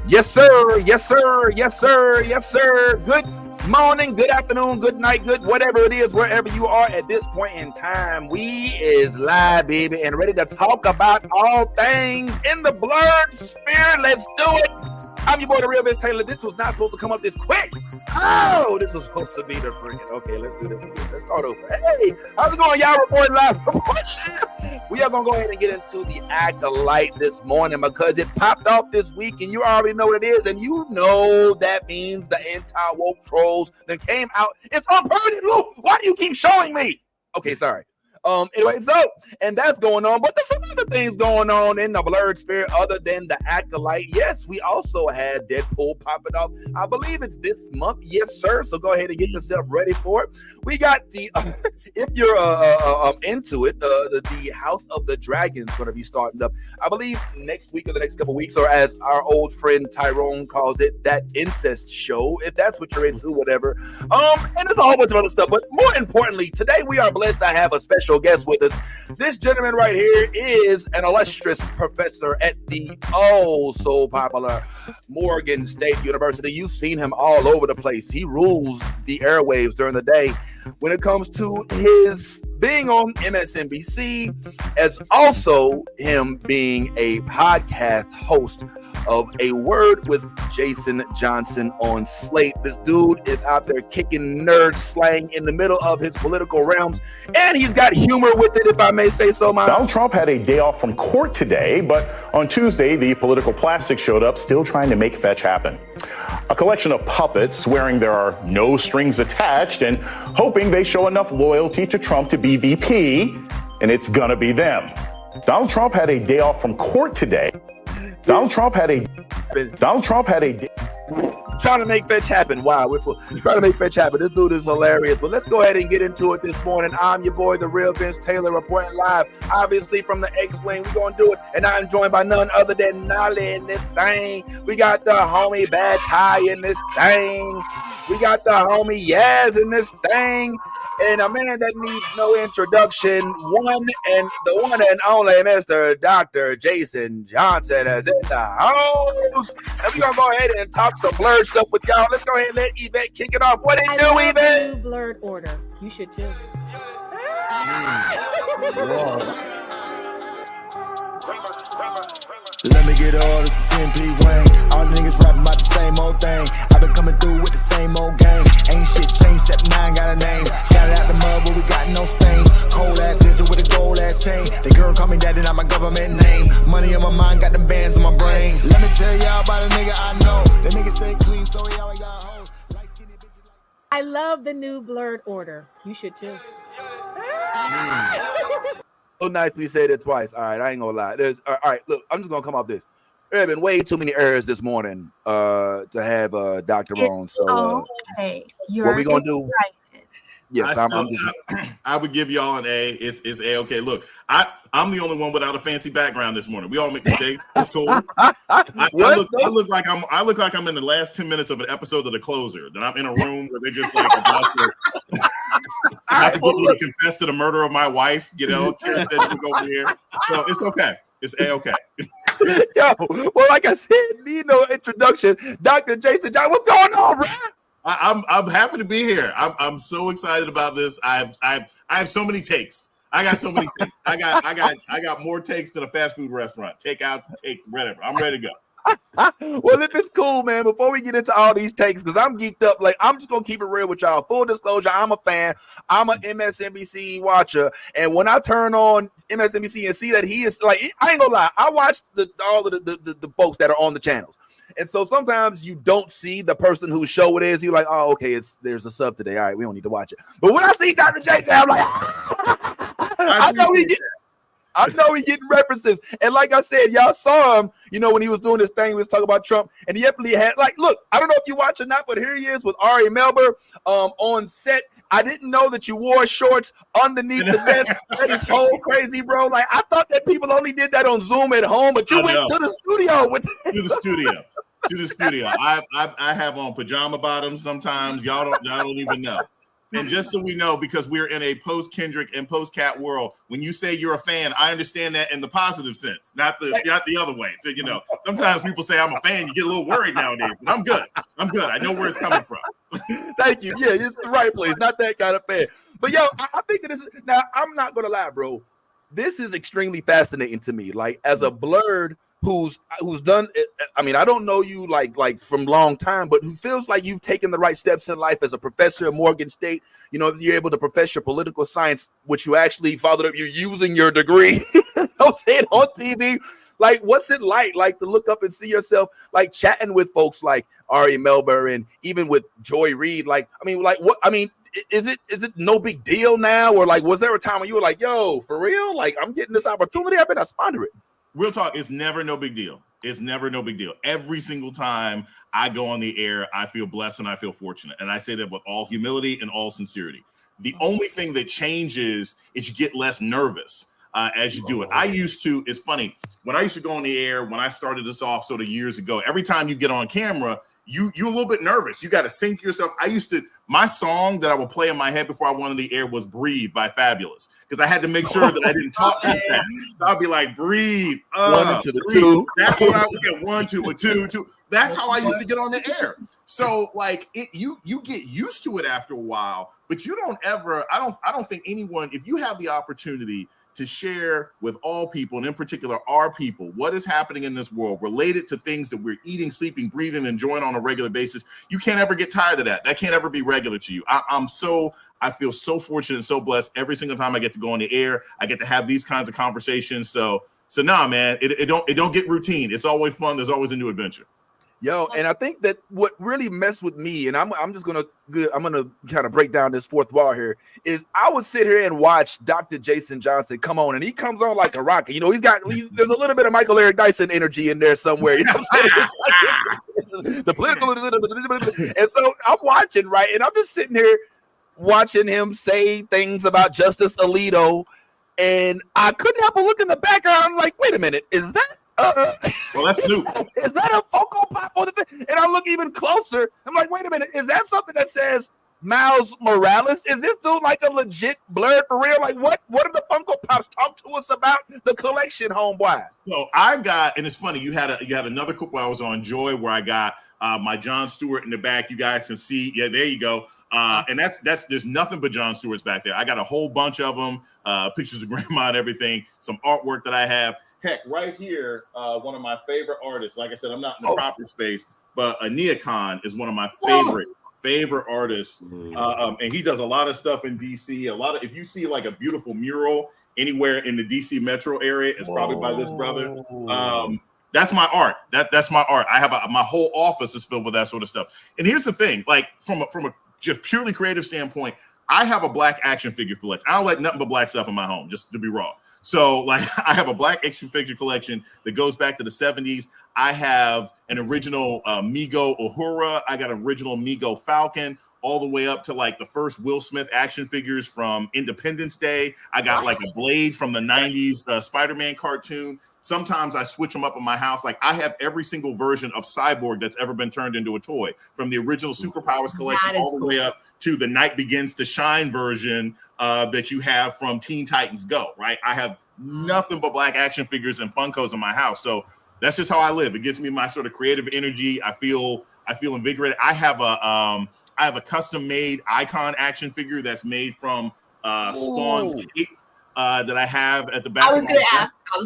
Yes, sir. Yes, sir. Yes, sir. Yes, sir. Good morning, good afternoon, good night, good whatever it is, wherever you are at this point in time. We is live, baby, and ready to talk about all things in the blurred sphere. Let's do it. I'm your boy, the real Vince Taylor. This was not supposed to come up this quick. Oh, this was supposed to be the freaking. Okay, let's do this again. Let's start over. Hey, how's it going, y'all? Reporting live. We are going to go ahead and get into the Acolyte this morning because it popped off this week, and you already know what it is, and you know that means the anti-woke trolls that came out. It's unpermitted. Why do you keep showing me? Okay, sorry. Anyway, and that's going on, but there's some other things going on in the blurred sphere other than the Acolyte. Yes, we also had Deadpool popping off. I believe it's this month. Yes, sir. So go ahead and get yourself ready for it. We got the if you're into it, the House of the Dragon is going to be starting up. I believe next week or the next couple of weeks, or as our old friend Tyrone calls it, that incest show. If that's what you're into, whatever. And there's a whole bunch of other stuff. But more importantly, today we are blessed to have a special guest with us. This gentleman right here is an illustrious professor at the so popular Morgan State University. You've seen him all over the place. He rules the airwaves during the day when it comes to his being on MSNBC, as also him being a podcast host of A Word with Jason Johnson on Slate. This dude is out there kicking nerd slang in the middle of his political realms, and he's got humor with it, if I may say so. Donald Trump had a day off from court today, but on Tuesday, the political plastic showed up, still trying to make fetch happen. A collection of puppets swearing there are no strings attached and hoping they show enough loyalty to Trump to be VP, and it's gonna be them. Donald Trump had a day off from court today. Donald Trump had a trying to make fetch happen. Wow, we're trying to make fetch happen. This dude is hilarious. But let's go ahead and get into it this morning. I'm your boy, the real Vince Taylor, reporting live, obviously from the X-Wing. We're going to do it. And I'm joined by none other than Nolly in this thing. We got the homie Bad Ty in this thing. We got the homie Yaz in this thing. And a man that needs no introduction, the one and only Mr. Dr. Jason Johnson is in the house. And we're going to go ahead and talk some blurred stuff with y'all. Let's go ahead and let Yvette kick it off. What do you do, Yvette? New blurred order. You should too. Let me get all this 10P Wayne. All the niggas rapping about the same old thing. I've been coming through with the same old gang. Ain't shit changed except now I ain't got a name. Got it out the mud but we got no stains. Cold ass ninja with a gold ass chain. The girl call me daddy, not my government name. Money on my mind, got them bands on my brain. Let me tell y'all about a nigga I know. The nigga stay clean so he always got hoes. Light skinny bitches like... I love the new blurred order. You should too. So nice we said it twice. All right, I ain't gonna lie. All right, look, I'm just gonna come off this. There have been way too many errors this morning to have Dr. on. So okay. What we gonna do? Right. Yes, I would give y'all an A. It's A-okay. Look, I'm the only one without a fancy background this morning. We all make mistakes. It's cool. I look like I'm in the last 10 minutes of an episode of The Closer. That I'm in a room where they're just like about to, I have to get you to confess to the murder of my wife. You know, Kira said you go over here. So it's okay. It's A-okay. Yo, well, like I said, need no introduction. Dr. Jason Johnson, what's going on, bro? I'm happy to be here. I'm so excited about this. I have so many takes. I got so many takes. I got more takes than a fast food restaurant. Take whatever. I'm ready to go. Well, if it's cool, man, before we get into all these takes, because I'm geeked up, like I'm just gonna keep it real with y'all. Full disclosure, I'm a fan. I'm an MSNBC watcher, and when I turn on MSNBC and see that he is like, I ain't gonna lie, I watch all of the folks that are on the channels. And so sometimes you don't see the person whose show it is. You're like, oh, okay, there's a sub today. All right, we don't need to watch it. But when I see Dr. J, I'm like, I know he getting references. And like I said, y'all saw him, when he was doing this thing, he was talking about Trump. And he definitely had, look, I don't know if you watch or not, but here he is with Ari Melber on set. I didn't know that you wore shorts underneath the vest. That is so crazy, bro. Like, I thought that people only did that on Zoom at home, but you went to the studio with to the studio. I have on pajama bottoms sometimes. Y'all don't even know. And just so we know, because we're in a post-Kendrick and post-Cat world, when you say you're a fan, I understand that in the positive sense, not the other way. So, you know, sometimes people say I'm a fan, you get a little worried nowadays, but I'm good. I know where it's coming from. Thank you. Yeah, it's the right place, not that kind of fan. But yo, I think that this is, now I'm not gonna lie, bro. This is extremely fascinating to me. Like, as a blurred who's done it, I mean, I don't know you like from long time, but who feels like you've taken the right steps in life as a professor at Morgan State. You know, if you're able to profess your political science, which you actually followed up, you're using your degree. I'm saying on TV. Like, what's it like to look up and see yourself like chatting with folks like Ari Melber and even with Joy Reid? Like, I mean, like what? I mean, is it no big deal now, or like was there a time when you were like, yo, for real? Like, I'm getting this opportunity, I better squander it. Real talk, it's never no big deal. It's never no big deal. Every single time I go on the air, I feel blessed and I feel fortunate. And I say that with all humility and all sincerity. The only thing that changes is you get less nervous as you do it. It's funny, when I used to go on the air, when I started this off sort of years ago, every time you get on camera, you're a little bit nervous. You got to sync yourself. My song that I would play in my head before I went on the air was Breathe by Fabulous, because I had to make sure that I didn't talk too fast. So I'd be like, breathe. One to the breathe. two. That's what I would get, 1, 2, 1, 2. That's how I used to get on the air. So like you get used to it after a while, but you don't ever, I don't think anyone, if you have the opportunity to share with all people, and in particular our people, what is happening in this world related to things that we're eating, sleeping, breathing, enjoying on a regular basis, you can't ever get tired of that. That can't ever be regular to you. I feel so fortunate and so blessed every single time I get to go on the air. I get to have these kinds of conversations. So nah, man, it don't get routine. It's always fun. There's always a new adventure. Yo, and I think that what really messed with me, and I'm gonna kind of break down this fourth wall here, is I would sit here and watch Dr. Jason Johnson come on, and he comes on like a rocket. You know, there's a little bit of Michael Eric Dyson energy in there somewhere. You know what I'm saying? It's the political, and so I'm watching, right, and I'm just sitting here watching him say things about Justice Alito, and I couldn't help but look in the background. I'm like, wait a minute, is that? Well, that's new. Is that a Funko Pop on the thing? And I look even closer. I'm like, wait a minute. Is that something that says Miles Morales? Is this dude like a legit blurred for real? Like, what are the Funko Pops? Talk to us about the collection, homeboy. So I got, and it's funny, you had another clip where I was on Joy where I got my Jon Stewart in the back. You guys can see. Yeah, there you go. And that's there's nothing but Jon Stewart's back there. I got a whole bunch of them, pictures of grandma and everything, some artwork that I have. Heck, right here, one of my favorite artists. Like I said, I'm not in the proper space, but Ania Khan is one of my favorite artists. And he does a lot of stuff in DC. If you see like a beautiful mural anywhere in the DC metro area, it's probably by this brother. That's my art. That's my art. I have my whole office is filled with that sort of stuff. And here's the thing, like from a just purely creative standpoint, I have a black action figure collection. I don't like nothing but black stuff in my home, just to be raw. So like I have a black action figure collection that goes back to the 70s. I have an original Mego Uhura. I got an original Mego Falcon, all the way up to like the first Will Smith action figures from Independence Day. I got like a Blade from the 90s Spider-Man cartoon. Sometimes I switch them up in my house. Like I have every single version of Cyborg that's ever been turned into a toy, from the original Superpowers collection all the way up to the Night Begins to Shine version that you have from Teen Titans Go, right? I have nothing but black action figures and Funkos in my house. So that's just how I live. It gives me my sort of creative energy. I feel invigorated. I have a custom made Icon action figure that's made from Spawn's cape that I have at the back. I was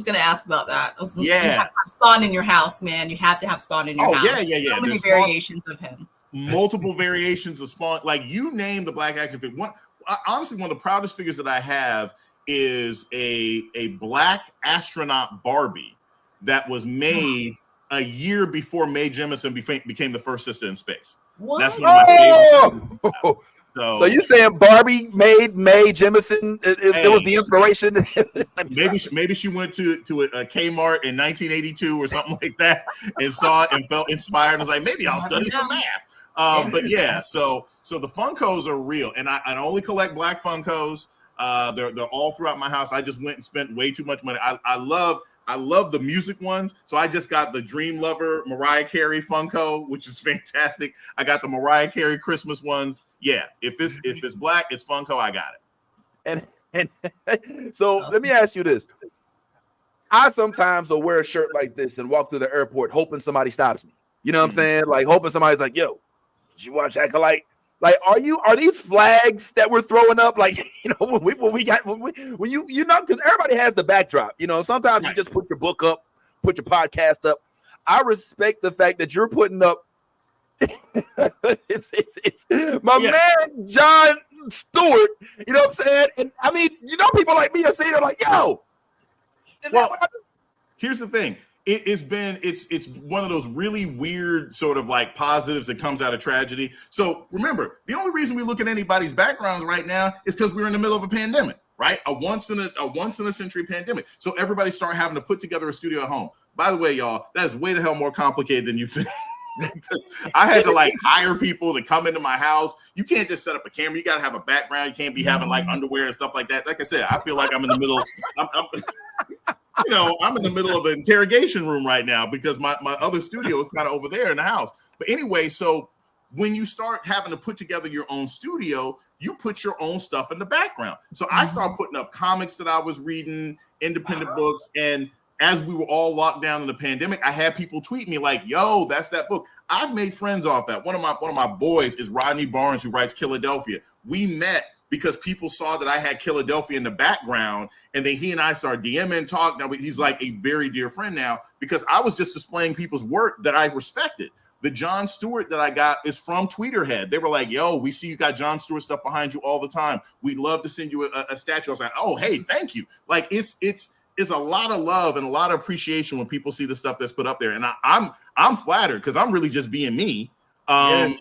gonna ask about that. You have to have Spawn in your house, man. You have to have Spawn in your house. Yeah. So many variations of him. Multiple variations of Spawn. Like you name the black action figure. Honestly, one of the proudest figures that I have is a black astronaut Barbie that was made a year before Mae Jemison became the first sister in space. What? That's one of my favorites. So you saying Barbie made Mae Jemison? It was the inspiration. maybe she went to a Kmart in 1982 or something like that and saw it and felt inspired and was like, maybe I'll study some math. But yeah, so the Funkos are real, and I only collect black Funkos. They're all throughout my house. I just went and spent way too much money. I love the music ones. So I just got the Dream Lover Mariah Carey Funko, which is fantastic. I got the Mariah Carey Christmas ones. yeah, if it's black, it's Funko. I got it. And so let me ask you this. I sometimes will wear a shirt like this and walk through the airport hoping somebody stops me. You know what I'm saying? Like hoping somebody's like, yo, did you watch Acolyte? Like, are these flags that we're throwing up? Like, you know, when you know, because everybody has the backdrop. You know, sometimes you just put your book up, put your podcast up. I respect the fact that you're putting up. it's my man John Stewart. You know what I'm saying? And I mean, you know, people like me are saying, they're like, yo. Well, here's the thing. It's one of those really weird sort of like positives that comes out of tragedy. So remember, the only reason we look at anybody's backgrounds right now is because we're in the middle of a pandemic, right? A once in a century pandemic. So everybody start having to put together a studio at home. By the way, y'all, that's way the hell more complicated than you think. I had to like hire people to come into my house. You can't just set up a camera. You got to have a background. You can't be having like underwear and stuff like that. Like I said, I feel like I'm in the middle. I'm in the middle of an interrogation room right now because my other studio is kind of over there in the house. But anyway, so when you start having to put together your own studio, you put your own stuff in the background. So I started putting up comics that I was reading, independent books, and as we were all locked down in the pandemic, I had people tweet me like, yo, that's that book. I've made friends off that. One of my boys is Rodney Barnes, who writes Philadelphia. We met because people saw that I had Philadelphia in the background, and then he and I started DMing, talk. Now he's like a very dear friend now because I was just displaying people's work that I respected. The John Stewart that I got is from Tweeterhead. They were like, yo, we see you got John Stewart stuff behind you all the time. We'd love to send you a statue. I was like, oh, hey, thank you. Like it's a lot of love and a lot of appreciation when people see the stuff that's put up there. And I'm flattered because I'm really just being me. And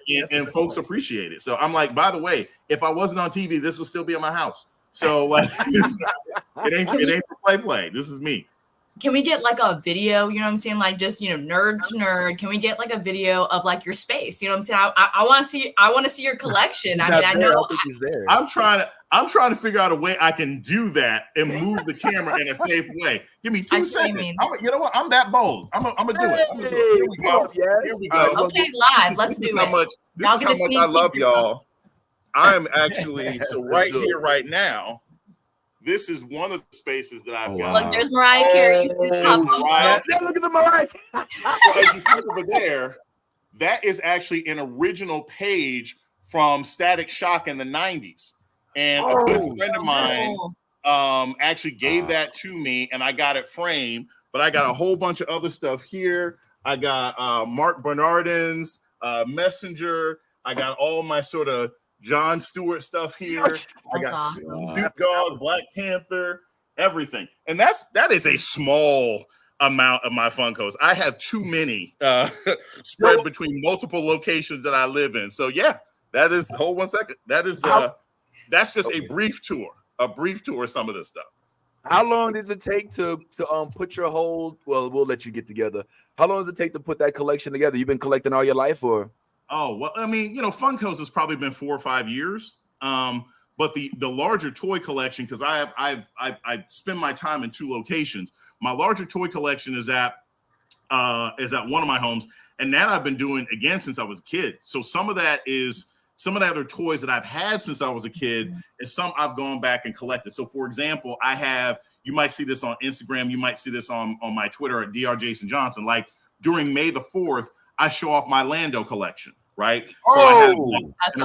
folks appreciate it. So I'm like, by the way, if I wasn't on TV, this would still be in my house. So like, it ain't for play. This is me. Can we get like a video? You know what I'm saying? Like just, you know, nerd to nerd. Can we get like a video of like your space? You know what I'm saying? I want to see your collection. I mean, I know he's there. I'm trying to figure out a way I can do that and move the camera in a safe way. Give me 2 seconds. You know what? I'm that bold. I'm gonna do it. Here we go. Here we go. Okay, live. Let's do it. This is how much I love y'all. I'm actually right here, right now. This is one of the spaces that I've got. Look, there's Mariah Carey. Look at the Mariah. So as you see over there, that is actually an original page from Static Shock in the 90s. And a good friend of mine actually gave that to me, and I got it framed. But I got a whole bunch of other stuff here. I got Mark Bernardin's Messenger. I got all my sort of John Stewart stuff here. I got Snoop Dogg, Black Panther, everything. And that is a small amount of my Funkos. I have too many spread between multiple locations that I live in. So yeah, that is, hold 1 second. That is that's just a brief tour of some of this stuff. How long does it take to put your whole, well, we'll let you get together. How long does it take to put that collection together? You've been collecting all your life, or? Oh, well, I mean, you know, Funkos has probably been 4 or 5 years. But the larger toy collection, because I spend my time in 2 locations. My larger toy collection is at one of my homes, and that I've been doing again since I was a kid. So some of that are toys that I've had since I was a kid, and some I've gone back and collected. So for example, you might see this on Instagram, you might see this on my Twitter at Dr. Jason Johnson. Like during May the 4th, I show off my Lando collection, right? So I have an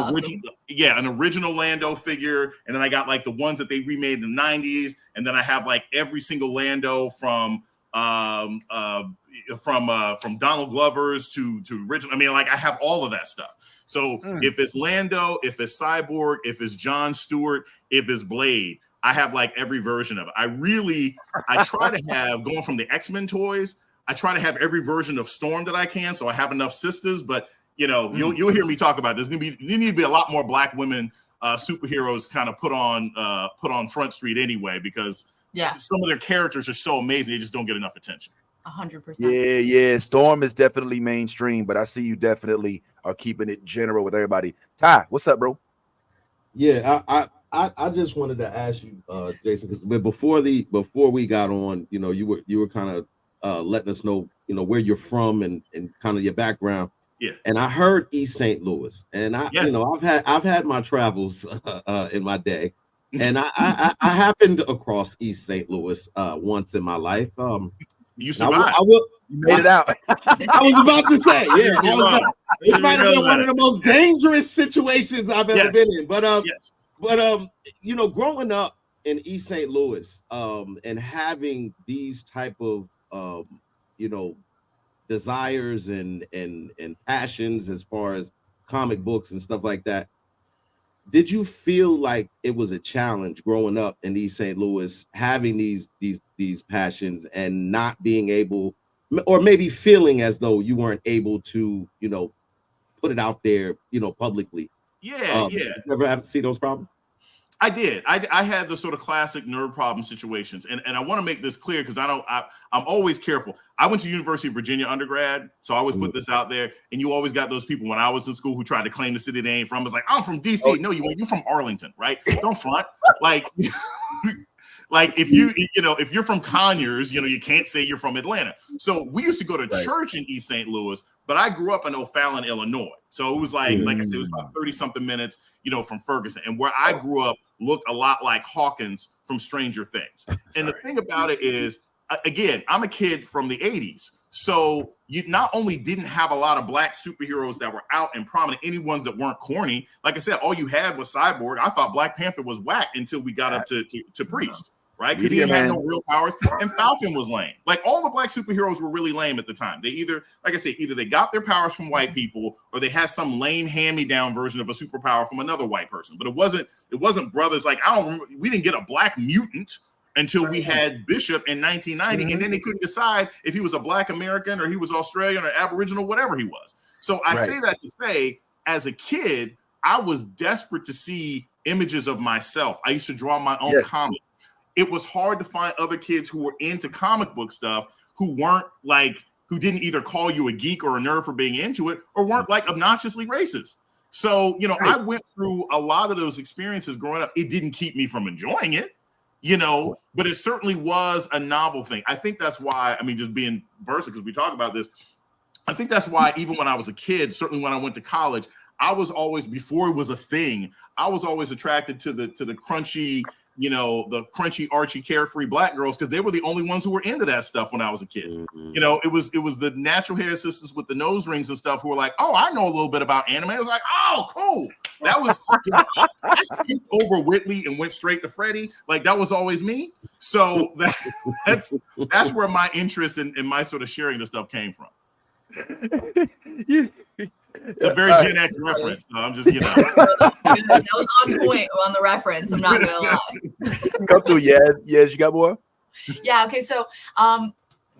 original Lando figure, and then I got like the ones that they remade in the 90s, and then I have like every single Lando from Donald Glover's to original. I mean, like I have all of that stuff. So if it's Lando, if it's Cyborg, if it's John Stewart, if it's Blade, I have like every version of it. I try to have, going from the X-Men toys, I try to have every version of Storm that I can, so I have enough sisters. But you know, you'll hear me talk about this. There need to be a lot more Black women superheroes kind of put on Front Street anyway, because some of their characters are so amazing, they just don't get enough attention. 100%. Yeah. Storm is definitely mainstream, but I see you definitely are keeping it general with everybody. Ty, what's up, bro? Yeah, I just wanted to ask you, Jason, because before we got on, you were kind of letting us know, where you're from and kind of your background. And I heard East St. Louis, and I've had my travels in my day, and I happened across East St. Louis once in my life. You survived. You made it out. I was about to say, this might have been one of the most dangerous situations I've ever been in. But growing up in East St. Louis, and having these type of desires and passions as far as comic books and stuff like that, did you feel like it was a challenge growing up in East St. Louis, having these passions and not being able, or maybe feeling as though you weren't able to put it out there publicly? You ever have to see those problems? I did. I had the sort of classic nerd problem situations, and I want to make this clear because I'm always careful. I went to University of Virginia undergrad, so I always put this out there. And you always got those people when I was in school who tried to claim the city they ain't from. It's like, I'm from DC. No, you're from Arlington, right? Don't front. Like if you're from Conyers, you can't say you're from Atlanta. So we used to go to church in East St. Louis, but I grew up in O'Fallon, Illinois. So it was like I said, it was about 30 something minutes, from Ferguson. And where I grew up looked a lot like Hawkins from Stranger Things. And the thing about it is, again, I'm a kid from the 80s. So you not only didn't have a lot of black superheroes that were out and prominent, any ones that weren't corny. Like I said, all you had was Cyborg. I thought Black Panther was whack until we got up to Priest. Right, because he had no real powers, and Falcon was lame. Like all the black superheroes were really lame at the time. They either they got their powers from white people, or they had some lame hand-me-down version of a superpower from another white person. But it wasn't brothers. Like we didn't get a black mutant until we had Bishop in 1990, and then they couldn't decide if he was a black American or he was Australian or Aboriginal, whatever he was. So I say that to say, as a kid, I was desperate to see images of myself. I used to draw my own comics. It was hard to find other kids who were into comic book stuff who didn't either call you a geek or a nerd for being into it, or weren't like obnoxiously racist. So, I went through a lot of those experiences growing up. It didn't keep me from enjoying it, but it certainly was a novel thing. I think that's why, just being versatile, because we talk about this, I think that's why even when I was a kid, certainly when I went to college, I was always, before it was a thing, I was always attracted to the crunchy, the crunchy, archy, carefree black girls, because they were the only ones who were into that stuff when I was a kid. It was the natural hair sisters with the nose rings and stuff who were like, oh, I know a little bit about anime. I was like, oh, cool. That was over Whitley and went straight to Freddie. Like that was always me. So that's where my interest in my sort of sharing the stuff came from. It's a very Gen X reference. So I'm just, That was on point on the reference. I'm not gonna lie. Come through, yes. You got more? Yeah. Okay. So,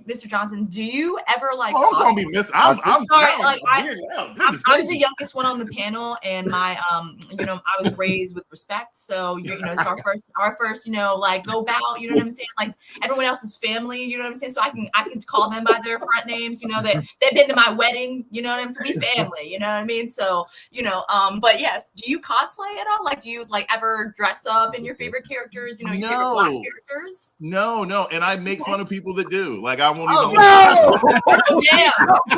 Mr. Johnson, do you ever like? Oh, don't be miss. I'm sorry. Like I was the youngest one on the panel, and my I was raised with respect. So it's our first like go bow. You know what I'm saying? Like everyone else is family. You know what I'm saying? So I can call them by their front names. That they've been to my wedding. You know what I'm saying? We family. You know what I mean? So but yes, do you cosplay at all? Like do you like ever dress up in your favorite characters? Your favorite black characters? No, and I make fun of people that do. Like I won't even. Damn!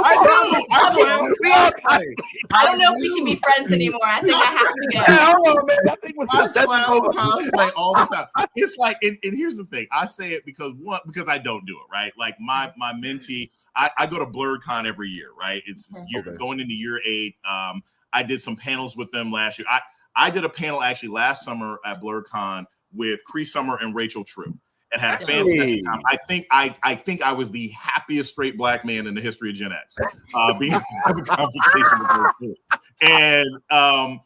I don't know if we can be friends anymore. I think I have to go. Hold on, man. I think cosplay all the time. It's like, and here's the thing. I say it because I don't do it, right? Like my mentee, I go to BlurredCon every year, right? It's going into year 8. I did some panels with them last year. I did a panel actually last summer at BlurredCon with Cree Summer and Rachel True. And had a fantastic time. I think I was the happiest straight black man in the history of Gen X. Being having a conversation with those two. And I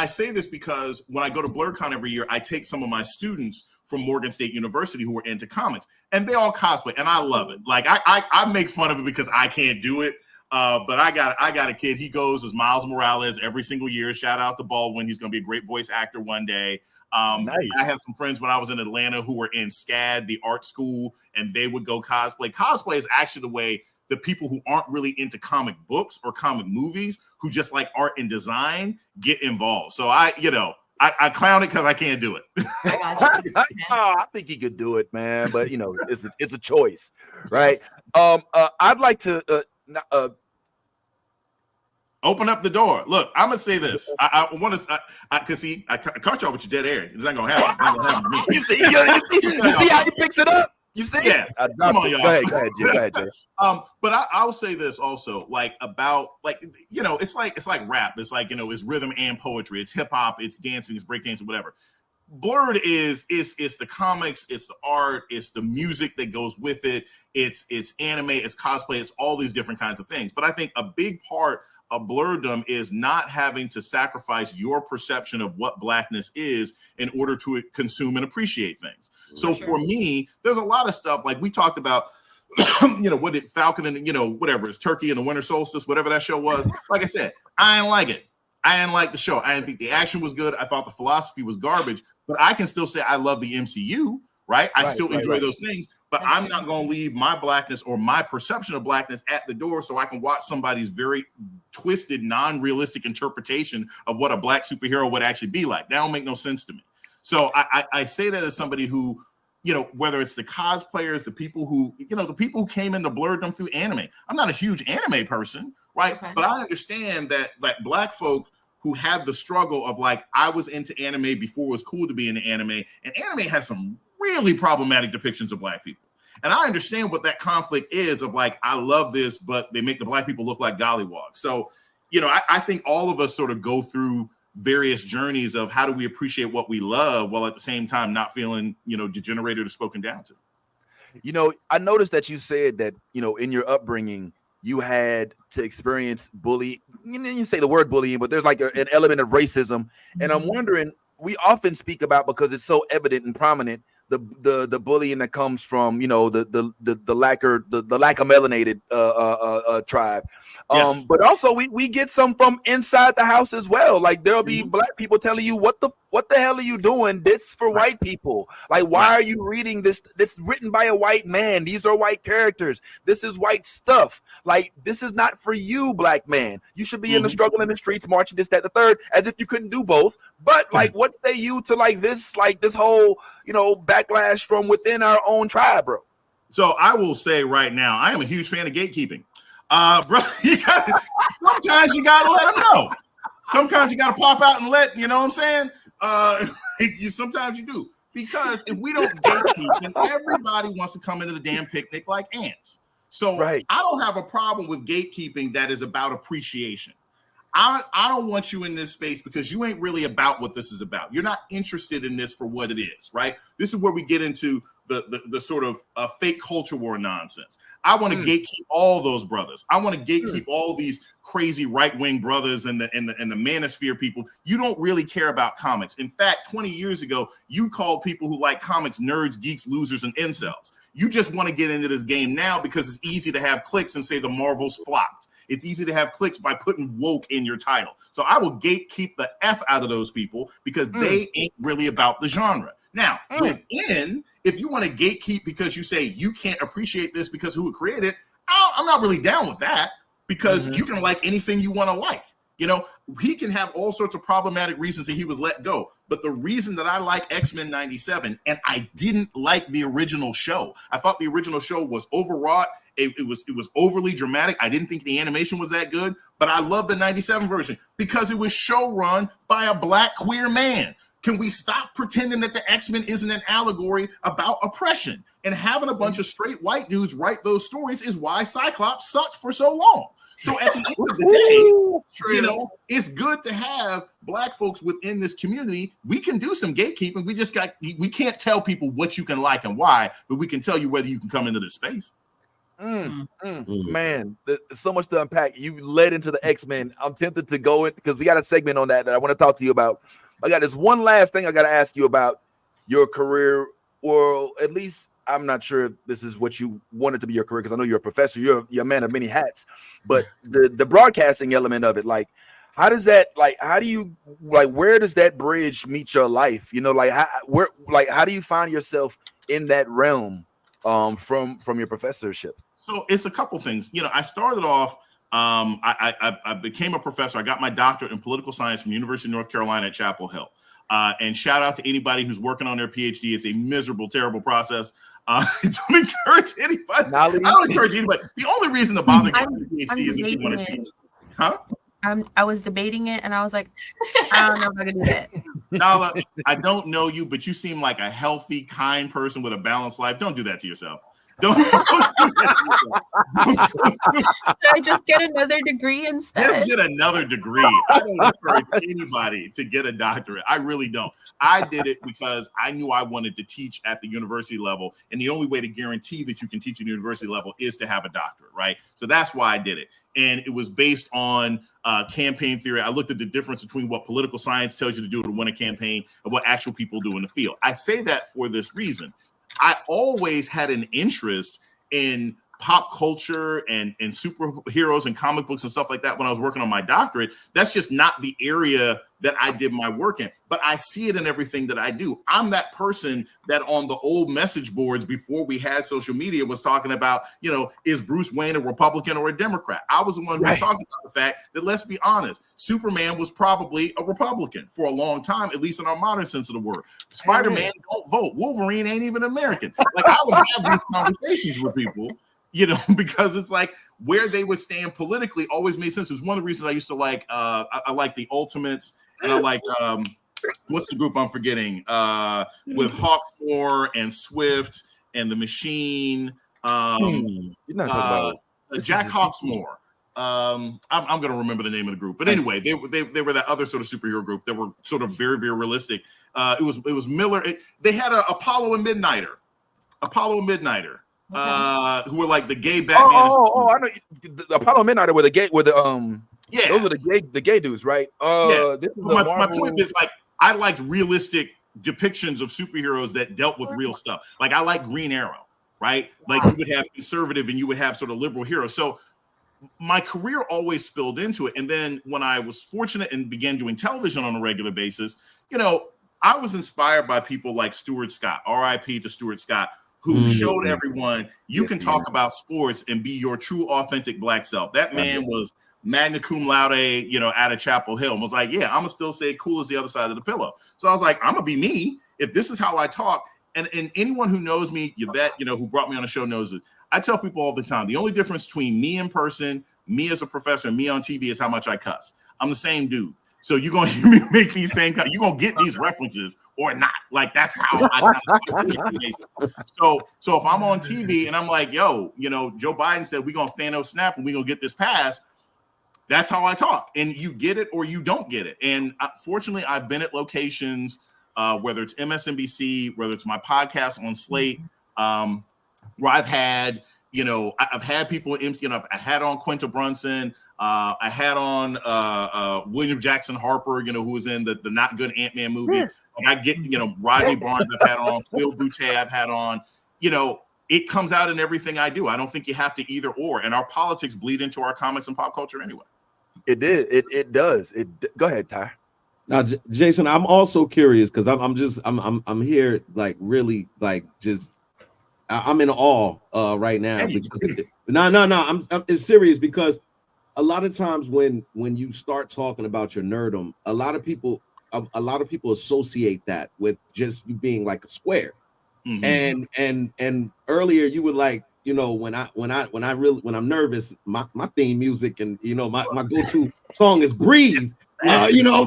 say this because when I go to BlurredCon every year, I take some of my students from Morgan State University who are into comics, and they all cosplay, and I love it. Like I make fun of it because I can't do it. But I got a kid. He goes as Miles Morales every single year. Shout out to Baldwin. He's going to be a great voice actor one day. Nice. I have some friends when I was in Atlanta who were in SCAD, the art school, and they would go cosplay. Cosplay is actually the way the people who aren't really into comic books or comic movies, who just like art and design, get involved. So I clown it because I can't do it. I think he could do it, man. But it's a choice, right? I'd like to Open up the door. Look, I'm gonna say this. I want to, cause see, I caught y'all with your dead air. It's not gonna happen. It's not gonna happen to me. You see how he picks it up? You see? Yeah. Come on, y'all. Go ahead, Jay. But I'll say this also, like about like it's like rap. It's like it's rhythm and poetry. It's hip hop. It's dancing. It's breakdancing. Whatever. Blurred is the comics. It's the art. It's the music that goes with it. It's anime. It's cosplay. It's all these different kinds of things. But I think a big part of blurredom is not having to sacrifice your perception of what blackness is in order to consume and appreciate things. So for me, there's a lot of stuff like we talked about, what did Falcon and, whatever, it's Turkey and the Winter Solstice, whatever that show was. Like I said, I didn't like it. I didn't like the show. I didn't think the action was good. I thought the philosophy was garbage, but I can still say I love the MCU, right? I still enjoy those things. But I'm not going to leave my blackness or my perception of blackness at the door so I can watch somebody's very twisted, non-realistic interpretation of what a black superhero would actually be like. That don't make no sense to me. So I say that as somebody who, whether it's the cosplayers, the people who came into blurredom through anime. I'm not a huge anime person, right? Okay. But I understand that like black folk who had the struggle of like, I was into anime before it was cool to be into anime, and anime has some really problematic depictions of black people. And I understand what that conflict is of like, I love this, but they make the black people look like gollywogs. So, I think all of us sort of go through various journeys of how do we appreciate what we love while at the same time not feeling, degenerated or spoken down to. I noticed that you said that, in your upbringing, you had to experience bullying. You say the word bullying, but there's like an element of racism. And I'm wondering, we often speak about, because it's so evident and prominent, the bullying that comes from the lack of melanated tribe. Yes. But also we get some from inside the house as well. Like there'll be black people telling you what the hell are you doing? This for white people. Like why are you reading this? This written by a white man. These are white characters. This is white stuff. Like this is not for you, black man. You should be in the struggle in the streets, marching this, that, the third, as if you couldn't do both. But like what say you to like this whole backlash from within our own tribe, bro? So I will say right now, I am a huge fan of gatekeeping. Bro, sometimes you gotta let them know. Sometimes you gotta pop out and let, what I'm saying? Sometimes you do. Because if we don't gatekeep, then everybody wants to come into the damn picnic like ants. So I don't have a problem with gatekeeping that is about appreciation. I don't want you in this space because you ain't really about what this is about. You're not interested in this for what it is, right? This is where we get into the sort of fake culture war nonsense. I want to gatekeep all those brothers. I want to gatekeep all these crazy right-wing brothers and the manosphere people. You don't really care about comics. In fact, 20 years ago, you called people who like comics nerds, geeks, losers, and incels. You just want to get into this game now because it's easy to have clicks and say the Marvels flopped. It's easy to have clicks by putting woke in your title. So I will gatekeep the F out of those people because they ain't really about the genre. Now, within, if you want to gatekeep because you say you can't appreciate this because who created it, I'm not really down with that because you can like anything you want to like. He can have all sorts of problematic reasons that he was let go. But the reason that I like X-Men 97, and I didn't like the original show. I thought the original show was overwrought. It was overly dramatic. I didn't think the animation was that good, but I love the 97 version because it was show run by a black queer man. Can we stop pretending that the X-Men isn't an allegory about oppression? And having a bunch of straight white dudes write those stories is why Cyclops sucked for so long. So at the end of the day, it's good to have black folks within this community. We can do some gatekeeping. We can't tell people what you can like and why, but we can tell you whether you can come into this space. Man, there's so much to unpack. You led into the X-Men. I'm tempted to go in because we got a segment on that I want to talk to you about. I got this one last thing I got to ask you about your career, or at least I'm not sure if this is what you wanted to be your career because I know you're a professor, you're a man of many hats, but the broadcasting element of it, like how does that, like how do you, like where does that bridge meet your life? How do you find yourself in that realm from your professorship? So it's a couple things. I started off. I became a professor. I got my doctorate in political science from University of North Carolina at Chapel Hill. And shout out to anybody who's working on their PhD. It's a miserable, terrible process. I don't encourage anybody. The only reason to bother getting a PhD is if you want to teach. I was debating it, and I was like, I don't know if I can do that. Nala, I don't know you, but you seem like a healthy, kind person with a balanced life. Don't do that to yourself. Don't do that to yourself. Should I just get another degree instead? Just get another degree. I don't encourage anybody to get a doctorate. I really don't. I did it because I knew I wanted to teach at the university level, and the only way to guarantee that you can teach at the university level is to have a doctorate, right? So that's why I did it. And it was based on campaign theory. I looked at the difference between what political science tells you to do to win a campaign and what actual people do in the field. I say that for this reason. I always had an interest in pop culture and superheroes and comic books and stuff like that when I was working on my doctorate. That's just not the area that I did my work in, but I see it in everything that I do. I'm that person that on the old message boards before we had social media was talking about, you know, is Bruce Wayne a Republican or a Democrat? I was the one who was talking about the fact that, let's be honest, Superman was probably a Republican for a long time, at least in our modern sense of the word. Spider-Man don't vote. Wolverine ain't even American. Like, I would have these conversations with people, you know, because it's like where they would stand politically always made sense. It was one of the reasons I used to like, I like the Ultimates, and I like, what's the group I'm forgetting? With Hawksmoor and Swift and the Machine. You're not talking about Jack Hawksmoor. I'm going to remember the name of the group, but anyway, they were that other sort of superhero group that were sort of very, very realistic. It was Miller. They had a Apollo and Midnighter. Who were like the gay Batman. I know the Apollo Midnighter were the gay, those are the gay dudes, right? This is my point is, like, I liked realistic depictions of superheroes that dealt with real stuff. Like, I like Green Arrow, right? Like, you would have conservative and you would have sort of liberal heroes. So my career always spilled into it. And then when I was fortunate and began doing television on a regular basis, you know, I was inspired by people like Stuart Scott, RIP to Stuart Scott, who showed everyone you can talk about sports and be your true, authentic Black self. That man was magna cum laude, you know, out of Chapel Hill, and was like, yeah, I'm gonna still say cool as the other side of the pillow. So I was like, I'm gonna be me. If this is how I talk, and anyone who knows me, Yvette, you know, who brought me on the show knows it. I tell people all the time, the only difference between me in person, me as a professor, and me on TV is how much I cuss. I'm the same dude. So you're going to make these same kind, you're going to get these references or not. Like, that's how So if I'm on TV and I'm like, yo, you know, Joe Biden said we're going to Thanos snap and we're going to get this pass, that's how I talk. And you get it or you don't get it. And fortunately, I've been at locations, whether it's MSNBC, whether it's my podcast on Slate, where I've had, you know, I've had people, you know, I had on Quinta Brunson, I had on William Jackson Harper, you know, who was in the not good Ant-Man movie. And I get, you know, Rodney Barnes I've had on, Phil Boutte I've had on, you know, it comes out in everything I do. I don't think you have to either or, and our politics bleed into our comics and pop culture anyway. It did. It does. Go ahead, Ty. Now, Jason, I'm also curious because I'm here like really like just I'm in awe right now. Because, no, it's serious because a lot of times when you start talking about your nerdom, a lot of people associate that with just you being like a square. Mm-hmm. And earlier you were like, you know, when I'm nervous, my theme music and you know my go-to song is Breathe. You know,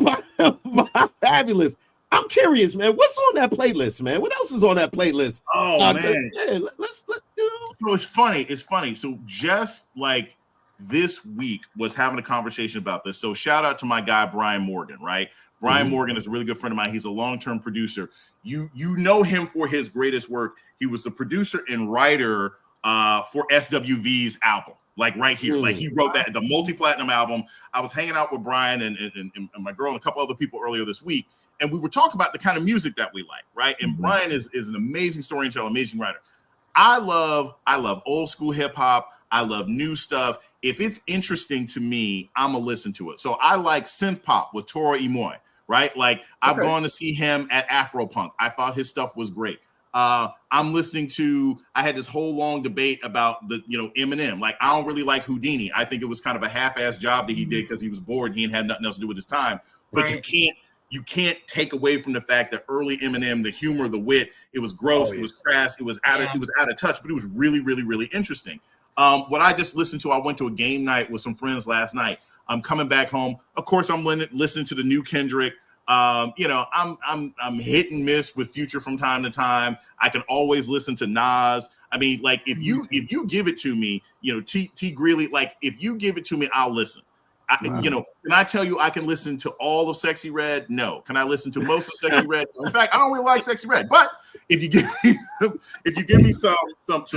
fabulous. I'm curious, man. What's on that playlist, man? What else is on that playlist? Oh man, let's you know. So it's funny. It's funny. So just like this week was having a conversation about this. So shout out to my guy Brian Morgan, right? Brian Morgan is a really good friend of mine. He's a long-term producer. You know him for his greatest work. He was the producer and writer for SWV's album. Like right here, like he wrote that, the multi-platinum album. I was hanging out with Brian and my girl and a couple other people earlier this week, and we were talking about the kind of music that we like, right? And Brian is an amazing storyteller, amazing writer. I love old school hip hop. I love new stuff. If it's interesting to me, I'm gonna listen to it. So I like synth pop with Tora Imoy, right? Like I've gone to see him at Afropunk. I thought his stuff was great. I'm listening to, I had this whole long debate about the, you know, Eminem. Like, I don't really like Houdini. I think it was kind of a half-assed job that he did because he was bored. He had nothing else to do with his time. But you can't take away from the fact that early Eminem, the humor, the wit, it was gross, it was crass, it was out of touch, but it was really, really, really interesting. What I just listened to, I went to a game night with some friends last night. I'm coming back home. Of course, I'm listening to the new Kendrick. You know, I'm hit and miss with Future from time to time. I can always listen to Nas. I mean, like if you give it to me, you know, T Greeley, like if you give it to me, I'll listen. You know, can I tell you I can listen to all of Sexy Red? No. Can I listen to most of Sexy Red? In fact, I don't really like Sexy Red. But if you give me some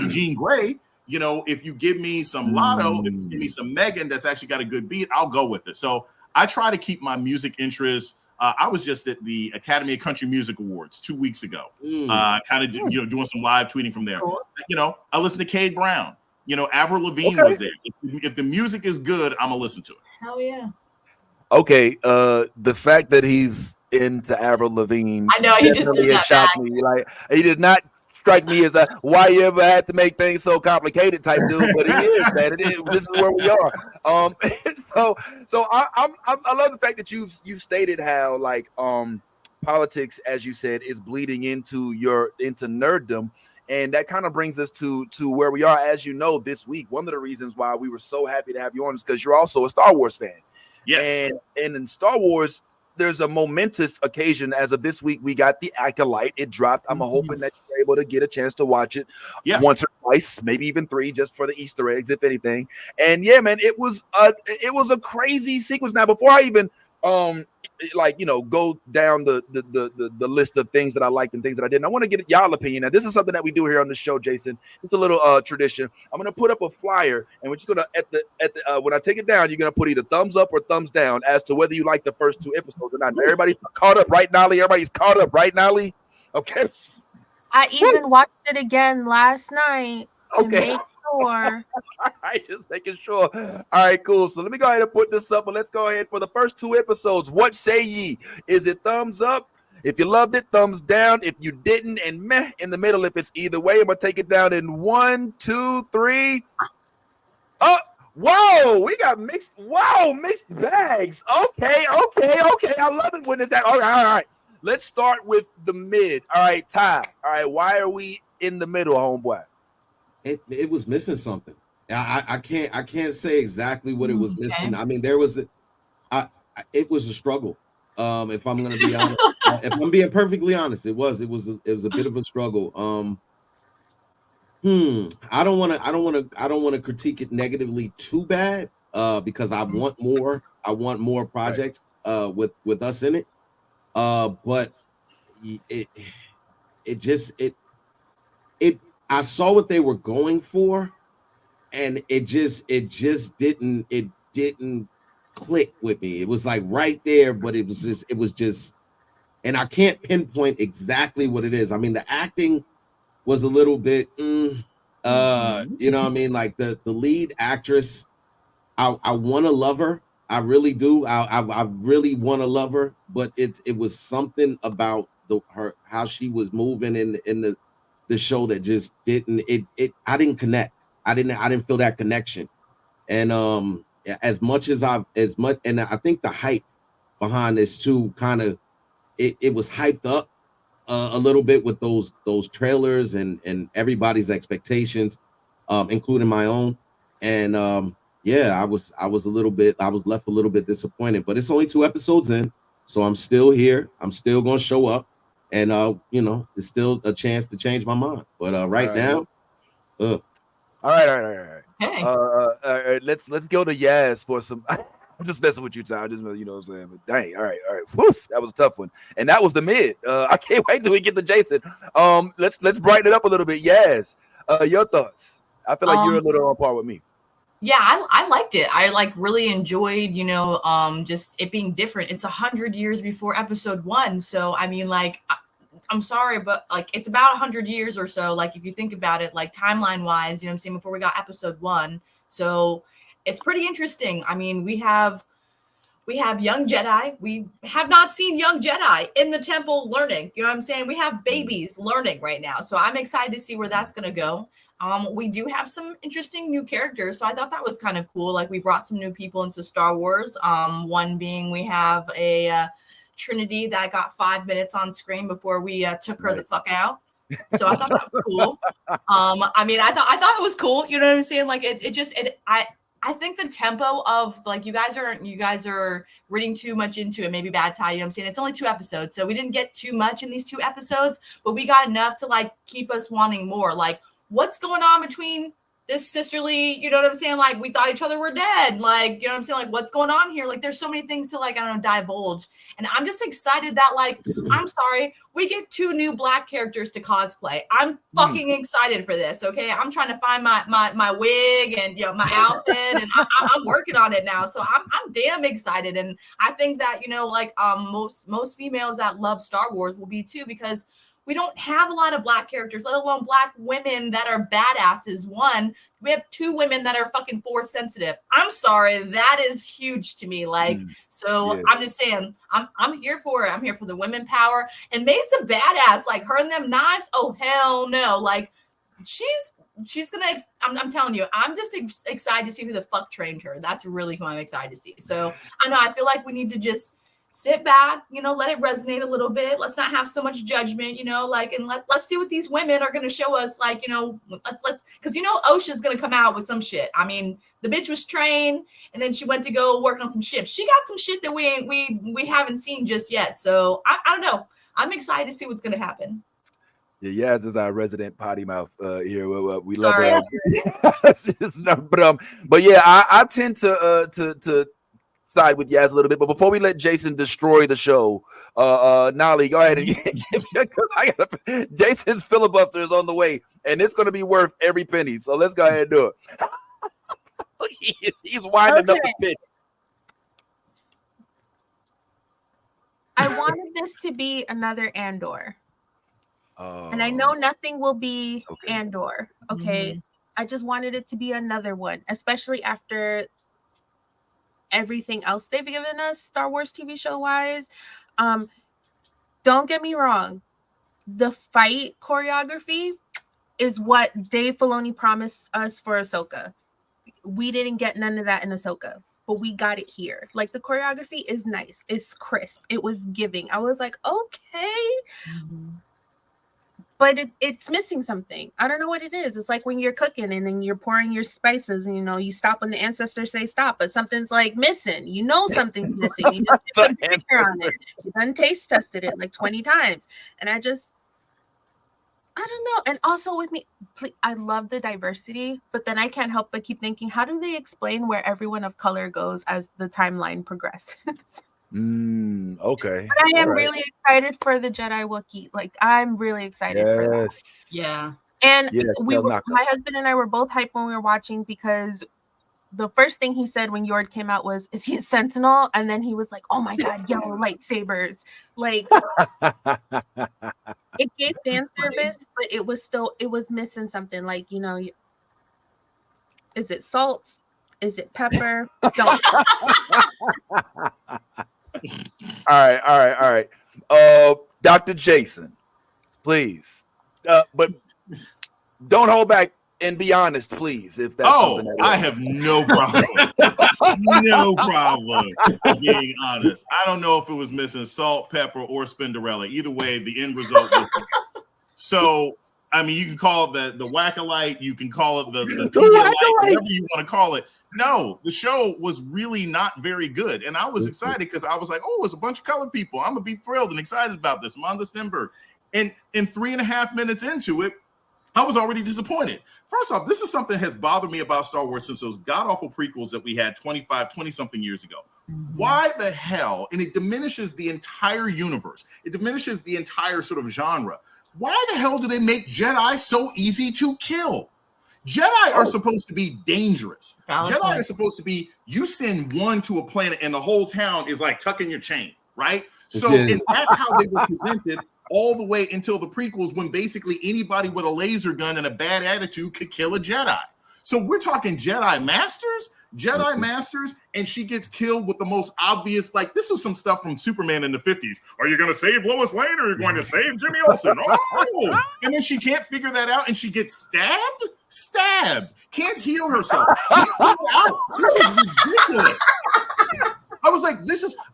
Jean Grey, you know, if you give me some Lotto, if you give me some Megan that's actually got a good beat, I'll go with it. So I try to keep my music interests. I was just at the Academy of Country Music Awards 2 weeks ago, kind of doing some live tweeting from there. Cool. You know, I listened to Cade Brown. You know, Avril Lavigne was there. If the music is good, I'm gonna listen to it. Hell yeah. Okay, the fact that he's into Avril Lavigne, I know he just did that shocked me. Like he did not strike me as a why you ever had to make things so complicated type dude, but he is, man. It is. This is where we are. So I love the fact that you've stated how like politics, as you said, is bleeding into nerddom. And that kind of brings us to where we are. As you know, this week, one of the reasons why we were so happy to have you on is because you're also a Star Wars fan. Yes. And in Star Wars, there's a momentous occasion. As of this week, we got the Acolyte. It dropped. I'm hoping that you're able to get a chance to watch it once or twice, maybe even 3, just for the Easter eggs, if anything. And yeah, man, it was a crazy sequence. Now, before I even like, you know, go down the list of things that I liked and things that I didn't, I want to get y'all opinion. Now, this is something that we do here on the show, Jason. It's a little tradition. I'm gonna put up a flyer, and we're just gonna at the when I take it down, you're gonna put either thumbs up or thumbs down as to whether you like the first 2 episodes or not. Now, everybody's caught up right now, Lee. Everybody's caught up right now, Lee. Okay. I even watched it again last night to make sure. All right, just making sure. All right, cool. So let me go ahead and put this up, but let's go ahead for the first 2 episodes. What say ye? Is it thumbs up? If you loved it, thumbs down. If you didn't, and meh in the middle. If it's either way, I'm gonna take it down in 1, 2, 3. Oh, whoa, we got mixed bags. Okay. I love it when it's that. All right. Let's start with the mid. All right, Ty. All right, why are we in the middle, homeboy? It was missing something. I can't say exactly what it was missing. I mean, there was it was a struggle. If I'm gonna be honest, if I'm being perfectly honest, it was a bit of a struggle. I don't want to critique it negatively too bad, because I want more projects with us in it. But I saw what they were going for, and it just didn't click with me. It was like right there, but it was just, and I can't pinpoint exactly what it is. I mean, the acting was a little bit, you know what I mean? Like the lead actress, I want to love her. I really do. I really want to love her, but it was something about her, how she was moving in the show that just didn't. I didn't connect. I didn't feel that connection. And as much, and I think the hype behind this too, kind of, it was hyped up a little bit with those trailers and everybody's expectations, including my own. And yeah, I was left a little bit disappointed, but it's only 2 episodes in, so I'm still here. I'm still gonna show up, and you know, it's still a chance to change my mind. But right now, all right. Okay. Let's go to Yaz for some. I'm just messing with you, Ty. Just, you know what I'm saying. But dang, all right. Whew, that was a tough one, and that was the mid. I can't wait till we get to Jason. Let's brighten it up a little bit. Yaz, your thoughts? I feel like you're a little on par with me. Yeah, I liked it. I like really enjoyed, you know, just it being different. It's 100 years before episode 1. So, I mean, like, I'm sorry, but like, it's about 100 years or so. Like, if you think about it, like timeline wise, you know what I'm saying, before we got episode 1. So it's pretty interesting. I mean, we have young Jedi. We have not seen young Jedi in the temple learning. You know what I'm saying? We have babies learning right now. So I'm excited to see where that's going to go. We do have some interesting new characters, so I thought that was kind of cool. Like, we brought some new people into Star Wars. One being, we have a Trinity that got 5 minutes on screen before we took her the fuck out. So I thought that was cool. I mean, I thought it was cool. You know what I'm saying? Like, I think the tempo of like you guys are reading too much into it. Maybe bad tie. You know what I'm saying? It's only 2 episodes, so we didn't get too much in these 2 episodes, but we got enough to like keep us wanting more. Like, what's going on between this sisterly? You know what I'm saying? Like, we thought each other were dead. Like, you know what I'm saying? Like, what's going on here? Like, there's so many things to like, I don't know, divulge. And I'm just excited that like, I'm sorry, we get 2 new Black characters to cosplay. I'm fucking excited for this. Okay, I'm trying to find my wig and my outfit, and I'm working on it now. So I'm damn excited, and I think that like most females that love Star Wars will be too, because we don't have a lot of Black characters, let alone Black women that are badasses. One, we have 2 women that are fucking Force sensitive. I'm sorry, that is huge to me. Like, so I'm just saying, I'm here for it. I'm here for the women power. And May's a badass. Like, her and them knives. Oh hell no! Like, she's gonna. I'm telling you, I'm just excited to see who the fuck trained her. That's really who I'm excited to see. So I know I feel like we need to just sit back, let it resonate a little bit. Let's not have so much judgment, like, and let's see what these women are going to show us. Like, let's, because OSHA's going to come out with some shit. I mean, the bitch was trained, and then she went to go work on some ships. She got some shit that we haven't seen just yet. So I don't know. I'm excited to see what's going to happen. Yeah, Yaz is our resident potty mouth here. We love her. But yeah, I tend to side with Yaz a little bit, but before we let Jason destroy the show, Nolly, go ahead and give Jason's filibuster is on the way, and it's going to be worth every penny. So let's go ahead and do it. He's winding up the penny. I wanted this to be another Andor, and I know nothing will be Andor. Okay, I just wanted it to be another one, especially after everything else they've given us Star Wars TV show wise. Don't get me wrong, the fight choreography is what Dave Filoni promised us for Ahsoka. We didn't get none of that in Ahsoka, but we got it here. Like, the choreography is nice, it's crisp, it was giving. I was like, okay, but it's missing something. I don't know what it is. It's like when you're cooking and then you're pouring your spices, and you stop when the ancestors say stop, but something's like missing. Something's missing. You just put a picture on it. You done taste tested it like 20 times. And I don't know. And also with me, I love the diversity, but then I can't help but keep thinking, how do they explain where everyone of color goes as the timeline progresses? Okay. But I am really excited for the Jedi Wookiee. Like, I'm really excited for that. Yeah. And my husband and I were both hyped when we were watching, because the first thing he said when Yord came out was, "Is he a Sentinel?" And then he was like, "Oh my God, yellow lightsabers!" Like, it gave fan service, but it was missing something. Like, is it salt? Is it pepper? Don't. All right. Dr. Jason, please. But don't hold back and be honest, please. If that's I have no problem. No problem being honest. I don't know if it was missing salt, pepper, or Spinderella. Either way, the end result was so. I mean, you can call it the Wackolite, you can call it the whatever you want to call it. No, the show was really not very good. And I was excited because I was like, oh, it's a bunch of colored people. I'm going to be thrilled and excited about this. Amanda Stenberg. And 3.5 minutes into it, I was already disappointed. First off, this is something that has bothered me about Star Wars since those god-awful prequels that we had 20-something years ago. Why the hell? And it diminishes the entire universe. It diminishes the entire sort of genre. Why the hell do they make Jedi so easy to kill? Jedi are supposed to be dangerous. Jedi are supposed to be, you send one to a planet and the whole town is like tucking your chain, right? So and that's how they were presented all the way until the prequels, when basically anybody with a laser gun and a bad attitude could kill a Jedi. So we're talking Jedi Masters, and she gets killed with the most obvious, like, this was some stuff from Superman in the 50s. Are you going to save Lois Lane, or are you going to save Jimmy Olsen? Oh! And then she can't figure that out, and she gets stabbed. Can't heal herself. This is ridiculous. I was like,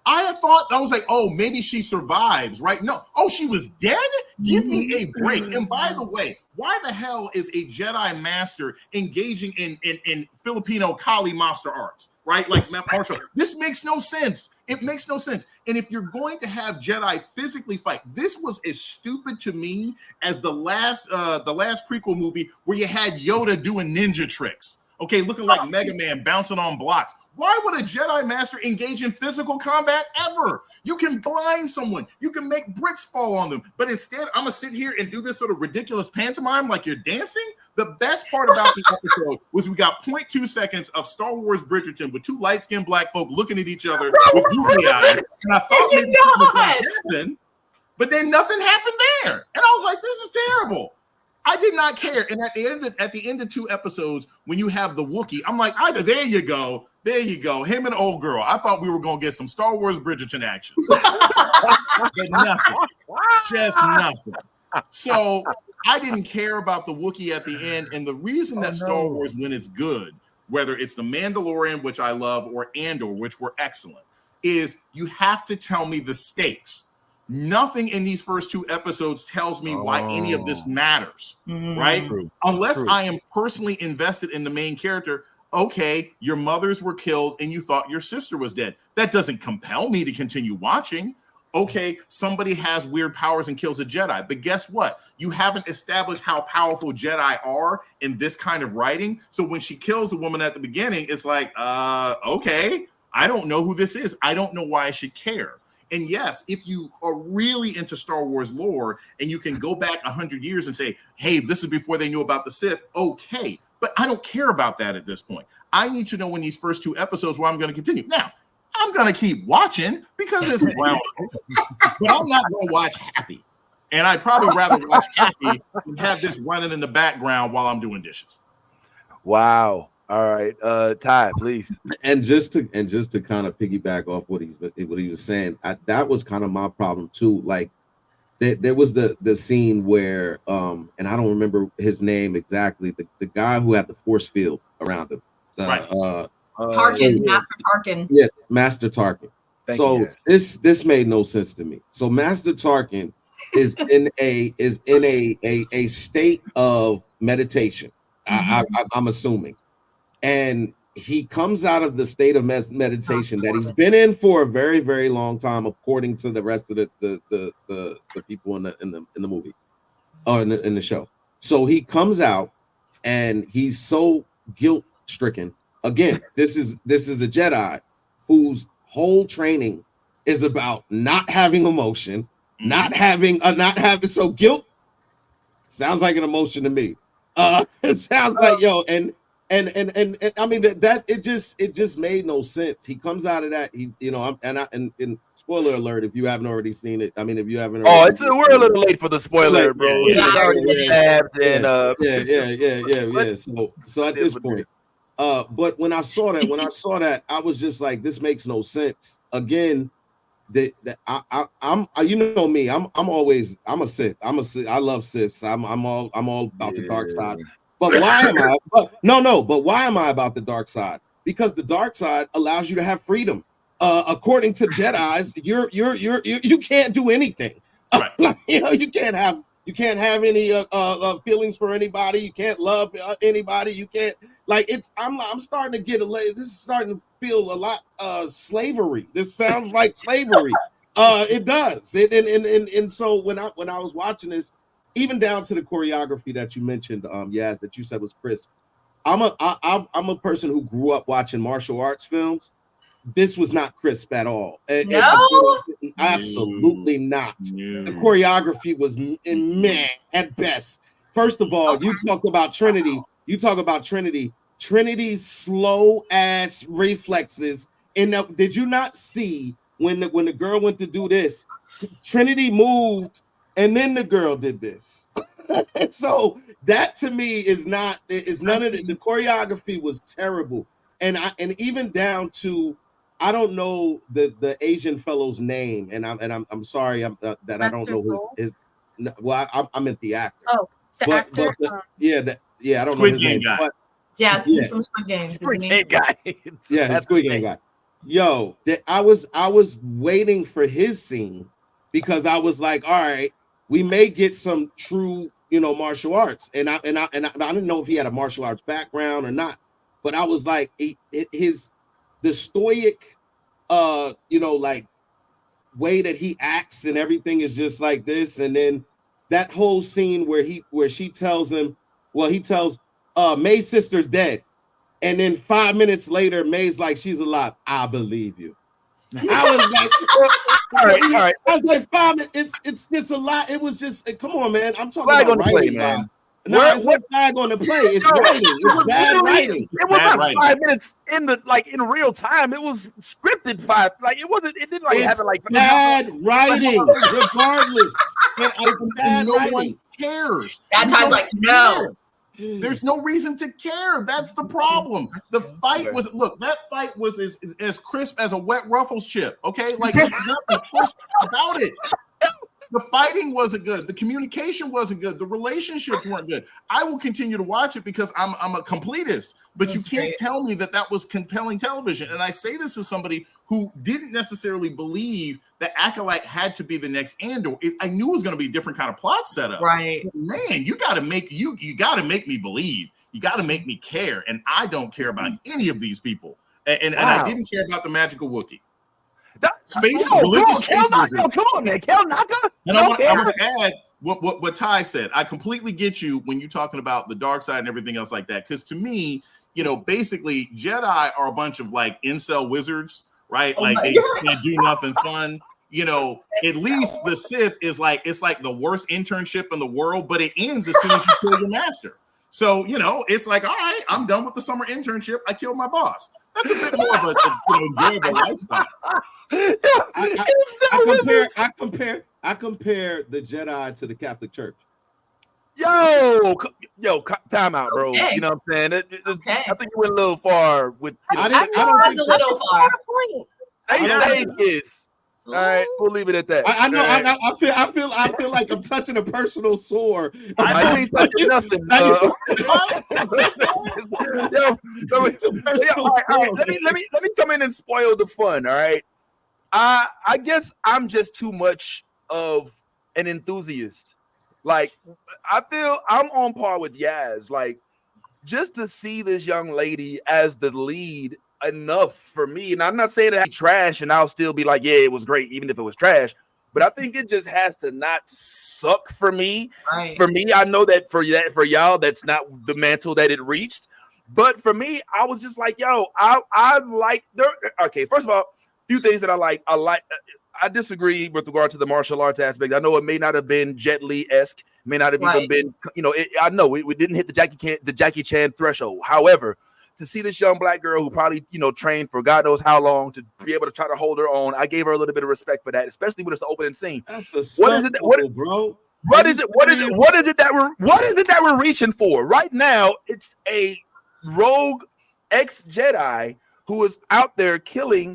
I was like, oh, maybe she survives, right? No. Oh, she was dead? Give me a break. And by the way, why the hell is a Jedi master engaging in Filipino Kali master arts, right? Like martial. This makes no sense. It makes no sense. And if you're going to have Jedi physically fight, this was as stupid to me as the last prequel movie where you had Yoda doing ninja tricks. Okay, looking like Mega Man bouncing on blocks. Why would a Jedi master engage in physical combat ever? You can blind someone. You can make bricks fall on them. But instead, I'm going to sit here and do this sort of ridiculous pantomime like you're dancing. The best part about the episode was we got 0.2 seconds of Star Wars Bridgerton with two light-skinned black folk looking at each other with goofy eyes. And I thought maybe something was going to happen, but then nothing happened there. And I was like, this is terrible. I did not care. And at the end of 2 episodes, when you have the Wookiee, I'm like, there you go. There you go. Him and old girl. I thought we were going to get some Star Wars Bridgerton action. But nothing. Just nothing. So I didn't care about the Wookiee at the end. And the reason that Star Wars, when it's good, whether it's The Mandalorian, which I love, or Andor, which were excellent, is you have to tell me the stakes. Nothing in these first 2 episodes tells me why any of this matters, right? True. Unless I am personally invested in the main character. Okay, your mothers were killed and you thought your sister was dead. That doesn't compel me to continue watching. Okay, somebody has weird powers and kills a Jedi, but guess what? You haven't established how powerful Jedi are in this kind of writing. So when she kills a woman at the beginning, it's like, okay, I don't know who this is. I don't know why I should care. And yes, if you are really into Star Wars lore and you can go back 100 years and say, hey, this is before they knew about the Sith, okay. But I don't care about that at this point. I need to know in these first 2 episodes where I'm going to continue. Now, I'm going to keep watching because it's brown, but I'm not going to watch Happy. And I'd probably rather watch Happy than have this running in the background while I'm doing dishes. Wow. All right, Ty, please. And just to kind of piggyback off what he was saying, that was kind of my problem too. Like there was the scene where and I don't remember his name exactly. The guy who had the force field around him, right? Tarkin, Master Tarkin. Yeah, Master Tarkin. This made no sense to me. So Master Tarkin is in a state of meditation. I'm assuming. And he comes out of the state of meditation that he's been in for a very, very long time, according to the rest of the people in the movie or in the show. So he comes out and he's so guilt stricken. Again, this is a Jedi whose whole training is about not having emotion, not having so guilt sounds like an emotion to me. It sounds like and I mean that it just made no sense. He comes out of that, and spoiler alert if you haven't already seen it. I mean, if you haven't already we're a little late for the spoiler, bro. So at this point, but when I saw that, I was just like, this makes no sense. Again, I'm you know me, I'm a Sith. I love Siths. I'm all about the dark side. But why am I? But why am I about the dark side? Because the dark side allows you to have freedom. According to Jedis, you can't do anything. Right. You can't have any feelings for anybody. You can't love anybody. You can't I'm starting to get this is starting to feel a lot slavery. This sounds like slavery. It does. And so when I was watching this, even down to the choreography that you mentioned, Yaz, that you said was crisp. I'm a person who grew up watching martial arts films. This was not crisp at all. Absolutely not. No. The choreography was meh at best. First of all, you talk about Trinity. Trinity's slow ass reflexes. And did you not see when the girl went to do this? Trinity moved. And then the girl did this. So that to me is none of the choreography was terrible. And even down to, I don't know the Asian fellow's name, and I'm sorry that I don't know his well, I meant the actor. Oh, the actor. I don't Squid know his Game name. guy. But, he's from Squid Game. Squid Game guy. The Squid Game guy. I was waiting for his scene because I was like, all right, we may get some true, martial arts. And I didn't know if he had a martial arts background or not, but I was like, the stoic, like way that he acts and everything is just like this. And then that whole scene where she tells him, he tells May's sister's dead. And then 5 minutes later, May's like, she's alive. I believe you. I was like, all right. I was like, 5 minutes. It's just a lot. It was just, come on, man. I'm talking about writing, man. No, it's not flag on the play. It's writing. It's bad writing. It was not 5 minutes in real time. It was scripted 5. Like it wasn't. It didn't like have it like bad writing. Regardless, no one cares. That time's like no. There's no reason to care. That's the problem. The fight was that fight was as crisp as a wet Ruffles chip. Okay, like there's nothing crisp about it. The fighting wasn't good. The communication wasn't good. The relationships weren't good. I will continue to watch it because I'm a completist. But you can't tell me that was compelling television. And I say this as somebody who didn't necessarily believe that Acolyte had to be the next Andor. I knew it was going to be a different kind of plot setup. Right, man. You got to make me believe. You got to make me care. And I don't care about any of these people. And I didn't care about the magical Wookiee. Religious space. Come on, man, Kel Naka. And I want to add what Ty said. I completely get you when you're talking about the dark side and everything else like that. Because to me, basically Jedi are a bunch of like incel wizards, right? They do nothing fun. At least the Sith is like it's like the worst internship in the world, but it ends as soon as you kill your master. So it's like, all right, I'm done with the summer internship. I killed my boss. That's a bit more of a enjoyable lifestyle. I compare the Jedi to the Catholic Church. Yo, time out, bro. Okay. You know what I'm saying? I think you went a little far with. I don't think a little far. They say this. All right, we'll leave it at that. I know. Right. I feel like I'm touching a personal sore. I ain't touching nothing. Let me come in and spoil the fun. All right. I guess I'm just too much of an enthusiast. Like I feel I'm on par with Yaz. Like just to see this young lady as the lead. Enough for me, and I'm not saying that trash, and I'll still be like, yeah, it was great, even if it was trash. But I think it just has to not suck for me. Right. For me, I know that for y'all, that's not the mantle that it reached. But for me, I was just like, yo, I like. Okay, first of all, a few things that I like. I disagree with regard to the martial arts aspect. I know it may not have been Jet Li-esque, may not have even been, I know we didn't hit the Jackie Chan threshold. However, to see this young black girl who probably, trained for God knows how long to be able to try to hold her own, I gave her a little bit of respect for that, especially when it's the opening scene. That's a bro. What is it that we're reaching for? Right now, it's a rogue ex-Jedi who is out there killing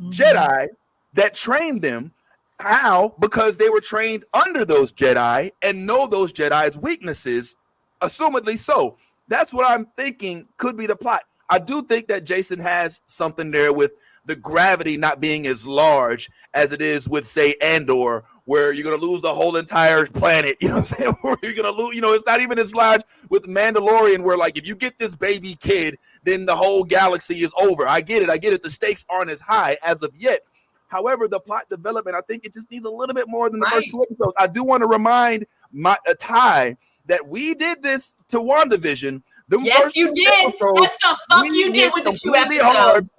Jedi that trained them. How? Because they were trained under those Jedi and know those Jedi's weaknesses, assumedly so. That's what I'm thinking could be the plot. I do think that Jason has something there with the gravity not being as large as it is with, say, Andor, where you're going to lose the whole entire planet. You know what I'm saying? Where you're going to lose, it's not even as large with Mandalorian, where, like, if you get this baby kid, then the whole galaxy is over. I get it. The stakes aren't as high as of yet. However, the plot development, I think it just needs a little bit more than the first 2 episodes. I do want to remind Ty that we did this to WandaVision. Yes, you did. Yes, the fuck you did with the 2 episodes.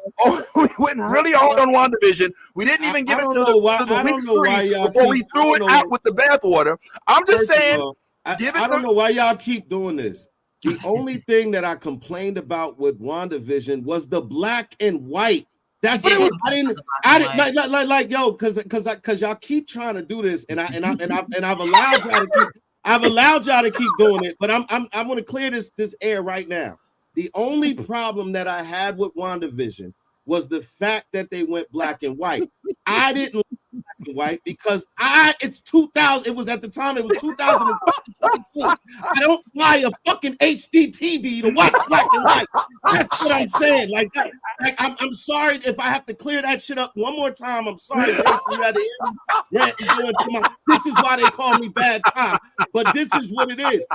We went really hard on WandaVision. We didn't even give it to the week 3 before we threw it out with the bathwater. I'm just saying, I don't know why y'all keep doing this. The only thing that I complained about with WandaVision was the black and white. That's it. I didn't like yo, because y'all keep trying to do this, and I've allowed y'all to keep. I've allowed y'all to keep doing it, but I'm going to clear this air right now. The only problem that I had with WandaVision was the fact that they went black and white. I didn't like and white because it's 2000. It was at the time. It was 2022. I don't buy a fucking HD TV to watch black and white. That's what I'm saying. Like I'm sorry if I have to clear that shit up one more time. I'm sorry, Jason. You had to rant and go into my. This is why they call me bad time. But this is what it is.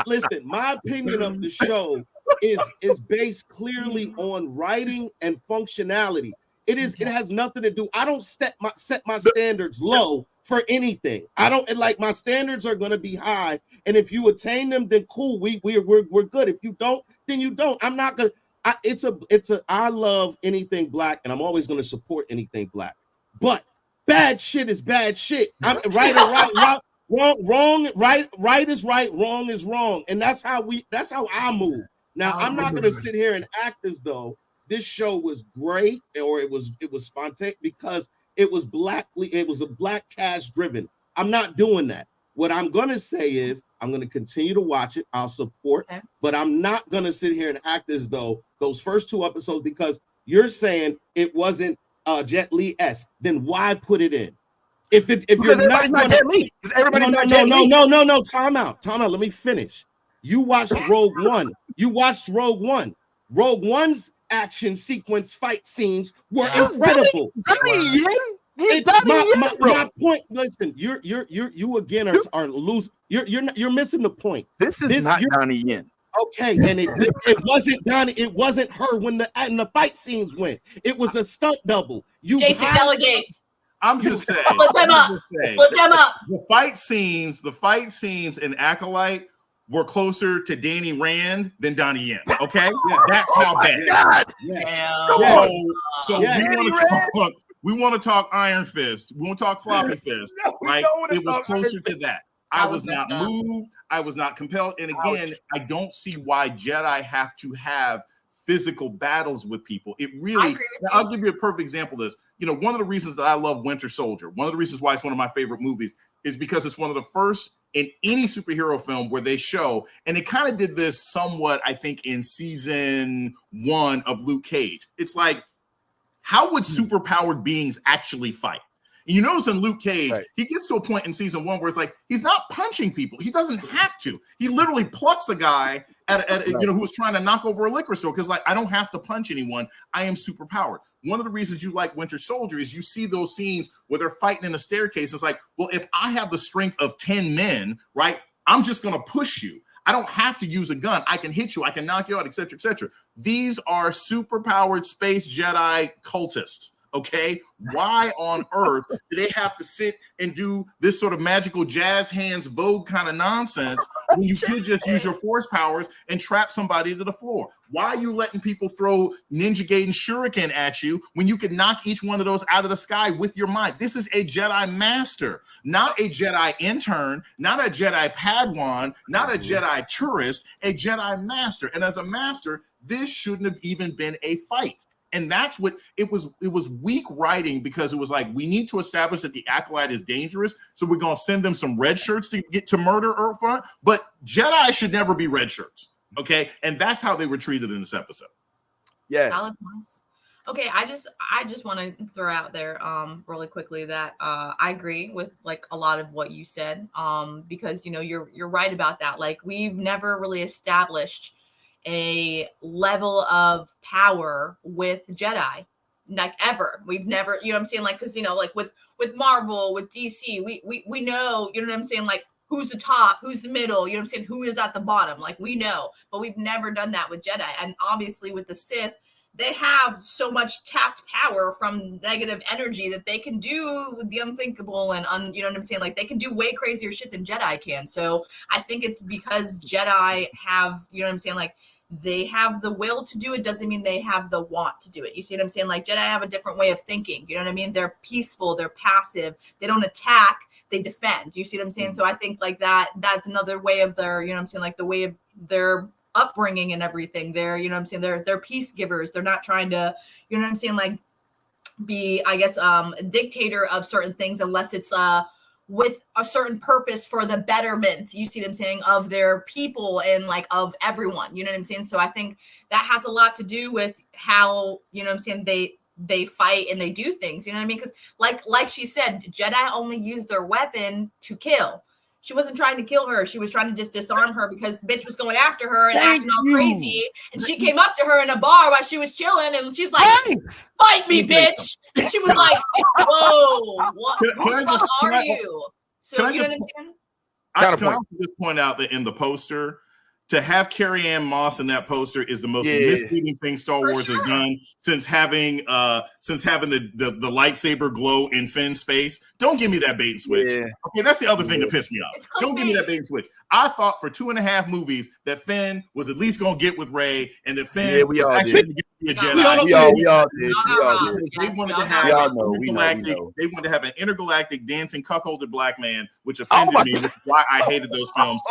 Listen, my opinion of the show is based clearly on writing and functionality. It has nothing to do. I don't set my standards low for anything. I don't like my standards are going to be high, and if you attain them, then cool. We're good. If you don't, then you don't. I'm not gonna. I love anything black, and I'm always going to support anything black. But bad shit is bad shit. I'm right or right. Wrong, right is right, wrong is wrong, and that's how I move. Now I'm not gonna sit here and act as though this show was great or it was spontaneous because it was a black cast driven. I'm not doing that. What I'm gonna say is I'm gonna continue to watch it. I'll support, but I'm not gonna sit here and act as though those first 2 episodes because you're saying it wasn't Jet Li-esque. Then why put it in? If you're not Jet Li, no, time out. Let me finish. You watched Rogue One. Rogue One's action sequence fight scenes were incredible. My point. Listen, you again are losing. You're missing the point. This is not Donnie Yen. Okay, and it wasn't Donnie. It wasn't her when the fight scenes went. It was a stunt double. Jason, delegate. I'm just saying. Split them up. The fight scenes in Acolyte were closer to Danny Rand than Donnie Yen. Okay, that's how bad. So we want to talk Iron Fist. We want to talk Floppy Fist. Right? It was closer to that. I was not moved. I was not compelled. And again, I don't see why Jedi have to have physical battles with people. It really, I'll give you a perfect example of this. You know, one of the reasons that I love Winter Soldier, one of the reasons why it's one of my favorite movies is because it's one of the first in any superhero film where they show, and they kind of did this somewhat, I think, in season 1 of Luke Cage. It's like, how would superpowered beings actually fight? And you notice in Luke Cage, he gets to a point in season 1 where it's like, he's not punching people. He doesn't have to. He literally plucks a guy who was trying to knock over a liquor store because, like, I don't have to punch anyone. I am superpowered. One of the reasons you like Winter Soldier is you see those scenes where they're fighting in a staircase. It's like, well, if I have the strength of 10 men, right, I'm just going to push you. I don't have to use a gun. I can hit you. I can knock you out, et cetera, et cetera. These are superpowered space Jedi cultists. Okay, why on earth do they have to sit and do this sort of magical jazz hands Vogue kind of nonsense when you could just use your force powers and trap somebody to the floor? Why are you letting people throw Ninja Gaiden Shuriken at you when you could knock each one of those out of the sky with your mind? This is a Jedi master, not a Jedi intern, not a Jedi Padawan, not a Jedi tourist, a Jedi master. And as a master, this shouldn't have even been a fight. And that's what it was. It was weak writing because it was like, we need to establish that the Acolyte is dangerous. So we're going to send them some red shirts to get to murder Earthfront. But Jedi should never be red shirts. Okay. And that's how they were treated in this episode. Yes. Okay. I just want to throw out there really quickly that I agree with like a lot of what you said because, you know, you're right about that. Like, we've never really established a level of power with Jedi, like ever. We've never, you know what I'm saying? Like, because, you know, like with Marvel, with DC, we know, you know what I'm saying? Like, who's the top, who's the middle, you know what I'm saying? Who is at the bottom? Like, we know, but we've never done that with Jedi. And obviously with the Sith, they have so much tapped power from negative energy that they can do the unthinkable and you know what I'm saying? Like, they can do way crazier shit than Jedi can. So I think it's because Jedi have, you know what I'm saying? Like, they have the will to do it doesn't mean they have the want to do it. You see what I'm saying? Like, Jedi have a different way of thinking. You know what I mean? They're peaceful. They're passive. They don't attack. They defend. You see what I'm saying? So I think like that's another way of their, you know what I'm saying? Like, the way of their upbringing and everything. They're, you know what I'm saying? They're peace givers. They're not trying to, you know what I'm saying? Like, be, I guess, a dictator of certain things unless it's with a certain purpose for the betterment, you see what I'm saying, of their people and like of everyone, you know what I'm saying? So I think that has a lot to do with how, you know what I'm saying, they fight and they do things, you know what I mean? Because like she said, Jedi only use their weapon to kill. She wasn't trying to kill her. She was trying to just disarm her because bitch was going after her and acting all crazy. And she came up to her in a bar while she was chilling, and she's like, "Fight me, bitch!" And she was like, "Whoa, what are you?" So you know what I'm saying? I can also just point out that in the poster, to have Carrie Ann Moss in that poster is the most misleading thing Star Wars has done since having the lightsaber glow in Finn's face. Don't give me that bait and switch. Yeah. Okay, that's the other thing that pissed me off. Don't give me that bait and switch. I thought for 2.5 movies that Finn was at least going to get with Rey, and that Finn was actually going to be a Jedi. We all did. They wanted to have an intergalactic dancing cuckolded black man, which offended me, which is why I hated those films.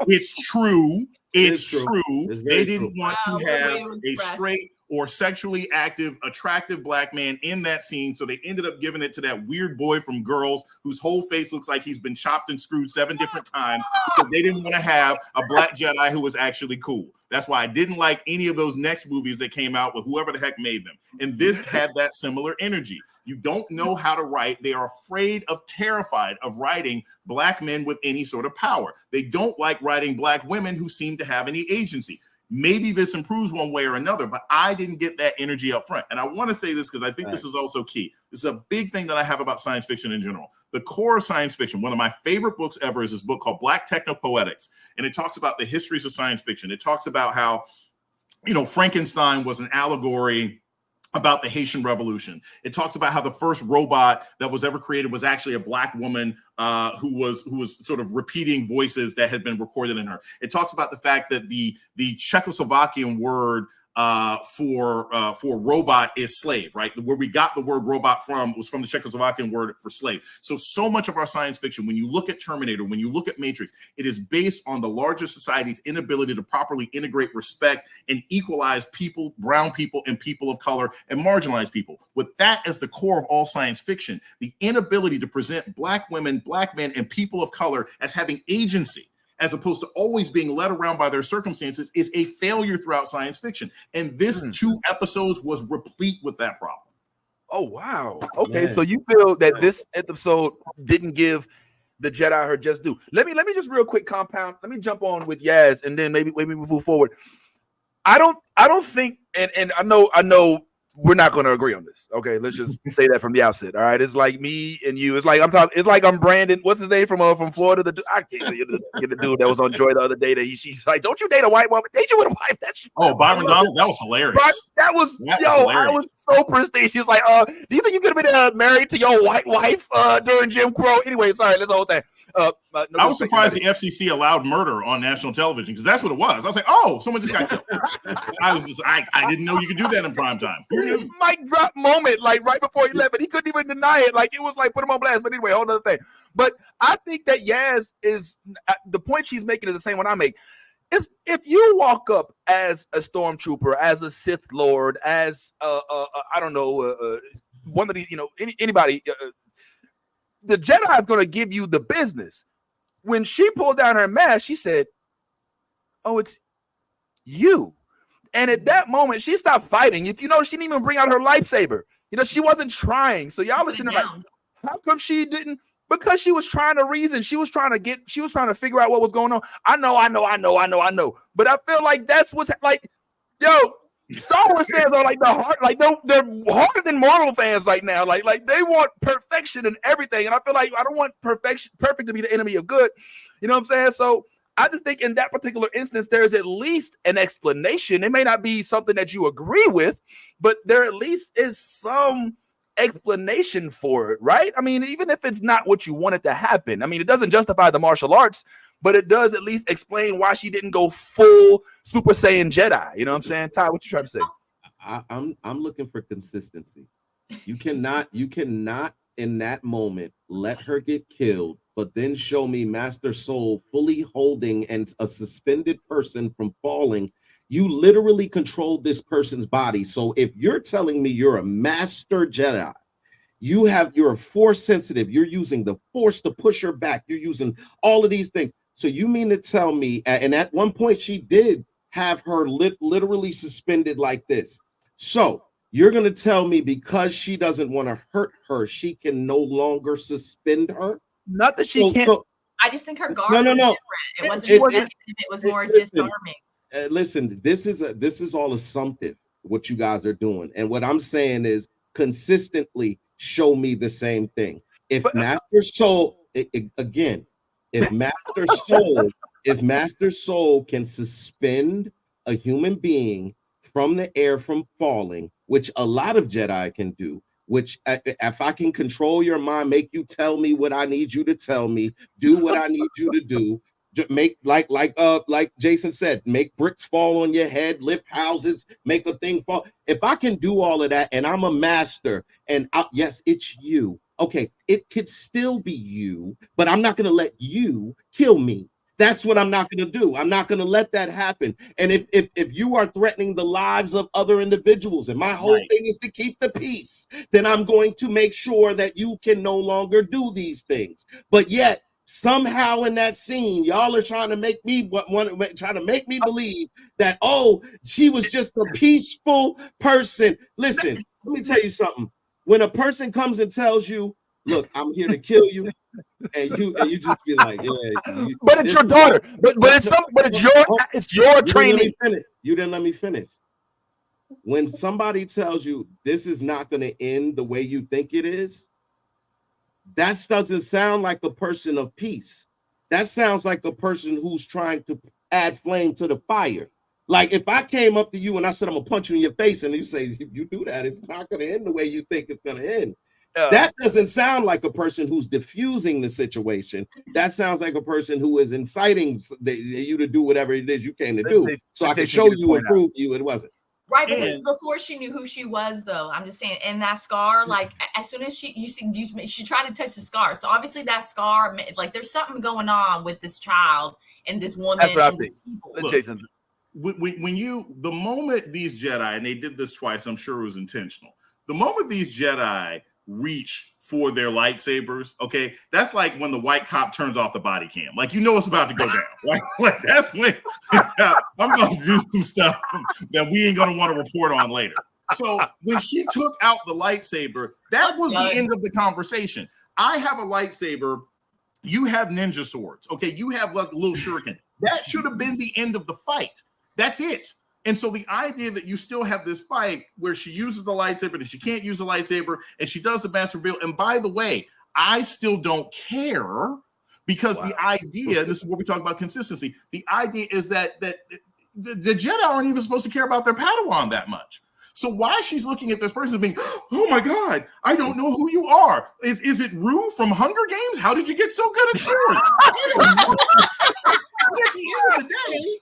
It's true. It's true. They didn't want to have a straight or sexually active, attractive black man in that scene, so they ended up giving it to that weird boy from Girls whose whole face looks like he's been chopped and screwed 7 different times because they didn't want to have a black Jedi who was actually cool. That's why I didn't like any of those next movies that came out with whoever the heck made them. And this had that similar energy. You don't know how to write. They are terrified of writing black men with any sort of power. They don't like writing black women who seem to have any agency. Maybe this improves one way or another, but I didn't get that energy up front. And I want to say this because I think this is also key. This is a big thing that I have about science fiction in general. The core of science fiction, one of my favorite books ever, is this book called Black Technopoetics. And it talks about the histories of science fiction. It talks about how, Frankenstein was an allegory about the Haitian Revolution. It talks about how the first robot that was ever created was actually a black woman who was sort of repeating voices that had been recorded in her. It talks about the fact that the Czechoslovakian word for robot is slave, right? Where we got the word robot from was from the Czechoslovakian word for slave. So much of our science fiction, when you look at Terminator, when you look at Matrix, it is based on the larger society's inability to properly integrate, respect, and equalize people, brown people, and people of color, and marginalized people. With that as the core of all science fiction, the inability to present black women, black men, and people of color as having agency, as opposed to always being led around by their circumstances, is a failure throughout science fiction. And this 2 episodes was replete with that problem. Oh, wow. Okay, man. So you feel that this episode didn't give the Jedi her just due. Let me just real quick compound. Let me jump on with Yaz, and then maybe we move forward. I don't think, and I know we're not going to agree on this. Okay, let's just say that from the outset. All right, it's like me and you. It's like I'm Brandon. What's his name from Florida? I can't get the dude that was on Joy the other day. That she's like, "Don't you date a white woman? Date you with a wife?" Byron Donald. That was hilarious. That was I was so pristine. She was like, "Do you think you could have been married to your white wife during Jim Crow?" Anyway, sorry, that's the whole thing. I was surprised the FCC allowed murder on national television because that's what it was. I was like, "Oh, someone just got killed." I didn't know you could do that in prime time. Mic drop moment, like right before he left, and he couldn't even deny it. Like it was like put him on blast. But anyway, whole other thing. But I think that Yaz is the point she's making is the same one I make. Is if you walk up as a stormtrooper, as a Sith Lord, as I don't know, one of these, anybody. The Jedi is going to give you the business. When she pulled down her mask, she said, "Oh, it's you." And at that moment, she stopped fighting. If she didn't even bring out her lightsaber. She wasn't trying. So y'all listening like, how come she didn't? Because she was trying to reason. She was trying to figure out what was going on. I know. But I feel like that's what's like, Star Wars fans are like they're harder than Marvel fans right now. Like they want perfection in everything, and I feel like I don't want perfect to be the enemy of good. You know what I'm saying? So I just think in that particular instance, there's at least an explanation. It may not be something that you agree with, but there at least is some explanation for it, right? I mean, even if it's not what you wanted to happen, I mean, it doesn't justify the martial arts, but it does at least explain why she didn't go full Super Saiyan Jedi. You know what I'm saying? Ty, what you trying to say? I'm looking for consistency. You cannot in that moment let her get killed, but then show me Master Soul fully holding and a suspended person from falling. You literally controlled this person's body. So if you're telling me you're a master Jedi, you're force sensitive, you're using the force to push her back, you're using all of these things. So you mean to tell me, and at one point she did have her literally suspended like this. So You're going to tell me because she doesn't want to hurt her, she can no longer suspend her? Not that she can't. I just think her guard was different. It wasn't. It was more disarming. Listen, this is all assumptive. What you guys are doing, and what I'm saying is consistently show me the same thing. If Master Soul again, if Master Soul can suspend a human being from the air from falling, which a lot of Jedi can do, which if I can control your mind, make you tell me what I need you to tell me, do what I need you to do, make like Jason said, make bricks fall on your head, lift houses, make a thing fall. If I can do all of that and I'm a master and yes, it's you. Okay, it could still be you, but I'm not going to let you kill me. That's what I'm not going to do. I'm not going to let that happen. And if you are threatening the lives of other individuals, and my whole thing is to keep the peace, then I'm going to make sure that you can no longer do these things. But yet, somehow in that scene, y'all are trying to make me believe that, oh, she was just a peaceful person. Listen, let me tell you something. When a person comes and tells you, look, I'm here to kill you, and you just be like, yeah. But it's your daughter. But it's your training. You didn't let me finish. When somebody tells you this is not going to end the way you think it is, that doesn't sound like a person of peace. That sounds like a person who's trying to add flame to the fire. Like if I came up to you and I said, I'm gonna punch you in your face, and you say, if you do that, it's not gonna end the way you think it's gonna end. That doesn't sound like a person who's diffusing the situation. That sounds like a person who is inciting you to do whatever it is you came to do. So I can show you and prove you it wasn't. Right, but this is before she knew who she was, though. I'm just saying, and that scar, like as soon as she tried to touch the scar, so obviously that scar, like there's something going on with this child and this woman. That's what I think. Look, Jason, the moment these Jedi, and they did this twice, I'm sure it was intentional. The moment these Jedi reach for their lightsabers, okay, that's like when the white cop turns off the body cam. Like, you know it's about to go down. Like that's when I'm going to do some stuff that we ain't going to want to report on later. So when she took out the lightsaber, that was the end of the conversation. I have a lightsaber. You have ninja swords. Okay, you have like a little shuriken. That should have been the end of the fight. That's it. And so the idea that you still have this fight where she uses the lightsaber and she can't use the lightsaber and she does the mass reveal. And by the way, I still don't care because the idea, this is where we talk about consistency. The idea is that the Jedi aren't even supposed to care about their Padawan that much. So why she's looking at this person being, oh my God, I don't know who you are. Is it Rue from Hunger Games? How did you get so good at yours? At the end of the day,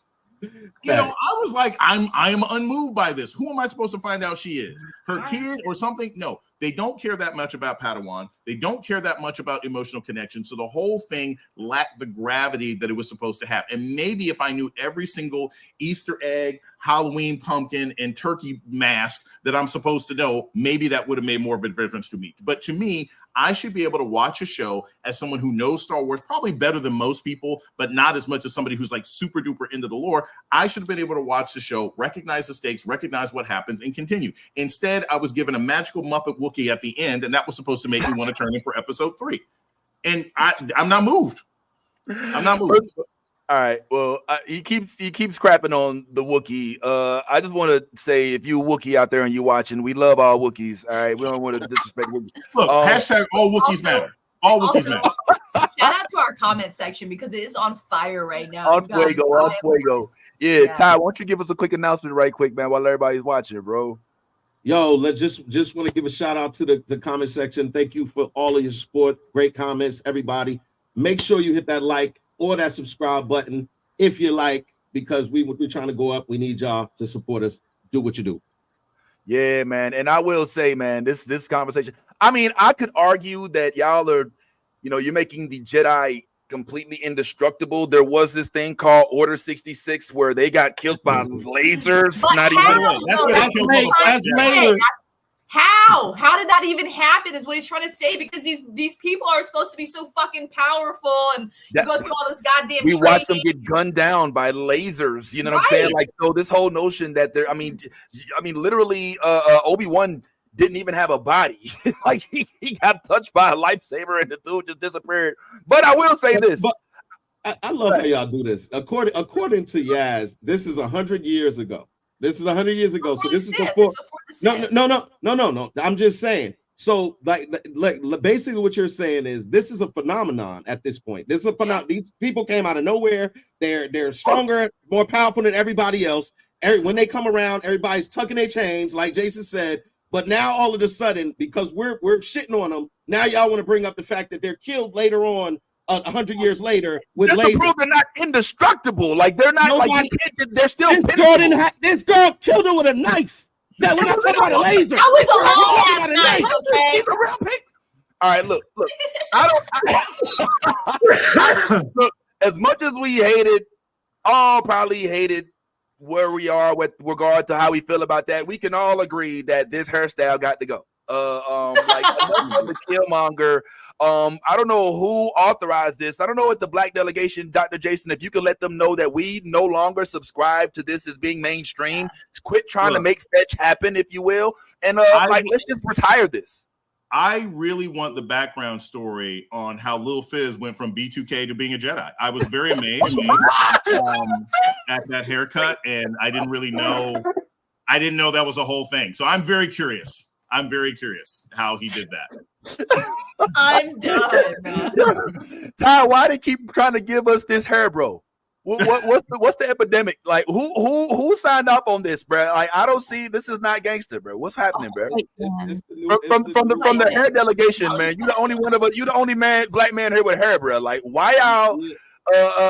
you know, I was like, I am unmoved by this. Who am I supposed to find out she is? Her kid or something? No, they don't care that much about Padawan. They don't care that much about emotional connection. So the whole thing lacked the gravity that it was supposed to have. And maybe if I knew every single Easter egg, Halloween pumpkin, and turkey mask that I'm supposed to know, maybe that would have made more of a difference to me. But to me, I should be able to watch a show as someone who knows Star Wars probably better than most people, but not as much as somebody who's like super duper into the lore. I should have been able to watch the show, recognize the stakes, recognize what happens, and continue. Instead, I was given a magical Muppet Wookiee at the end, and that was supposed to make me want to turn in for episode 3. And I'm not moved. I'm not moved. All right. Well, he keeps crapping on the Wookiee. I just want to say, if you Wookiee out there and you watching, we love all Wookiees. All right, we don't want to disrespect Wookiees. Look, hashtag all Wookiees matter. All Wookiees matter. Shout out to our comment section because it is on fire right now. On fuego. Yeah, Ty, why don't you give us a quick announcement right quick, man, while everybody's watching, bro? Yo, let's just want to give a shout out to the comment section. Thank you for all of your support. Great comments, everybody. Make sure you hit that like or that subscribe button if you like, because we're trying to go up. We need y'all to support us. Do what you do. Yeah, man. And I will say, man, this conversation, I mean, I could argue that y'all are, you're making the Jedi completely indestructible. There was this thing called Order 66 where they got killed by lasers. But not how, even that's later. How did that even happen? Is what he's trying to say, because these people are supposed to be so fucking powerful, and you go through all this goddamn. We watch them get gunned down by lasers. You know what I'm saying? Like, so this whole notion that they're, I mean, literally, Obi-Wan didn't even have a body. Like he got touched by a lightsaber and the dude just disappeared. But I will say this. But I love how y'all do this. According to Yaz, this is 100 years ago. This is 100 years ago. So this is before. No. I'm just saying. So like basically what you're saying is this is a phenomenon at this point. This is a phenomenon. These people came out of nowhere. They're stronger, more powerful than everybody else. When they come around, everybody's tucking their chains, like Jason said. But now all of a sudden, because we're shitting on them, now y'all want to bring up the fact that they're killed later on, 100 years later with lasers. To prove they're not indestructible. Like they're not. Like they're still. This girl killed her with a knife. That we're not talking about a laser. That was a long ass knife. Okay. All right, look. Look, as much as we probably hated where we are with regard to how we feel about that, we can all agree that this hairstyle got to go. Like the Killmonger. I don't know who authorized this. I don't know what the black delegation, Dr. Jason, if you can let them know that we no longer subscribe to this as being mainstream. Quit trying to make fetch happen, if you will, and let's just retire this. I really want the background story on how Lil Fizz went from B2K to being a Jedi. I was very amazed at that haircut, and I didn't know that was a whole thing. So I'm very curious. How he did that. I'm done. Ty, why they keep trying to give us this hair, bro? What's the epidemic? Like who signed up on this, bro? Like I don't see. This is not gangster, bro. What's happening, bro? From the hair delegation, man. You the only one of us. You the only black man here with hair, bro. Like why y'all?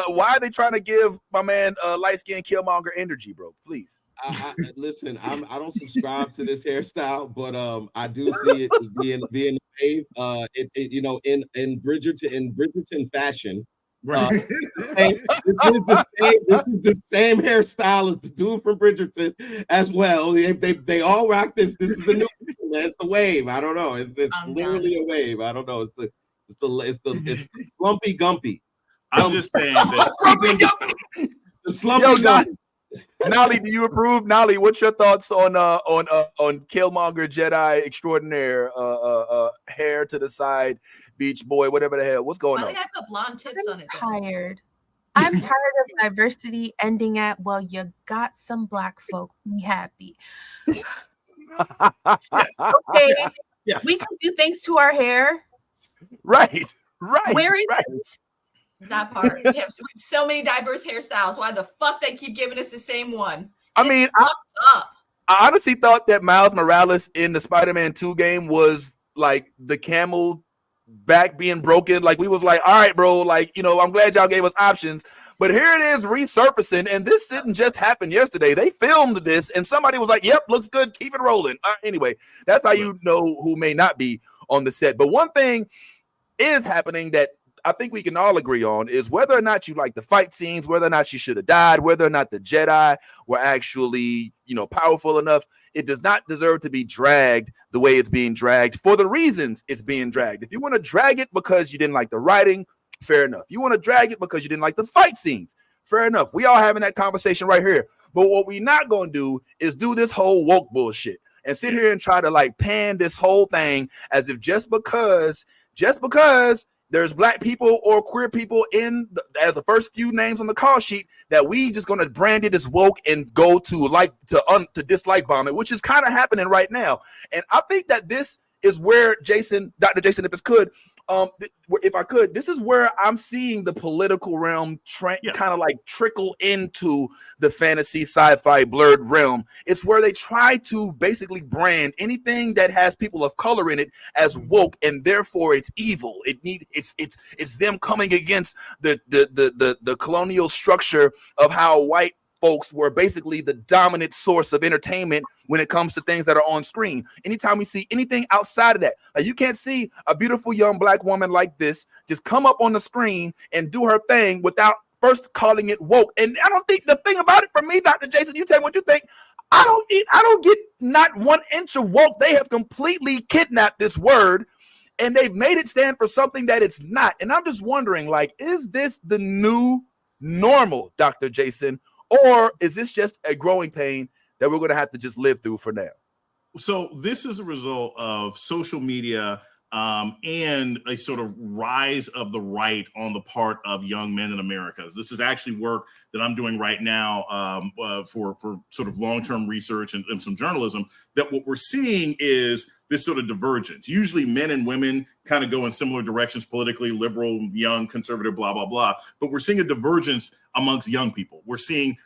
Why are they trying to give my man light skin Killmonger energy, bro? Please. Listen, I don't subscribe to this hairstyle, but I do see it being a wave. In Bridgerton fashion. Right. This is the same hairstyle as the dude from Bridgerton as well. They all rock this. This is the new. It's the wave. I don't know. It's literally a wave. I don't know. It's the slumpy gumpy. I'm just saying that the slumpy gumpy. Nolly, do you approve? Nolly, what's your thoughts on Killmonger Jedi extraordinaire, hair to the side, Beach Boy, whatever the hell? What's going on? I have the blonde tips on it. I'm tired of diversity ending at, well, you got some black folk. Be happy. Okay, we can do things to our hair. Right. Where is it? That part. We have so many diverse hairstyles. Why the fuck they keep giving us the same one? I honestly thought that Miles Morales in the Spider-Man 2 game was like the camel back being broken. Like we was like, all right, bro, like, I'm glad y'all gave us options. But here it is resurfacing, and this didn't just happen yesterday. They filmed this, and somebody was like, yep, looks good, keep it rolling. Anyway, that's how you know who may not be on the set. But one thing is happening that I think we can all agree on is whether or not you like the fight scenes, whether or not she should have died, whether or not the Jedi were actually, powerful enough. It does not deserve to be dragged the way it's being dragged for the reasons it's being dragged. If you want to drag it because you didn't like the writing, fair enough. You want to drag it because you didn't like the fight scenes, fair enough. We all having that conversation right here. But what we're not going to do is do this whole woke bullshit and sit here and try to pan this whole thing as if just because there's black people or queer people as the first few names on the call sheet that we just gonna brand it as woke and go to dislike bomb it, which is kind of happening right now. And I think that this is where Dr. Jason, if I could, this is where I'm seeing the political realm kind of trickle into the fantasy sci-fi blurred realm. It's where they try to basically brand anything that has people of color in it as woke, and therefore it's evil. It's them coming against the colonial structure of how white folks were basically the dominant source of entertainment when it comes to things that are on screen. Anytime we see anything outside of that, you can't see a beautiful young black woman like this just come up on the screen and do her thing without first calling it woke. And I don't think the thing about it for me, Dr. Jason, you tell me what you think. I don't get not 1 inch of woke. They have completely kidnapped this word and they've made it stand for something that it's not. And I'm just wondering, like, is this the new normal, Dr. Jason, or is this just a growing pain that we're going to have to just live through for now? So this is a result of social media and a sort of rise of the right on the part of young men in America. This is actually work that I'm doing right now for sort of long-term research and some journalism, that what we're seeing is this sort of divergence. Usually men and women kind of go in similar directions politically, liberal, young, conservative, blah, blah, blah. But we're seeing a divergence amongst young people. We're seeing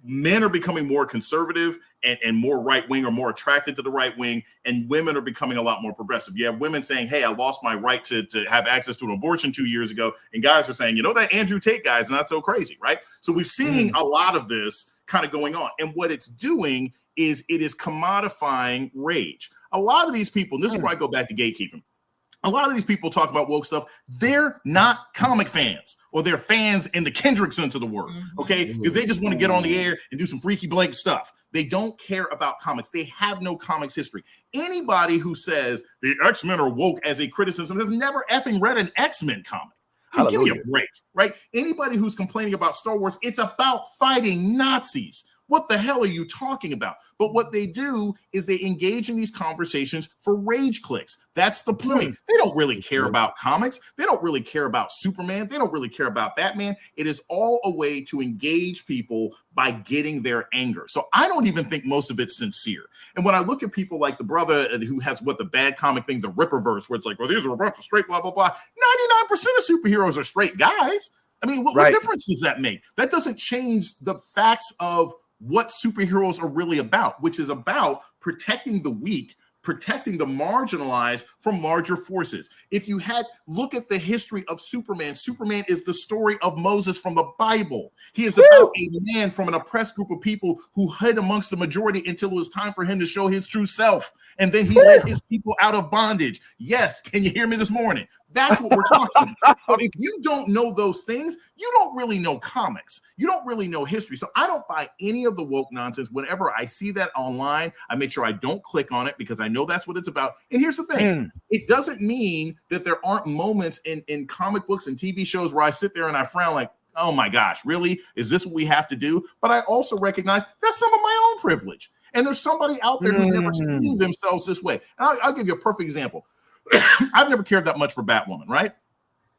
men are becoming more conservative and more right-wing or more attracted to the right wing, and women are becoming a lot more progressive. You have women saying, hey, I lost my right to have access to an abortion 2 years ago. And guys are saying, that Andrew Tate guy is not so crazy, right? So we've seen a lot of this kind of going on. And what it's doing is it is commodifying rage. A lot of these people, and this is where I go back to gatekeeping. A lot of these people talk about woke stuff. They're not comic fans, or they're fans in the Kendrick sense of the word, okay? Because they just want to get on the air and do some freaky blank stuff. They don't care about comics. They have no comics history. Anybody who says the X-Men are woke as a criticism has never effing read an X-Men comic. I mean, give me a break, right? Anybody who's complaining about Star Wars, it's about fighting Nazis. What the hell are you talking about? But what they do is they engage in these conversations for rage clicks. That's the point. They don't really care about comics. They don't really care about Superman. They don't really care about Batman. It is all a way to engage people by getting their anger. So I don't even think most of it's sincere. And when I look at people like the brother who has the bad comic thing, the Ripperverse, where it's like, well, these are a bunch of straight blah, blah, blah. 99% of superheroes are straight guys. I mean, what difference does that make? That doesn't change the facts of what superheroes are really about, which is about protecting the weak, protecting the marginalized from larger forces. If you look at the history of Superman, Superman is the story of Moses from the Bible. He is about a man from an oppressed group of people who hid amongst the majority until it was time for him to show his true self. And then he led his people out of bondage. Yes, can you hear me this morning? That's what we're talking about. But if you don't know those things, you don't really know comics. You don't really know history. So I don't buy any of the woke nonsense. Whenever I see that online, I make sure I don't click on it because I know that's what it's about. And here's the thing. It doesn't mean that there aren't moments in comic books and TV shows where I sit there and I frown like, oh my gosh, really? Is this what we have to do? But I also recognize that's some of my own privilege. And there's somebody out there who's never seen themselves this way. And I'll give you a perfect example. I've never cared that much for Batwoman, right?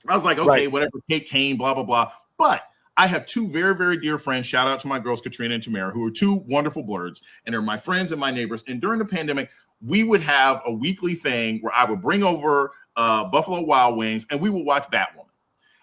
I was like, okay, whatever, Kate Kane, blah, blah, blah. But I have two very, very dear friends. Shout out to my girls, Katrina and Tamara, who are two wonderful blurs. And they're my friends and my neighbors. And during the pandemic, we would have a weekly thing where I would bring over Buffalo Wild Wings and we would watch Batwoman.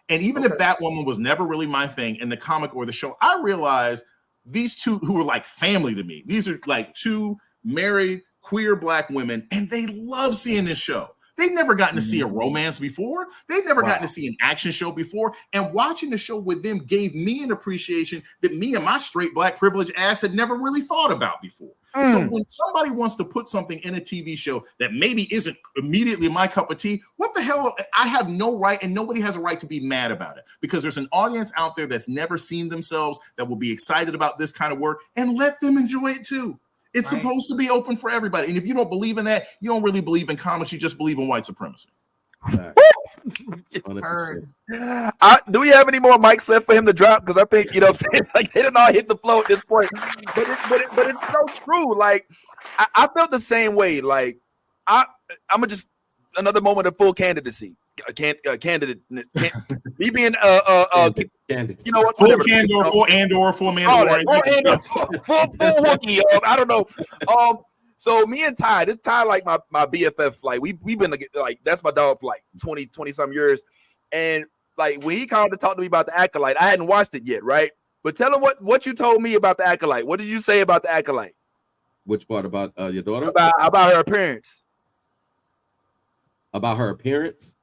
And even if Batwoman was never really my thing in the comic or the show, I realized these two who were like family to me. These are like two married queer Black women, and they love seeing this show. They'd never gotten to see a romance before. They'd never gotten to see an action show before. And watching the show with them gave me an appreciation that me and my straight Black privileged ass had never really thought about before. So when somebody wants to put something in a TV show that maybe isn't immediately my cup of tea, what the hell? I have no right, and nobody has a right to be mad about it, because there's an audience out there that's never seen themselves that will be excited about this kind of work, and let them enjoy it too. It's supposed to be open for everybody. And if you don't believe in that, you don't really believe in comics. You just believe in white supremacy. Do we have any more mics left for him to drop? Because I think, you know what I'm saying, like they didn't all hit the floor at this point. But it's so true. Like I felt the same way. Like I'm gonna just another moment of full candidacy. Candidate. Me being you know what? Full candor, full Andor, full Mandalorian. Full Wookiee. I don't know. So me and Ty, this Ty like my BFF. Like we've been like that's my dog for like 20 some years. And like when he called to talk to me about the Acolyte, I hadn't watched it yet, right? But tell him what you told me about the Acolyte. What did you say about the Acolyte? Which part about your daughter? About her appearance. About her appearance?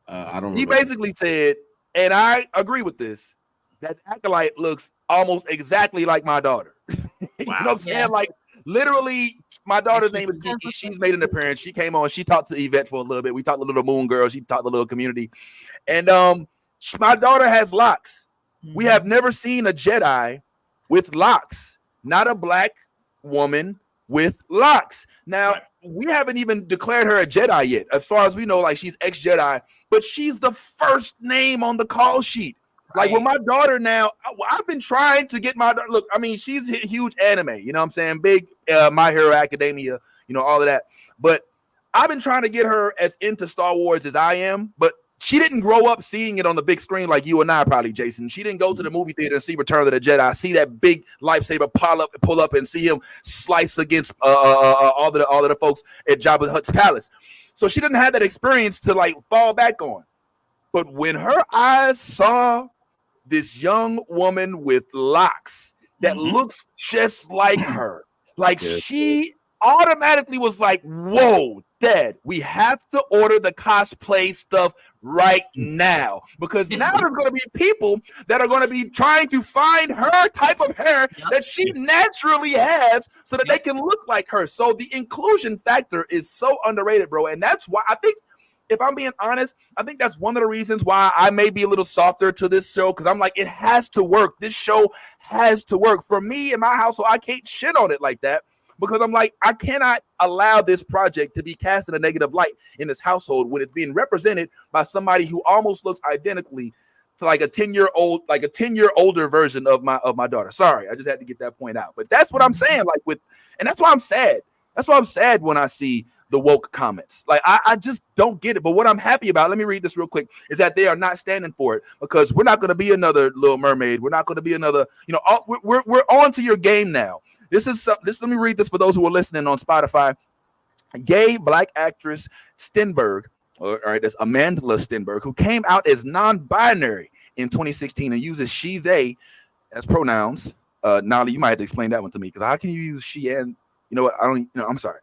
I don't remember. He basically said, and I agree with this, that Acolyte looks almost exactly like my daughter. You know what I'm saying? Like literally, my daughter's name is Kiki. She's made an appearance. She came on. She talked to Yvette for a little bit. We talked to Little Moon Girl. She talked to Little Community. And My daughter has locks. We have never seen a Jedi with locks, not a black woman with locks. Now, we haven't even declared her a Jedi yet. As far as we know, like she's ex-Jedi, but she's the first name on the call sheet. Like with my daughter now, I've been trying to get my daughter. Look, I mean, she's huge anime, you know what I'm saying? Big My Hero Academia, you know, all of that. But I've been trying to get her as into Star Wars as I am, but she didn't grow up seeing it on the big screen like you and I probably, Jason. She didn't go to the movie theater and see Return of the Jedi, see that big lightsaber pull up and see him slice against all of the folks at Jabba the Hutt's palace. So she didn't have that experience to like fall back on. But when her eyes saw this young woman with locks that looks just like her, like she automatically was like, whoa, Dad, we have to order the cosplay stuff right now, because now there's going to be people that are going to be trying to find her type of hair that she naturally has so that they can look like her. So the inclusion factor is so underrated, bro. And that's why I think, if I'm being honest, I think that's one of the reasons why I may be a little softer to this show, because I'm like, it has to work. This show has to work. For me in my household, I can't shit on it like that, because I'm like, I cannot allow this project to be cast in a negative light in this household when it's being represented by somebody who almost looks identically to like a 10-year-old, like a 10-year older version of my daughter. Sorry, I just had to get that point out. But that's what I'm saying. Like and that's why I'm sad. That's why I'm sad when I see the woke comments. Like I just don't get it. But what I'm happy about, let me read this real quick, is that they are not standing for it, because we're not going to be another Little Mermaid. We're not going to be another, you know, we're on to your game now. This. Let me read this for those who are listening on Spotify. Gay black actress Stenberg, all right, that's Amanda Stenberg, who came out as non-binary in 2016 and uses she, they as pronouns. Nolly, you might have to explain that one to me, because how can you use she and, you know what? I don't, you know, I'm sorry.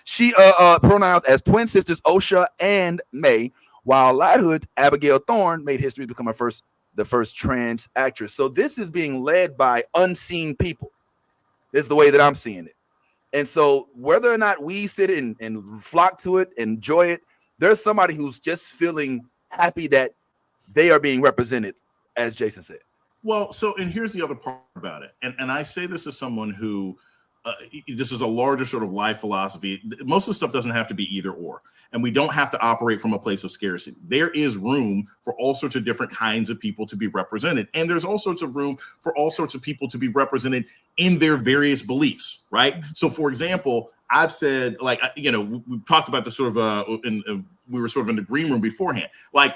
She pronouns as twin sisters Osha and May, while Lighthood's Abigail Thorne made history to become the first trans actress. So this is being led by unseen people. This is the way that I'm seeing it. And so whether or not we sit and flock to it, enjoy it, there's somebody who's just feeling happy that they are being represented, as Jason said. Well, so, and here's the other part about it. And I say this as someone who, this is a larger sort of life philosophy. Most of the stuff doesn't have to be either or. And we don't have to operate from a place of scarcity. There is room for all sorts of different kinds of people to be represented. And there's all sorts of room for all sorts of people to be represented in their various beliefs, right? So, for example, I've said, like, you know, we talked about this sort of, we were sort of in the green room beforehand. Like,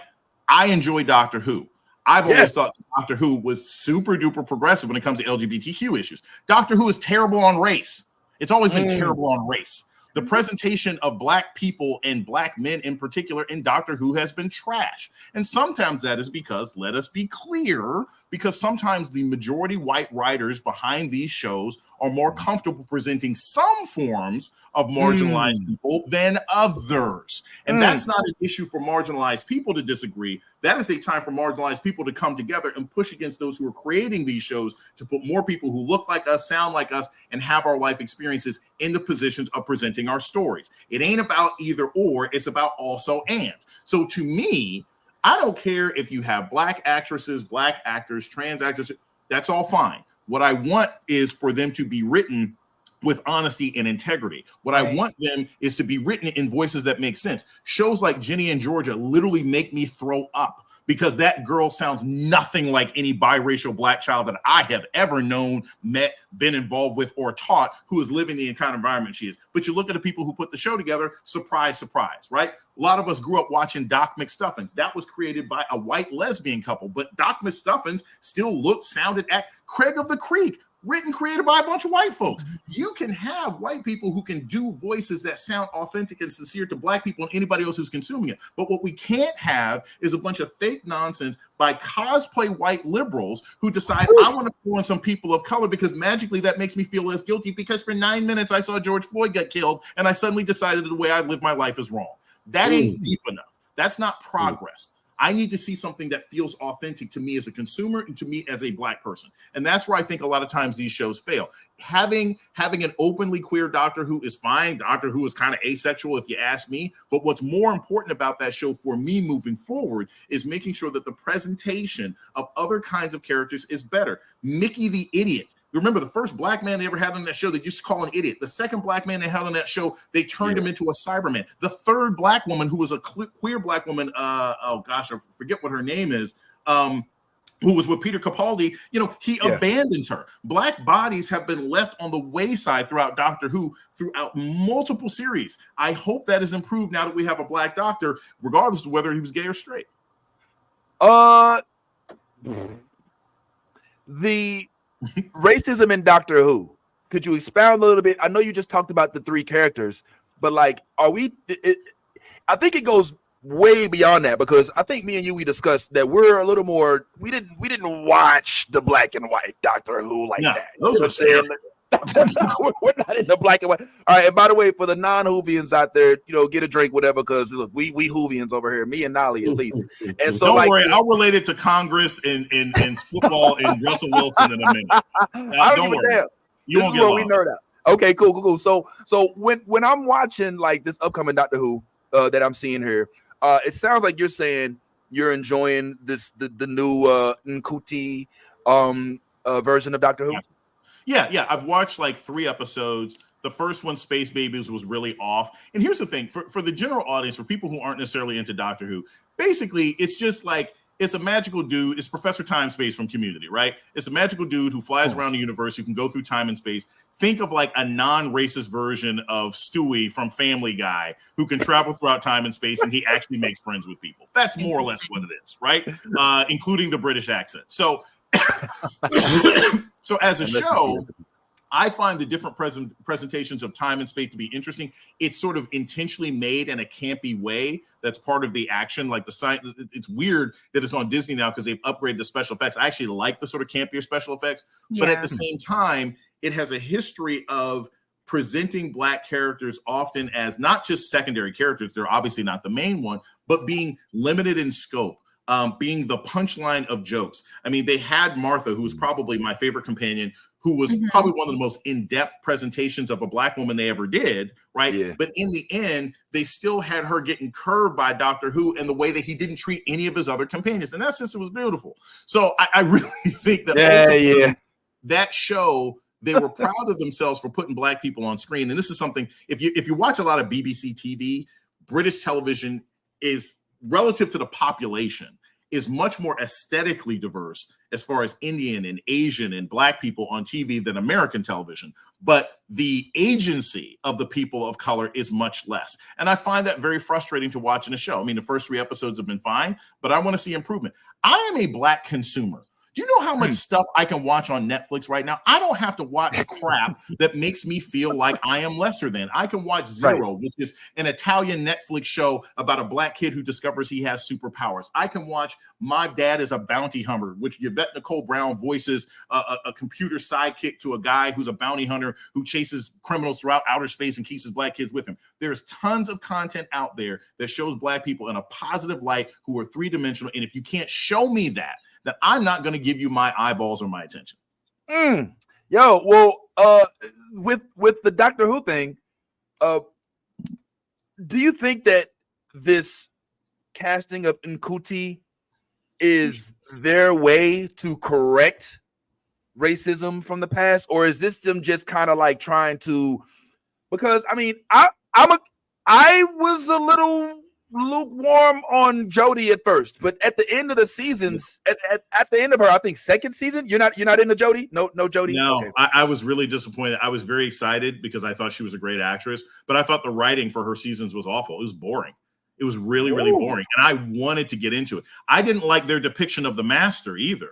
I enjoy Doctor Who. I've always thought Doctor Who was super duper progressive when it comes to LGBTQ issues. Doctor Who is terrible on race. It's always been terrible on race. The presentation of black people and black men in particular in Doctor Who has been trash. And sometimes that is because, let us be clear, because sometimes the majority white writers behind these shows are more comfortable presenting some forms of marginalized people than others. And that's not an issue for marginalized people to disagree. That is a time for marginalized people to come together and push against those who are creating these shows to put more people who look like us, sound like us, and have our life experiences in the positions of presenting our stories. It ain't about either or, it's about also and. So to me, I don't care if you have black actresses, black actors, trans actors, that's all fine. What I want is for them to be written with honesty and integrity. What I want them is to be written in voices that make sense. Shows like Ginny and Georgia literally make me throw up, because that girl sounds nothing like any biracial black child that I have ever known, met, been involved with, or taught who is living the kind of environment she is. But you look at the people who put the show together, surprise, surprise, right? A lot of us grew up watching Doc McStuffins. That was created by a white lesbian couple, but Doc McStuffins still looked, sounded at Craig of the Creek, written, created by a bunch of white folks. You can have white people who can do voices that sound authentic and sincere to black people and anybody else who's consuming it. But what we can't have is a bunch of fake nonsense by cosplay white liberals who decide, I want to throw in some people of color because magically that makes me feel less guilty because for 9 minutes I saw George Floyd get killed and I suddenly decided that the way I live my life is wrong. That ain't deep enough. That's not progress. I need to see something that feels authentic to me as a consumer and to me as a Black person. And that's where I think a lot of times these shows fail. Having an openly queer Doctor Who is fine. Doctor Who is kind of asexual if you ask me. But what's more important about that show for me moving forward is making sure that the presentation of other kinds of characters is better. Mickey the Idiot. Remember, the first Black man they ever had on that show, they used to call an idiot. The second Black man they had on that show, they turned him into a Cyberman. The third Black woman, who was a queer Black woman, I forget what her name is, who was with Peter Capaldi, he abandons her. Black bodies have been left on the wayside throughout Doctor Who, throughout multiple series. I hope that is improved now that we have a Black Doctor, regardless of whether he was gay or straight. The racism in Doctor Who, could you expound a little bit? I know you just talked about the 3 characters, but like, I think it goes way beyond that, because I think me and you, we discussed that we're a little more, we didn't watch the black and white Doctor Who like that. Those are saying we're not in the black and white. All right, and by the way, for the non-Whovians out there, get a drink, whatever, because look, we Whovians over here, me and Nolly at least. And so don't worry, I'll relate it to Congress and football and Russell Wilson in a minute. Don't worry. You won't get lost. We nerd out. Okay, cool. So when I'm watching like this upcoming Doctor Who that I'm seeing here, it sounds like you're saying you're enjoying the new Nkuti version of Doctor Who. Yeah. I've watched like 3 episodes. The first one, Space Babies, was really off. And here's the thing, for the general audience, for people who aren't necessarily into Doctor Who, basically it's just like, it's a magical dude. It's Professor Time Space from Community, right? It's a magical dude who flies around the universe, who can go through time and space. Think of like a non-racist version of Stewie from Family Guy, who can travel throughout time and space, and he actually makes friends with people. That's more or less what it is, right? Including the British accent. So as a show, I find the different presentations of time and space to be interesting. It's sort of intentionally made in a campy way. That's part of the action. Like the science, it's weird that it's on Disney now because they've upgraded the special effects. I actually like the sort of campier special effects, but at the same time, it has a history of presenting Black characters often as not just secondary characters. They're obviously not the main one, but being limited in scope. Being the punchline of jokes. I mean, they had Martha, who was probably my favorite companion, who was probably one of the most in-depth presentations of a Black woman they ever did, right? Yeah. But in the end, they still had her getting curved by Doctor Who in the way that he didn't treat any of his other companions. And that sister was beautiful. So I really think that that show, they were proud of themselves for putting Black people on screen. And this is something, if you watch a lot of BBC TV, British television is, relative to the population, is much more aesthetically diverse as far as Indian and Asian and Black people on TV than American television. But the agency of the people of color is much less. And I find that very frustrating to watch in a show. I mean, the first 3 episodes have been fine, but I want to see improvement. I am a Black consumer. Do you know how much stuff I can watch on Netflix right now? I don't have to watch crap that makes me feel like I am lesser than. I can watch Zero, which is an Italian Netflix show about a Black kid who discovers he has superpowers. I can watch My Dad is a Bounty Hunter, which Yvette Nicole Brown voices a computer sidekick to a guy who's a bounty hunter who chases criminals throughout outer space and keeps his Black kids with him. There's tons of content out there that shows Black people in a positive light who are 3-dimensional. And if you can't show me that I'm not going to give you my eyeballs or my attention. With the Doctor Who thing, do you think that this casting of Nkuti is their way to correct racism from the past, or is this them just kind of like trying to? Because I mean, I was a little lukewarm on Jodie at first, but at the end of the seasons, at the end of her, I think second season, you're not into Jodie? No Jodie? No, okay. I was really disappointed. I was very excited because I thought she was a great actress, but I thought the writing for her seasons was awful. It was boring. It was really, really boring. And I wanted to get into it. I didn't like their depiction of the Master either.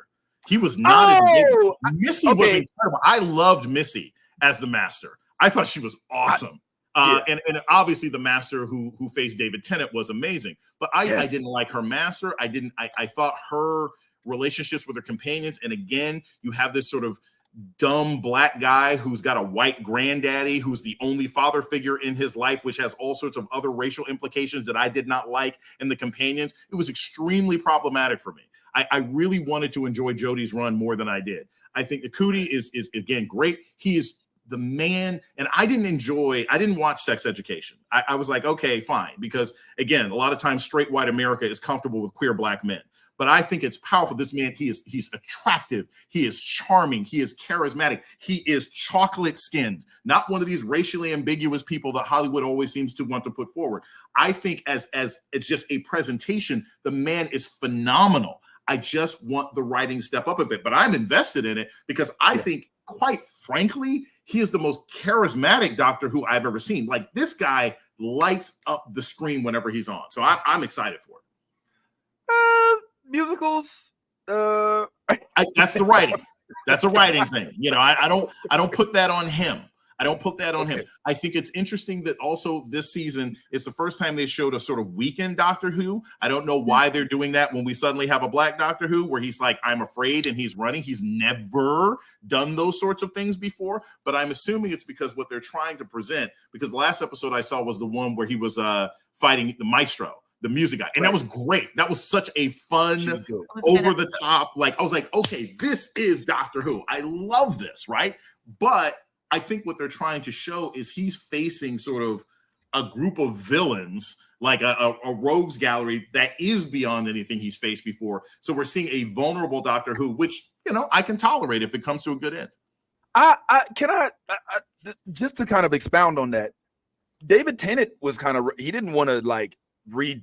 He was not as good. Missy was incredible. I loved Missy as the Master. I thought she was awesome. And obviously the Master who faced David Tennant was amazing, but I didn't like her Master. I thought her relationships with her companions. And again, you have this sort of dumb black guy who's got a white granddaddy who's the only father figure in his life, which has all sorts of other racial implications that I did not like in the companions. It was extremely problematic for me. I really wanted to enjoy Jodie's run more than I did. I think the Cootie is again great. He is the man, and I didn't watch Sex Education. I was like, okay, fine, because again, a lot of times straight white America is comfortable with queer black men. But I think it's powerful. This man, he's attractive. He is charming. He is charismatic. He is chocolate skinned, not one of these racially ambiguous people that Hollywood always seems to want to put forward. I think as it's just a presentation, the man is phenomenal. I just want the writing step up a bit, but I'm invested in it because I think, quite frankly, he is the most charismatic Doctor Who I've ever seen. Like, this guy lights up the screen whenever he's on. So I'm excited for it. Musicals. That's the writing. That's a writing thing. You know, I don't put that on him. I don't put that on him. I think it's interesting that also this season, it's the first time they showed a sort of weakened Doctor Who. I don't know why they're doing that when we suddenly have a black Doctor Who where he's like, I'm afraid, and he's running. He's never done those sorts of things before, but I'm assuming it's because what they're trying to present, because the last episode I saw was the one where he was fighting the Maestro, the music guy. And that was great. That was such a fun, over the top, like, I was like, okay, this is Doctor Who. I love this, right? But I think what they're trying to show is he's facing sort of a group of villains, like a rogues gallery that is beyond anything he's faced before. So we're seeing a vulnerable Doctor Who, which, you know, I can tolerate if it comes to a good end. Just to kind of expound on that, David Tennant was kind of, he didn't want to like regenerate.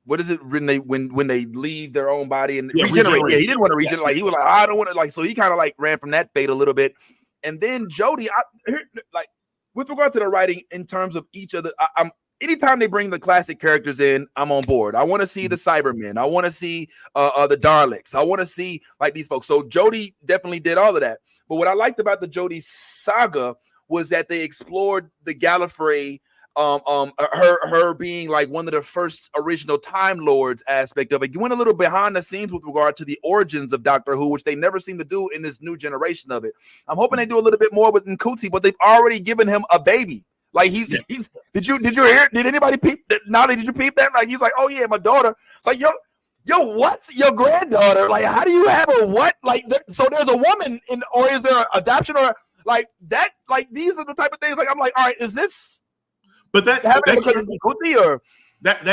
What is it when they leave their own body and regenerate? Yeah, he didn't want to regenerate. Like, he was like, I don't want to, like, so he kind of like ran from that fate a little bit. And then Jodie, like, with regard to the writing in terms of each of the, anytime they bring the classic characters in, I'm on board. I want to see the Cybermen. I want to see the Daleks. I want to see like these folks. So Jodie definitely did all of that. But what I liked about the Jodie saga was that they explored the Gallifrey, her being like one of the first original Time Lords aspect of it. You went a little behind the scenes with regard to the origins of Doctor Who, which they never seem to do in this new generation of it. I'm hoping they do a little bit more with Nkuti, but they've already given him a baby. Like he's did you hear? Did anybody peep that? Nolly, did you peep that? Like, he's like, oh yeah, my daughter. It's like, yo, what's your granddaughter? Like, how do you have a what? Like, so there's a woman in, or is there adoption or like that? Like, these are the type of things. Like, I'm like, all right, is this? But that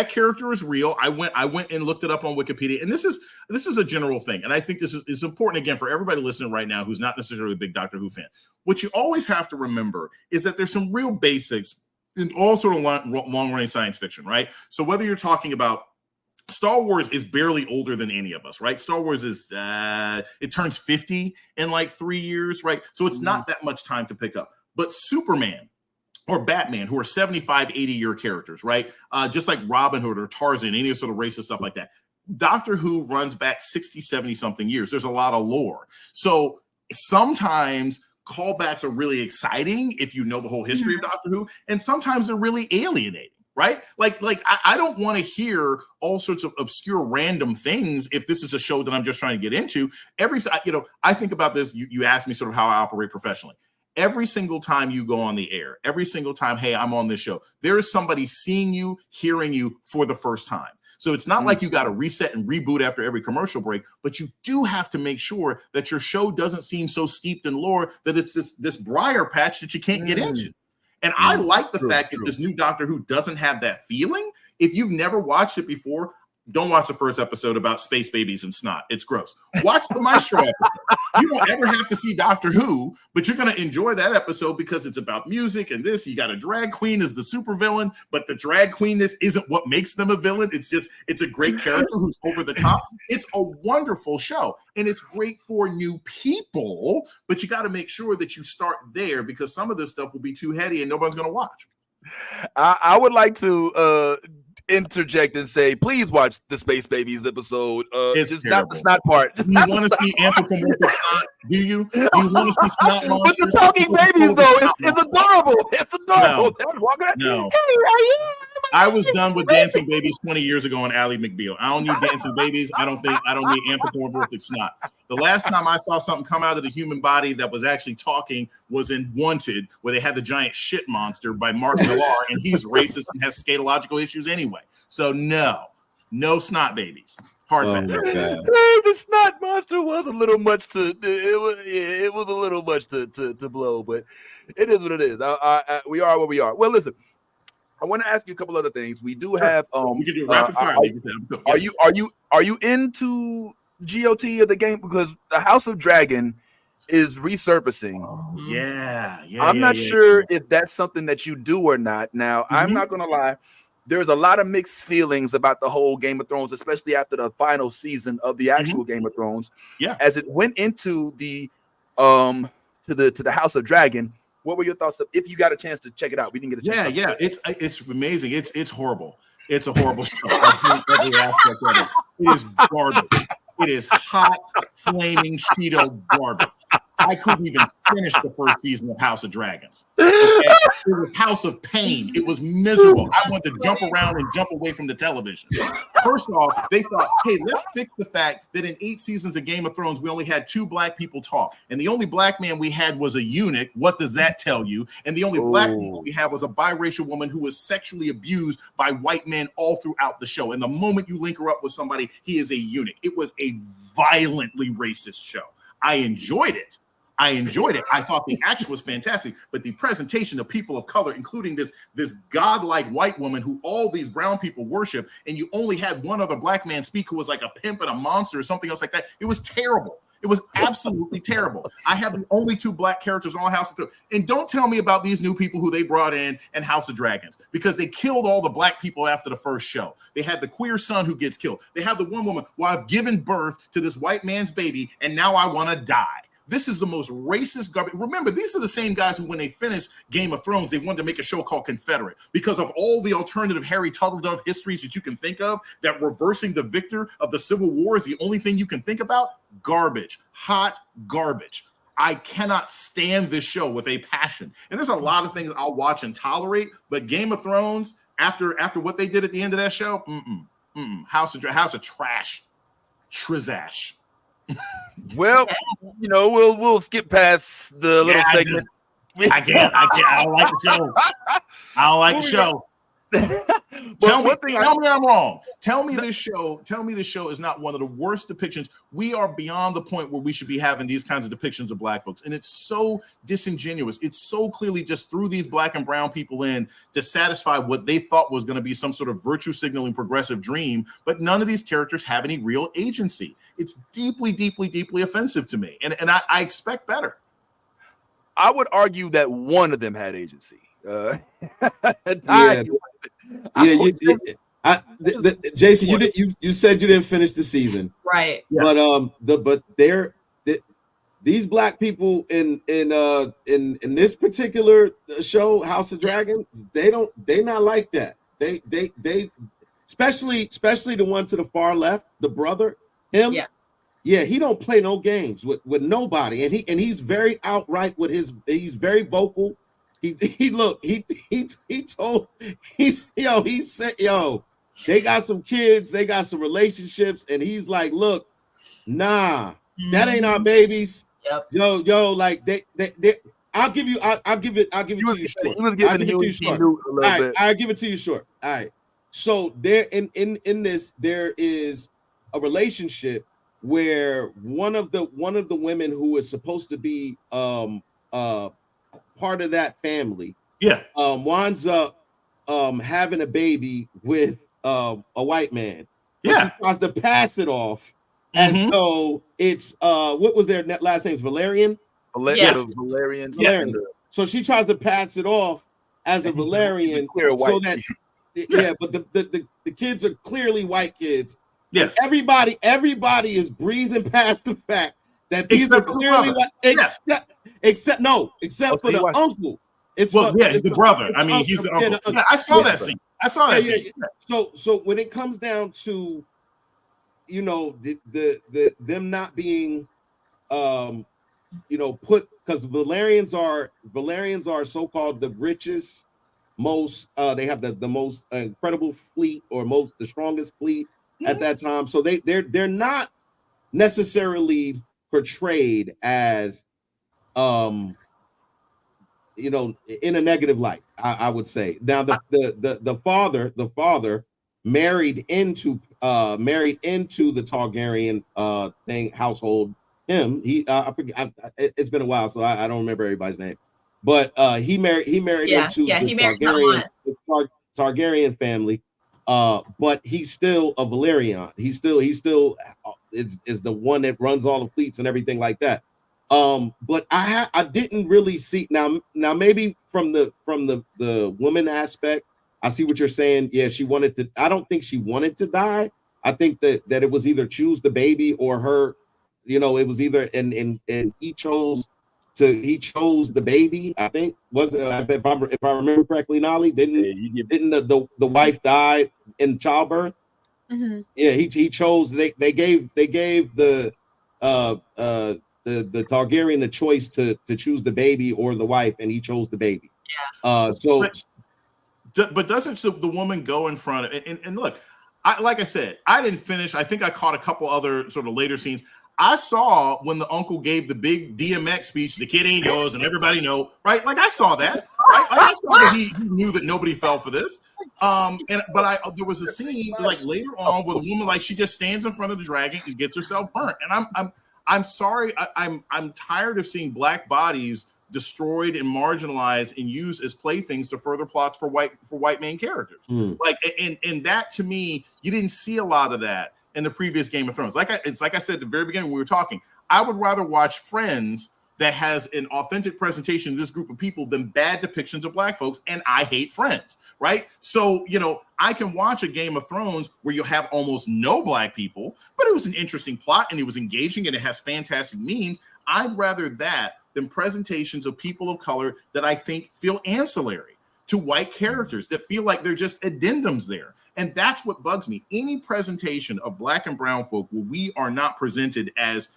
character is real. I went and looked it up on Wikipedia, and this is a general thing, and I think this is important again for everybody listening right now who's not necessarily a big Doctor Who fan. What you always have to remember is that there's some real basics in all sort of long-running science fiction, right? So whether you're talking about Star Wars is barely older than any of us, right? Star Wars is it turns 50 in like 3 years, right? So it's not that much time to pick up. But Superman or Batman, who are 75, 80-year characters, right? Just like Robin Hood or Tarzan, any sort of racist stuff like that. Doctor Who runs back 60, 70-something years. There's a lot of lore. So sometimes callbacks are really exciting if you know the whole history of Doctor Who, and sometimes they're really alienating, right? Like I don't want to hear all sorts of obscure random things if this is a show that I'm just trying to get into. I think about this. You asked me sort of how I operate professionally. Every single time you go on the air, every single time, hey, I'm on this show, there is somebody seeing you, hearing you for the first time. So it's not like you got to reset and reboot after every commercial break, but you do have to make sure that your show doesn't seem so steeped in lore that it's this briar patch that you can't get into. And I like the fact that this new Doctor Who doesn't have that feeling. If you've never watched it before, don't watch the first episode about space babies and snot. It's gross. Watch the Maestro episode. You don't ever have to see Doctor Who, but you're going to enjoy that episode because it's about music and this. You got a drag queen as the supervillain, but the drag queenness isn't what makes them a villain. It's a great character who's over the top. It's a wonderful show, and it's great for new people, but you got to make sure that you start there because some of this stuff will be too heady and nobody's going to watch. I would like to interject and say, please watch the Space Babies episode. It's just not the snot part. You want to see anthropomorphic snot? Do you? Do you want to see snot monsters? But the talking babies, though, it's adorable. It's adorable. No. Hey, are you I was done with dancing babies 20 years ago on Ally McBeal. I don't need dancing babies. I don't need anthropomorphic snot. The last time I saw something come out of the human body that was actually talking was in Wanted, where they had the giant shit monster by Mark Millar, and he's racist and has scatological issues anyway. So no snot babies. Hard pass. The snot monster was a little much to. It was a little much to blow, but it is what it is. We are what we are. Well, listen. I want to ask you a couple other things. We do have we can do rapid fire. Are you into GOT of the game, because the House of Dragon is resurfacing? I'm not sure if that's something that you do or not. Now, I'm not gonna lie. There's a lot of mixed feelings about the whole Game of Thrones, especially after the final season of the actual Game of Thrones. Yeah. As it went into the to the House of Dragon, what were your thoughts if you got a chance to check it out? We didn't get a chance. Yeah. It's amazing. It's horrible. It's a horrible show. I hate every aspect of it. It is garbage. It is hot, flaming Cheeto garbage. I couldn't even finish the first season of House of Dragons. It was House of Pain. It was miserable. I wanted to jump around and jump away from the television. First off, they thought, hey, let's fix the fact that in 8 seasons of Game of Thrones, we only had 2 black people talk. And the only black man we had was a eunuch. What does that tell you? And the only black people we had was a biracial woman who was sexually abused by white men all throughout the show. And the moment you link her up with somebody, he is a eunuch. It was a violently racist show. I enjoyed it. I thought the action was fantastic, but the presentation of people of color, including this godlike white woman who all these brown people worship, and you only had one other black man speak who was like a pimp and a monster or something else like that. It was terrible. It was absolutely terrible. I have the only 2 black characters on House of Thrones. And don't tell me about these new people who they brought in House of Dragons, because they killed all the black people after the first show. They had the queer son who gets killed. They have the one woman, well, I've given birth to this white man's baby, and now I want to die. This is the most racist garbage. Remember, these are the same guys who, when they finished Game of Thrones, they wanted to make a show called Confederate because of all the alternative Harry Tuttledove histories that you can think of, that reversing the victor of the Civil War is the only thing you can think about. Garbage, hot garbage. I cannot stand this show with a passion. And there's a lot of things I'll watch and tolerate, but Game of Thrones, after what they did at the end of that show, House of Trash, Trizash. Well, we'll skip past the little segment. I can't. I don't like the show. I don't like the show. Tell me I'm wrong. Tell me this show is not one of the worst depictions. We are beyond the point where we should be having these kinds of depictions of black folks. And it's so disingenuous. It's so clearly just threw these black and brown people in to satisfy what they thought was going to be some sort of virtue signaling progressive dream. But none of these characters have any real agency. It's deeply, deeply, deeply offensive to me. And I expect better. I would argue that one of them had agency. Jason, you said you didn't finish the season, right? But these black people in this particular show, House of Dragons, they're not like that. They especially the one to the far left, the brother, him. Yeah, he don't play no games with nobody, and he's very outright with he's very vocal. He said, they got some kids, they got some relationships, and he's like, look, that ain't our babies. Yep. Yo, like they I'll give it to you short. I'll give it to you short. All right. So there in this, there is a relationship where one of the women who is supposed to be part of that family, winds up having a baby with a white man. She tries to pass it off as though it's what was their last name? Valerian. Valerian. So she tries to pass it off as a Valerian, so that but the kids are clearly white kids. Yes. Everybody is breezing past the fact that these are clearly white, except for the uncle. It's the brother. I mean, he's the uncle. I saw that scene. Scene. So when it comes down to, the them not being, put, because Valerians are so-called the richest most. They have the most incredible fleet, or the strongest fleet at that time. So they're not necessarily portrayed as in a negative light. I would say. Now the father married into the Targaryen household. I forget. It's been a while, so I don't remember everybody's name. But he married into the Targaryen family. But he's still a Valyrian. He's still is the one that runs all the fleets and everything like that. But I didn't really see now maybe from the woman aspect, I see what you're saying. Yeah, she wanted to. I don't think she wanted to die. I think that it was either choose the baby or her. It was either and he chose the baby. I think if I remember correctly, Nolly didn't the wife die in childbirth? Mm-hmm. Yeah, he chose. They gave the Targaryen the choice to choose the baby or the wife, and he chose the baby. Yeah. But doesn't the woman go in front of and look? Like I said, I didn't finish. I think I caught a couple other sort of later scenes. I saw when the uncle gave the big DMX speech, "The kid ain't yours," and everybody know, right? Like I saw that. Right? I saw that he knew that nobody fell for this. There was a scene like later on with a woman, like she just stands in front of the dragon and gets herself burnt. And I'm sorry, I'm tired of seeing black bodies destroyed and marginalized and used as playthings to further plots for white main characters. Like and that to me, you didn't see a lot of that in the previous Game of Thrones. Like I said at the very beginning when we were talking, I would rather watch Friends that has an authentic presentation of this group of people than bad depictions of black folks, and I hate Friends, right? So, I can watch a Game of Thrones where you have almost no black people, but it was an interesting plot and it was engaging and it has fantastic memes. I'd rather that than presentations of people of color that I think feel ancillary to white characters, that feel like they're just addendums there. And that's what bugs me. Any presentation of black and brown folk where we are not presented as,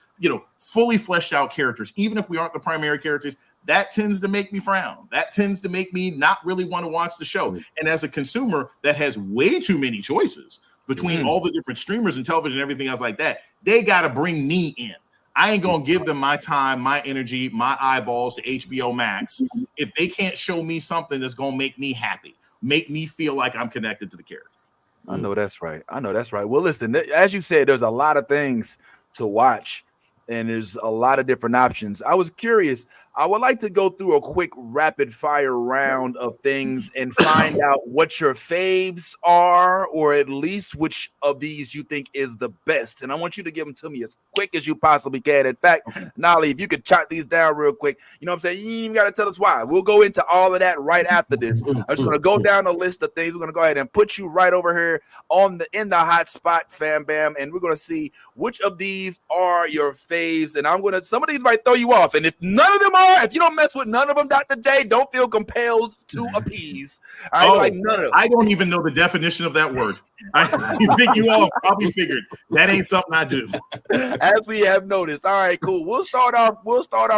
fully fleshed out characters, even if we aren't the primary characters, that tends to make me frown. That tends to make me not really want to watch the show. And as a consumer that has way too many choices between all the different streamers and television and everything else like that, they got to bring me in. I ain't going to give them my time, my energy, my eyeballs to HBO Max if they can't show me something that's going to make me happy, make me feel like I'm connected to the character. I know that's right. Well, listen, as you said, there's a lot of things to watch and there's a lot of different options. I was curious. I would like to go through a quick rapid fire round of things and find out what your faves are, or at least which of these you think is the best. And I want you to give them to me as quick as you possibly can. In fact, Nolly, if you could jot these down real quick, you know what I'm saying? You ain't even got to tell us why. We'll go into all of that right after this. I'm just going to go down a list of things. We're going to go ahead and put you right over here in the hot spot, fam bam. And we're going to see which of these are your faves. And some of these might throw you off. And if none of them are, if you don't mess with none of them, Dr. J, don't feel compelled to appease. Like none of them. I don't even know the definition of that word. I think you all probably figured that ain't something I do. As we have noticed. All right, cool. We'll start off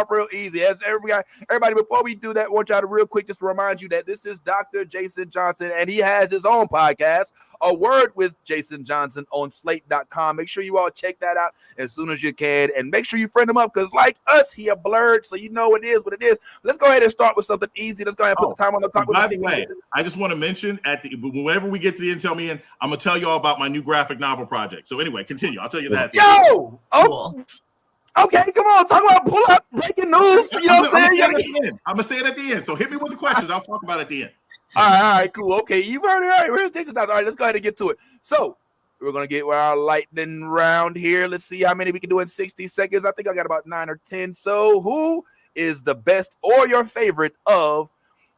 real easy. As everybody, before we do that, I want y'all to real quick just remind you that this is Dr. Jason Johnson, and he has his own podcast, A Word with Jason Johnson, on slate.com. Make sure you all check that out as soon as you can, and make sure you friend him up, because like us, he a blurred, so you know what it is. Let's go ahead and start with something easy. Let's go ahead and put the time on the clock. By the way, I just want to mention whenever we get to the end, tell me in, I'm gonna tell you all about my new graphic novel project. So anyway, continue. I'll tell you that. Yo, okay, come on, talk about pull up breaking news. You know what I'm saying? I'm gonna say it at the end. So hit me with the questions. I'll talk about it at the end. All right, cool. Okay, you've heard it. All right, where's Jason? All right, let's go ahead and get to it. So we're gonna get our lightning round here. Let's see how many we can do in 60 seconds. I think I got about 9 or 10. So who is the best or your favorite of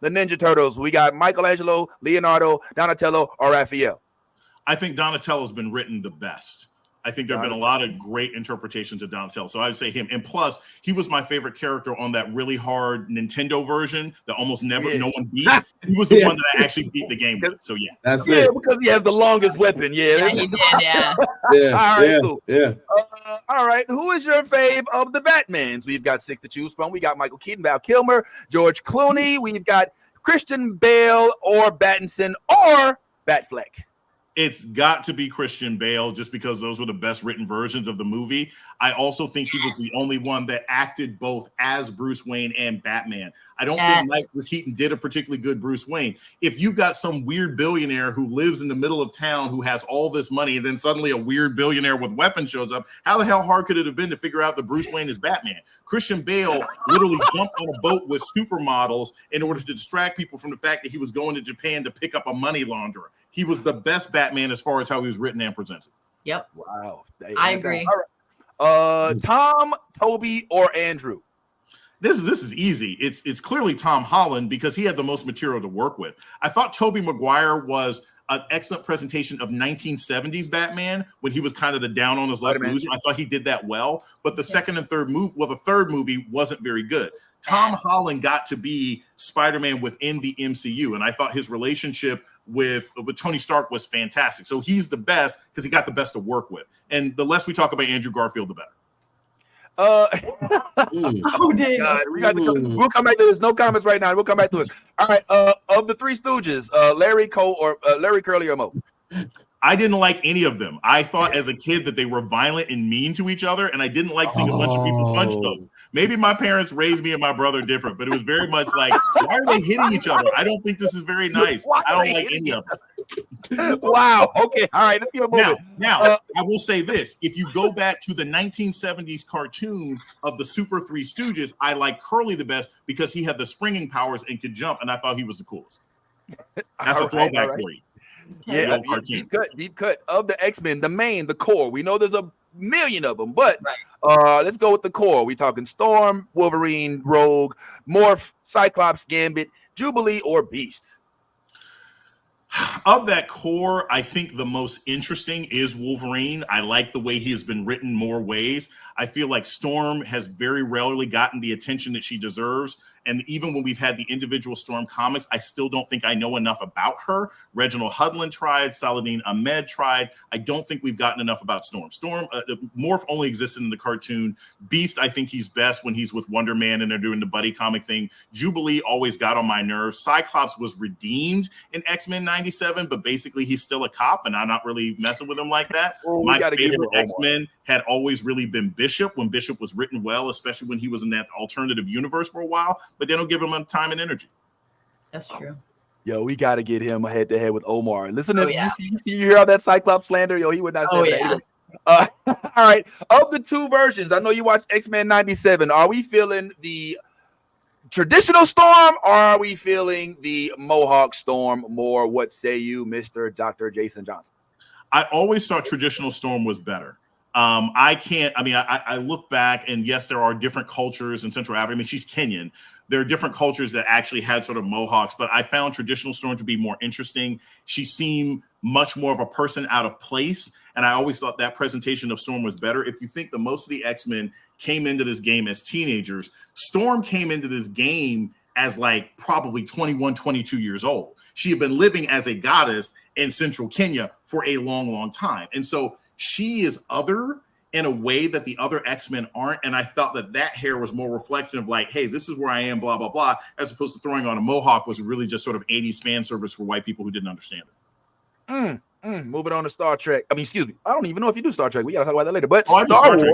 the Ninja Turtles? We got Michelangelo, Leonardo, Donatello, or Raphael. I think Donatello's been written the best. I think there have been a lot of great interpretations of Donatello. So I would say him. And plus, he was my favorite character on that really hard Nintendo version that almost no one beat. He was the one that I actually beat the game with. So yeah. That's it. Because he has the longest weapon. Yeah, he did, yeah. All right, cool. Yeah. All right. Who is your fave of the Batmans? We've got 6 to choose from. We got Michael Keaton, Val Kilmer, George Clooney. We've got Christian Bale or Pattinson or Batfleck? It's got to be Christian Bale just because those were the best written versions of the movie. I also think he was the only one that acted both as Bruce Wayne and Batman. I don't think Michael Keaton did a particularly good Bruce Wayne. If you've got some weird billionaire who lives in the middle of town who has all this money, and then suddenly a weird billionaire with weapons shows up, how the hell hard could it have been to figure out that Bruce Wayne is Batman? Christian Bale literally jumped on a boat with supermodels in order to distract people from the fact that he was going to Japan to pick up a money launderer. He was the best Batman as far as how he was written and presented. Yep. Wow. I agree. All right. Tom, Toby, or Andrew? This is easy. It's clearly Tom Holland because he had the most material to work with. I thought Tobey Maguire was an excellent presentation of 1970s Batman when he was kind of the down on his luck loser. I thought he did that well, but the second and third the third movie wasn't very good. Tom Holland got to be Spider-Man within the MCU, and I thought his relationship with Tony Stark was fantastic. So he's the best because he got the best to work with. And the less we talk about Andrew Garfield, the better. Oh, damn. God, we'll come back to this. No comments right now. We'll come back to it. All right. Of the Three Stooges, Larry Curly, or Moe? I didn't like any of them. I thought as a kid that they were violent and mean to each other, and I didn't like seeing a bunch of people punch those. Maybe my parents raised me and my brother different, but it was very much like, why are they hitting each other? I don't think this is very nice. I don't like any of them. Wow. Okay. All right. Let's keep it moving. Now, I will say this. If you go back to the 1970s cartoon of the Super Three Stooges, I like Curly the best because he had the springing powers and could jump, and I thought he was the coolest. That's a throwback for you. Yeah, deep cut of the X-Men, the core. We know there's a million of them, but let's go with the core. We talking Storm, Wolverine, Rogue, Morph, Cyclops, Gambit, Jubilee, or Beast? Of that core, I think the most interesting is Wolverine. I like the way he has been written more ways. I feel like Storm has very rarely gotten the attention that she deserves. And even when we've had the individual Storm comics, I still don't think I know enough about her. Reginald Hudlin tried. Saladin Ahmed tried. I don't think we've gotten enough about Storm. Morph only existed in the cartoon. Beast, I think he's best when he's with Wonder Man and they're doing the buddy comic thing. Jubilee always got on my nerves. Cyclops was redeemed in X-Men 97, but basically he's still a cop, and I'm not really messing with him like that. My favorite X-Men had always really been Bishop, when Bishop was written well, especially when he was in that alternative universe for a while, but they don't give him enough time and energy. That's true. Yo, we got to get him head to head with Omar. Listen to you hear all that Cyclops slander? Yo, he would not say that. All right. Of the two versions, I know you watched X-Men 97. Are we feeling the traditional Storm, or are we feeling the Mohawk Storm more? What say you, Mr. Dr. Jason Johnson? I always thought traditional Storm was better. I look back, and yes, there are different cultures in Central Africa. I mean, she's Kenyan. There are different cultures that actually had sort of Mohawks, but I found traditional Storm to be more interesting. She seemed much more of a person out of place, and I always thought that presentation of Storm was better. If you think that most of the X-Men came into this game as teenagers, Storm came into this game as like probably 21, 22 years old. She had been living as a goddess in Central Kenya for a long, long time. And so she is other in a way that the other X-Men aren't. And I thought that hair was more reflection of like, hey, this is where I am, blah, blah, blah, as opposed to throwing on a Mohawk was really just sort of 80s fan service for white people who didn't understand it. Moving on to Star Trek. I don't even know if you do Star Trek. We got to talk about that later. But Star Wars. Trek.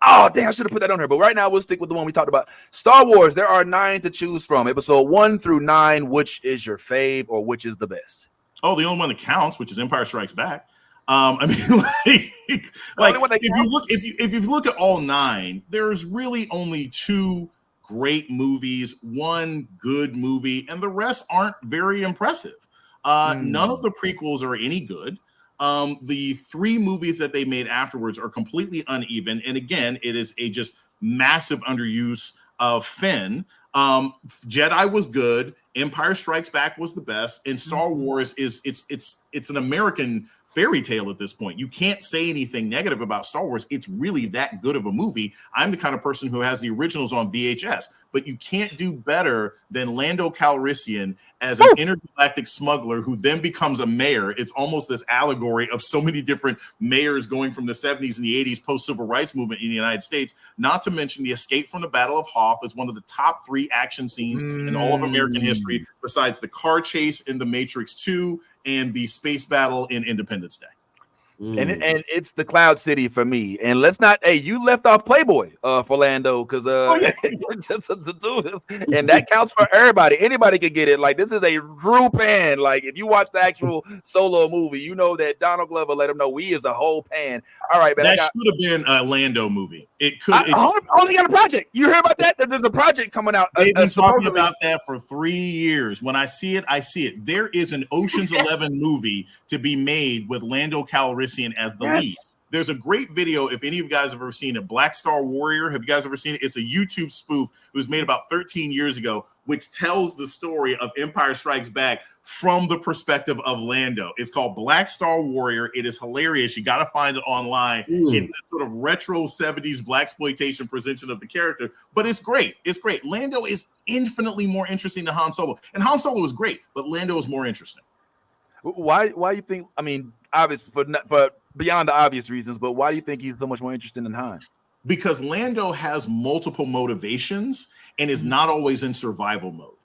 Oh, dang, I should have put that on here. But right now, we'll stick with the one we talked about. Star Wars, there are 9 to choose from. Episode 1 through 9, which is your fave or which is the best? Oh, the only one that counts, which is Empire Strikes Back. If you look at all 9, there's really only 2 great movies, 1 good movie, and the rest aren't very impressive. None of the prequels are any good. The 3 movies that they made afterwards are completely uneven. And again, it is a just massive underuse of Finn. Jedi was good. Empire Strikes Back was the best. And Star Wars it's an American fairy tale at this point. You can't say anything negative about Star Wars. It's really that good of a movie. I'm the kind of person who has the originals on VHS, but you can't do better than Lando Calrissian as an intergalactic smuggler who then becomes a mayor. It's almost this allegory of so many different mayors going from the 70s and the 80s post-civil rights movement in the United States, not to mention the escape from the Battle of Hoth. It's one of the top 3 action scenes in all of American history, besides the car chase in The Matrix 2 and the space battle in Independence Day. And it's the Cloud City for me. And let's not, hey, you left off Playboy for Lando, because and that counts for everybody. Anybody could get it. Like, this is a true pan. Like, if you watch the actual Solo movie, you know that Donald Glover let him know we is a whole pan. All right, man. That should have been a Lando movie. It could. Only got a project. You heard about that? There's a project coming out. They've been talking about that for 3 years. When I see it, I see it. There is an Ocean's 11 movie to be made with Lando Calrissian as the lead. There's a great video, if any of you guys have ever seen it, Black Star Warrior. Have you guys ever seen it? It's a YouTube spoof. It was made about 13 years ago, which tells the story of Empire Strikes Back from the perspective of Lando. It's called Black Star Warrior. It is hilarious. You got to find it online. It's this sort of retro 70s blaxploitation presentation of the character, but it's great. It's great. Lando is infinitely more interesting than Han Solo. And Han Solo is great, but Lando is more interesting. Why you think, I mean, obvious for beyond the obvious reasons, but why do you think he's so much more interesting than Han? Because Lando has multiple motivations and is not always in survival mode.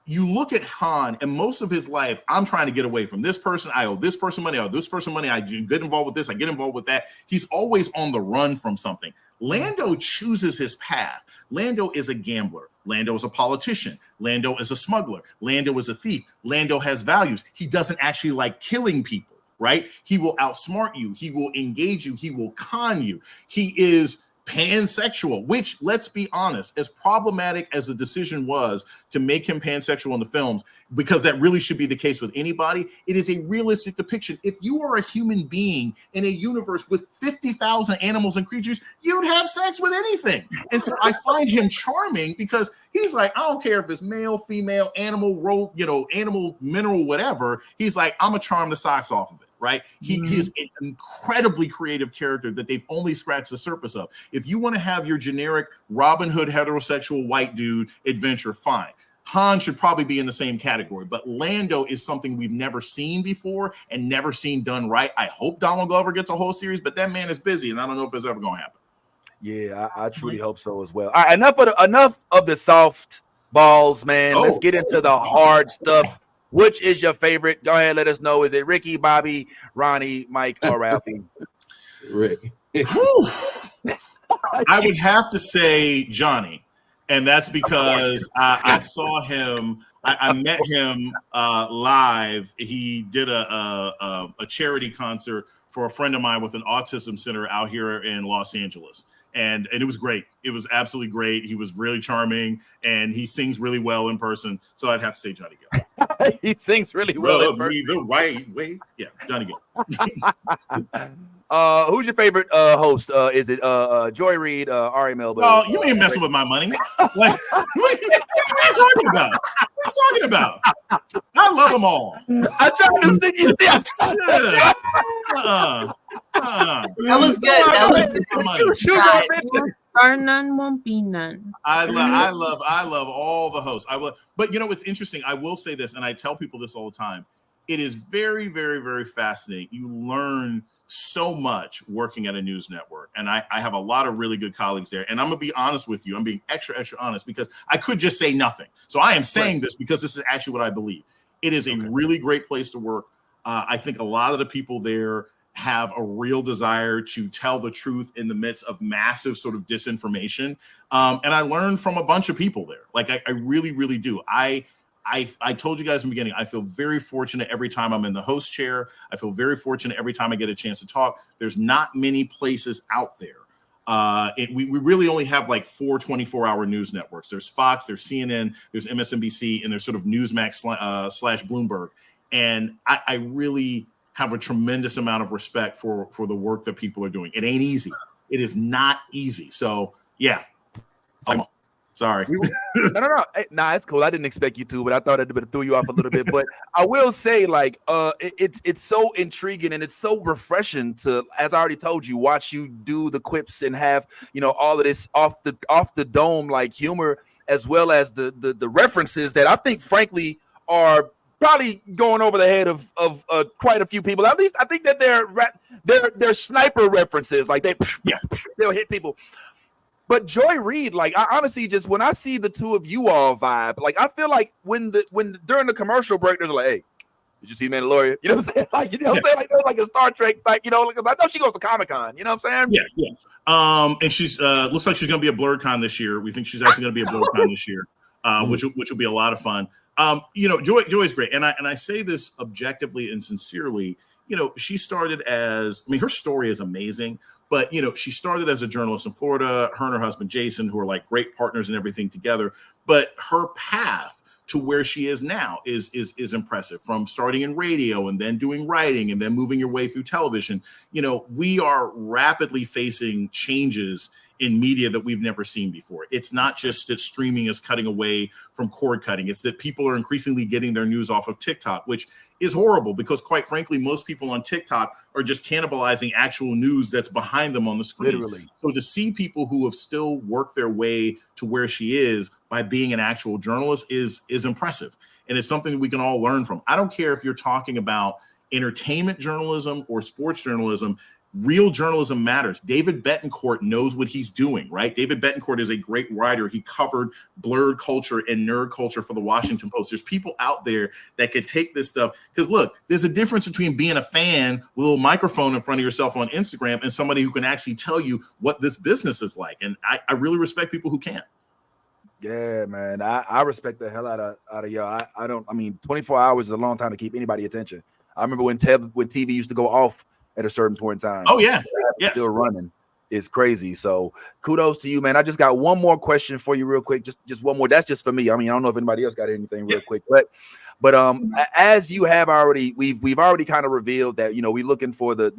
You look at Han, and most of his life, I'm trying to get away from this person. I owe this person money. I owe this person money. I get involved with this. I get involved with that. He's always on the run from something. Lando chooses his path. Lando is a gambler. Lando is a politician. Lando is a smuggler. Lando is a thief. Lando has values. He doesn't actually like killing people, right? He will outsmart you. He will engage you. He will con you. He is pansexual, which, let's be honest, as problematic as the decision was to make him pansexual in the films, because that really should be the case with anybody, it is a realistic depiction. If you are a human being in a universe with 50,000 animals and creatures, you'd have sex with anything. And so I find him charming because he's like, I don't care if it's male, female, animal, rope, animal, mineral, whatever. He's like, I'm gonna charm the socks off of it. Right? He is an incredibly creative character that they've only scratched the surface of. If you want to have your generic Robin Hood heterosexual white dude adventure, fine. Han should probably be in the same category, but Lando is something we've never seen before and never seen done right. I hope Donald Glover gets a whole series, but that man is busy, and I don't know if it's ever going to happen. Yeah, I truly hope so as well. All right, enough of the soft balls, man. Let's get into the hard stuff. Which is your favorite? Go ahead, let us know. Is it Ricky, Bobby, Ronnie, Mike, or Ralphie? Rick. I would have to say Johnny, and that's because I saw him. I met him live. He did a charity concert for a friend of mine with an autism center out here in Los Angeles. And it was great. It was absolutely great. He was really charming, and he sings really well in person. So I'd have to say Johnny Gill. He sings really well in person. The right way. Yeah, Johnny Gill. Who's your favorite host? Is it Joy Reid, Ari Melber? Oh, you ain't messing with my money. Like, what are you talking about? What are you talking about? I love them all. I tried to stick you there. That was good. That was good. Are none, won't be none. I love all the hosts. But you know what's interesting? I will say this, and I tell people this all the time. It is very, very, very fascinating. You learn so much working at a news network, and I have a lot of really good colleagues there. And I'm gonna be honest with you. I'm being extra honest because I could just say nothing. So I am saying this because this is actually what I believe. It is a really great place to work. I think a lot of the people there have a real desire to tell the truth in the midst of massive sort of disinformation. And I learned from a bunch of people there. Like I really, really do. I told you guys in the beginning, I feel very fortunate every time I'm in the host chair. I feel very fortunate every time I get a chance to talk. There's not many places out there. We really only have like 4 24-hour news networks. There's Fox, there's CNN, there's MSNBC, and there's sort of Newsmax slash Bloomberg. And I really have a tremendous amount of respect for the work that people are doing. It ain't easy. It is not easy. So yeah. Sorry. No. Hey, nah, it's cool. I didn't expect you to, but I thought it would have threw you off a little bit. But I will say, like, it's so intriguing and it's so refreshing to, as I already told you, watch you do the quips and have, you know, all of this off the dome like humor, as well as the references that I think, frankly, are probably going over the head of quite a few people. At least I think that they're sniper references, like they'll hit people. But Joy Reid, like, I honestly just, when I see the two of you all vibe, like, I feel like when during the commercial break, they're like, hey, did you see Mandalorian? You know what I'm saying? Like, you know what I'm saying? Like, they're like a Star Trek, like, you know, like, I know she goes to Comic-Con, you know what I'm saying? Yeah. And she's looks like she's going to be a BlurredCon this year. We think she's actually going to be a BlurredCon this year, which will be a lot of fun. You know, Joy's great. And I say this objectively and sincerely. You know, she started as, I mean, her story is amazing, but, you know, she started as a journalist in Florida, her and her husband, Jason, who are like great partners and everything together. But her path to where she is now is impressive, from starting in radio and then doing writing and then moving your way through television. You know, we are rapidly facing changes in media that we've never seen before. It's not just that streaming is cutting away from cord cutting. It's that people are increasingly getting their news off of TikTok, which is horrible because, quite frankly, most people on TikTok are just cannibalizing actual news that's behind them on the screen. Literally. So to see people who have still worked their way to where she is by being an actual journalist is impressive. And it's something that we can all learn from. I don't care if you're talking about entertainment journalism or sports journalism. Real journalism matters. David Betancourt knows what he's doing, right? David Betancourt is a great writer. He covered blurred culture and nerd culture for the Washington Post. There's people out there that can take this stuff. Because look, there's a difference between being a fan with a little microphone in front of yourself on Instagram and somebody who can actually tell you what this business is like. And I really respect people who can. Yeah, man. I respect the hell out of y'all. I mean, 24 hours is a long time to keep anybody attention. I remember when TV used to go off at a certain point in time. Oh, yeah. Still running. It's crazy. So kudos to you, man. I just got one more question for you real quick. Just one more. That's just for me. I mean, I don't know if anybody else got anything real quick, but as you have already, we've already kind of revealed that, you know, we're looking for the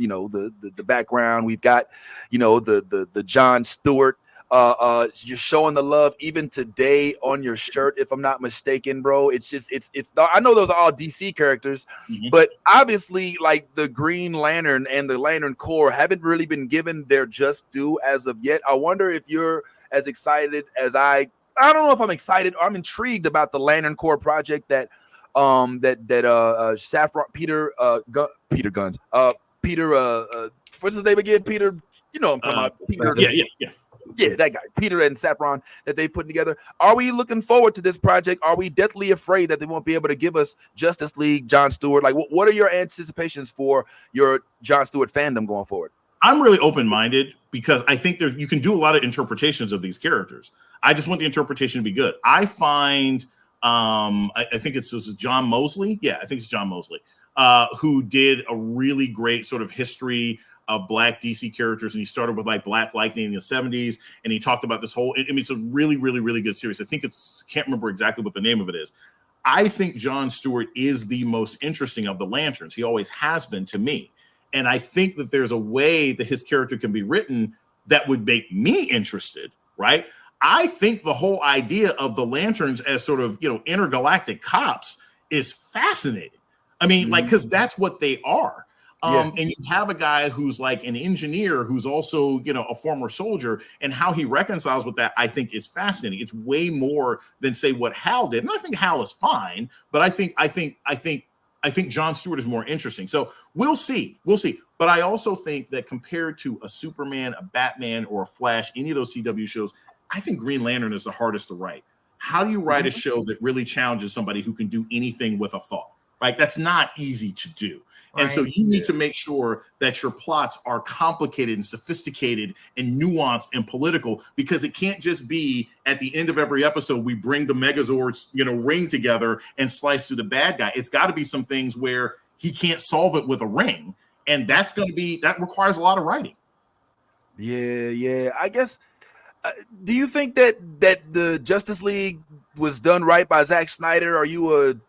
background. We've got, you know, the Jon Stewart. You're showing the love even today on your shirt, if I'm not mistaken, bro. It's I know those are all DC characters, but obviously, like, the Green Lantern and the Lantern Corps haven't really been given their just due as of yet. I wonder if you're as excited as I don't know if I'm excited or I'm intrigued about the Lantern Corps project that Saffron Peter Guns what's his name again? Peter, you know what I'm talking about. Peter, yeah, that guy, Peter and Saffron, that they put together. Are we looking forward to this project? Are we deathly afraid that they won't be able to give us Justice League Jon Stewart? Like, what are your anticipations for your Jon Stewart fandom going forward? I'm really open-minded because I think you can do a lot of interpretations of these characters. I just want the interpretation to be good. I find, I think it's John Mosley. Yeah, I think it's John Mosley, who did a really great sort of history of Black DC characters, and he started with like Black Lightning in the 70s, and he talked about this whole, I mean, it's a really, really, really good series. I think can't remember exactly what the name of it is. I think Jon Stewart is the most interesting of the Lanterns. He always has been to me. And I think that there's a way that his character can be written that would make me interested, right? I think the whole idea of the Lanterns as sort of, you know, intergalactic cops is fascinating. I mean, like, because that's what they are. And you have a guy who's like an engineer who's also, you know, a former soldier, and how he reconciles with that, I think, is fascinating. It's way more than, say, what Hal did. And I think Hal is fine, but I think Jon Stewart is more interesting. So we'll see. But I also think that compared to a Superman, a Batman, or a Flash, any of those CW shows, I think Green Lantern is the hardest to write. How do you write a show that really challenges somebody who can do anything with a thought? Right? That's not easy to do. And so you need to make sure that your plots are complicated and sophisticated and nuanced and political, because it can't just be at the end of every episode, we bring the Megazords, you know, ring together and slice through the bad guy. It's got to be some things where he can't solve it with a ring. And that requires a lot of writing. Yeah. I guess, do you think that the Justice League was done right by Zack Snyder? Are you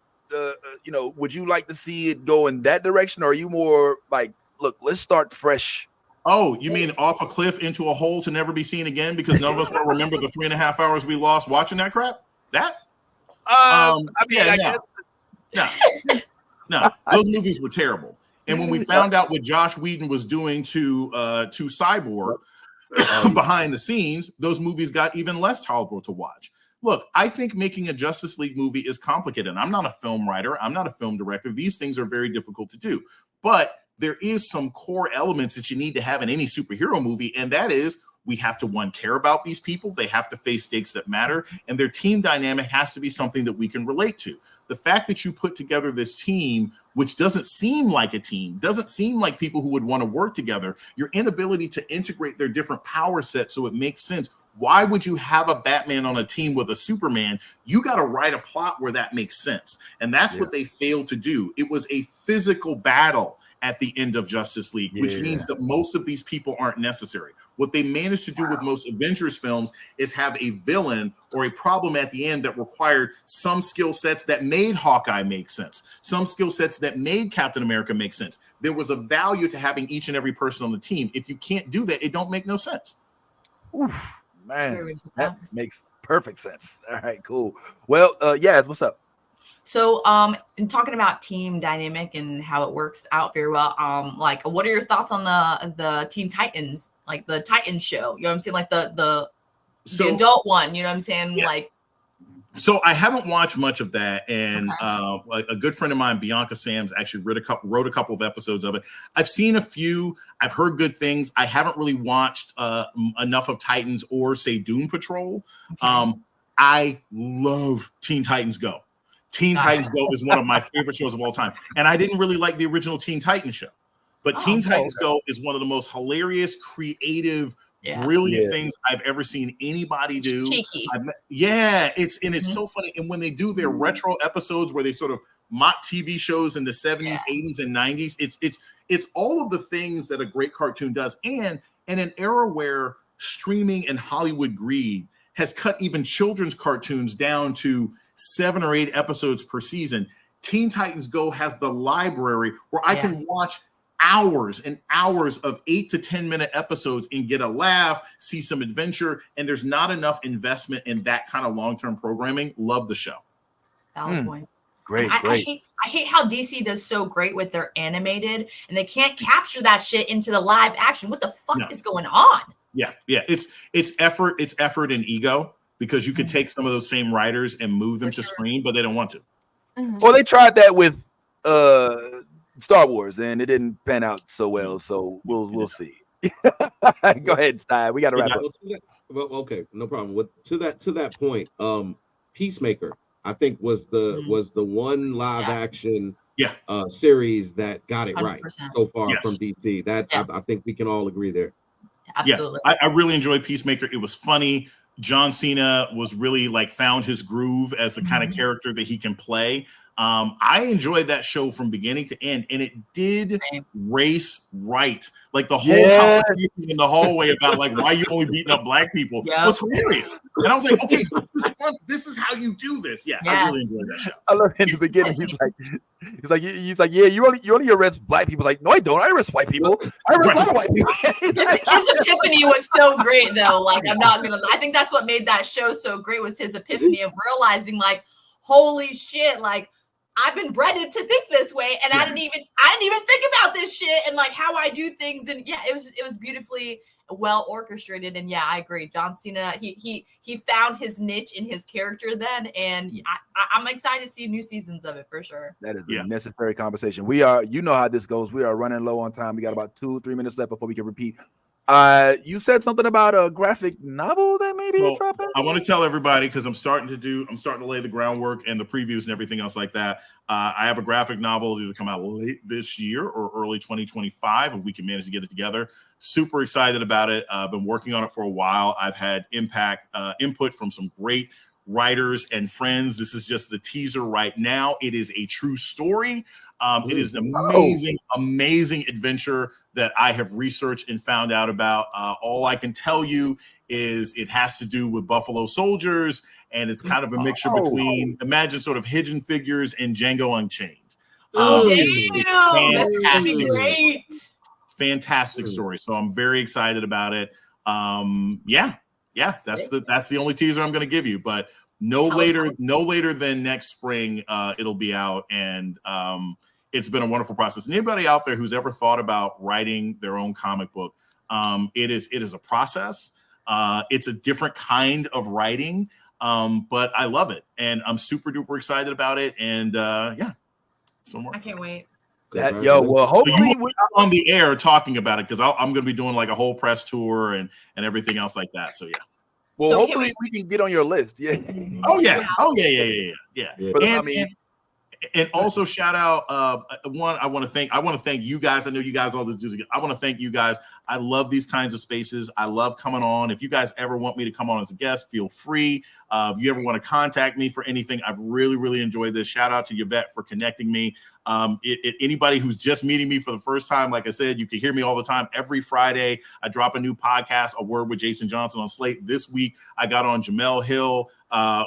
would you like to see it go in that direction? Or are you more like, look, let's start fresh Oh, you mean off a cliff into a hole to never be seen again because none of us will remember the 3.5 hours we lost watching that crap? That? I guess. No, those movies were terrible. And when we found out what Josh Whedon was doing to Cyborg behind the scenes, those movies got even less tolerable to watch. Look, I think making a Justice League movie is complicated. I'm not a film writer. I'm not a film director. These things are very difficult to do. But there is some core elements that you need to have in any superhero movie, and that is we have to, one, care about these people. They have to face stakes that matter, and their team dynamic has to be something that we can relate to. The fact that you put together this team, which doesn't seem like a team, doesn't seem like people who would want to work together, your inability to integrate their different power sets so it makes sense. Why would you have a Batman on a team with a Superman? You got to write a plot where that makes sense. And that's what they failed to do. It was a physical battle at the end of Justice League, which means that most of these people aren't necessary. What they managed to do with most Avengers films is have a villain or a problem at the end that required some skill sets that made Hawkeye make sense, some skill sets that made Captain America make sense. There was a value to having each and every person on the team. If you can't do that, it don't make no sense. Oof. Man, that makes perfect sense. All right, cool. Well, Yaz, what's up? So, in talking about team dynamic and how it works out very well, like, what are your thoughts on the Teen Titans, like the Titans show? You know what I'm saying, like the adult one. You know what I'm saying, like. So I haven't watched much of that, and a good friend of mine, Bianca Sams, actually wrote a couple of episodes of it. I've seen a few. I've heard good things. I haven't really watched enough of Titans or, say, Doom Patrol. Okay. I love Teen Titans Go. Teen Titans Go is one of my favorite shows of all time, and I didn't really like the original Teen Titans show, but Teen Titans Go is one of the most hilarious, creative, brilliant things I've ever seen anybody do. Cheeky. It's so funny. And when they do their retro episodes where they sort of mock TV shows in the 70s, 80s, and 90s, it's all of the things that a great cartoon does. And in an era where streaming and Hollywood greed has cut even children's cartoons down to 7 or 8 episodes per season, Teen Titans Go has the library where I can watch hours and hours of 8 to 10 minute episodes and get a laugh, see some adventure, and there's not enough investment in that kind of long-term programming. Love the show. Valid points. Great. I hate how DC does so great with their animated, and they can't capture that shit into the live action. What the fuck is going on? Yeah. It's effort and ego, because you could take some of those same writers and move them to screen, but they don't want to. Well, they tried that with Star Wars, and it didn't pan out so well. So we'll see. Go ahead, Stein. We got to wrap up. Well, okay, no problem. To that point, Peacemaker, I think was the one live action series that got it 100%. Right so far from DC. That I think we can all agree there. Absolutely. I really enjoyed Peacemaker. It was funny. John Cena was really found his groove as the kind of character that he can play. I enjoyed that show from beginning to end, and it did race right. Like the whole conversation in the hallway about why you only beating up black people was hilarious. And I was like, okay, this is fun. This is how you do this. Yeah, I really enjoyed that show. I love in the beginning. He's like, yeah, you only arrest black people. Like, no, I don't. I arrest white people. I arrest a lot of white people. His epiphany was so great, though. I'm not gonna. I think that's what made that show so great, was his epiphany of realizing, holy shit, I've been bred to think this way, and I didn't even think about this shit and how I do things. And it was beautifully well orchestrated. And I agree. John Cena, he found his niche in his character then, and I'm excited to see new seasons of it for sure. That is a necessary conversation. We are, you know how this goes. We are running low on time. We got about 2-3 minutes left before we can repeat. You said something about a graphic novel that maybe dropping. I want to tell everybody, because I'm starting to lay the groundwork and the previews and everything else like that. I have a graphic novel to come out late this year or early 2025 if we can manage to get it together. Super excited about it. I've been working on it for a while. I've had input from some great writers and friends. This is just the teaser right now. It is a true story. It is an amazing adventure that I have researched and found out about. All I can tell you is it has to do with Buffalo Soldiers, and it's kind of a mixture between, imagine sort of Hidden Figures and Django Unchained. That's gonna be great. fantastic story. So I'm very excited about it. That's the only teaser I'm going to give you, but no later than next spring it'll be out. And it's been a wonderful process. And anybody out there who's ever thought about writing their own comic book, it is a process. It's a different kind of writing, but I love it, and I'm super duper excited about it. And so more. I can't wait. Hopefully we're on the air talking about it, because I'm going to be doing like a whole press tour and everything else like that. So yeah. Well, so hopefully we can get on your list. Yeah. Oh yeah. And also shout out I want to thank you guys. I know you guys all do. I want to thank you guys. I love these kinds of spaces. I love coming on. If you guys ever want me to come on as a guest, feel free. If you ever want to contact me for anything, I've really, really enjoyed this. Shout out to Yvette for connecting me. Anybody who's just meeting me for the first time, like I said, you can hear me all the time. Every Friday, I drop a new podcast, A Word with Jason Johnson on Slate. This week, I got on Jamel Hill,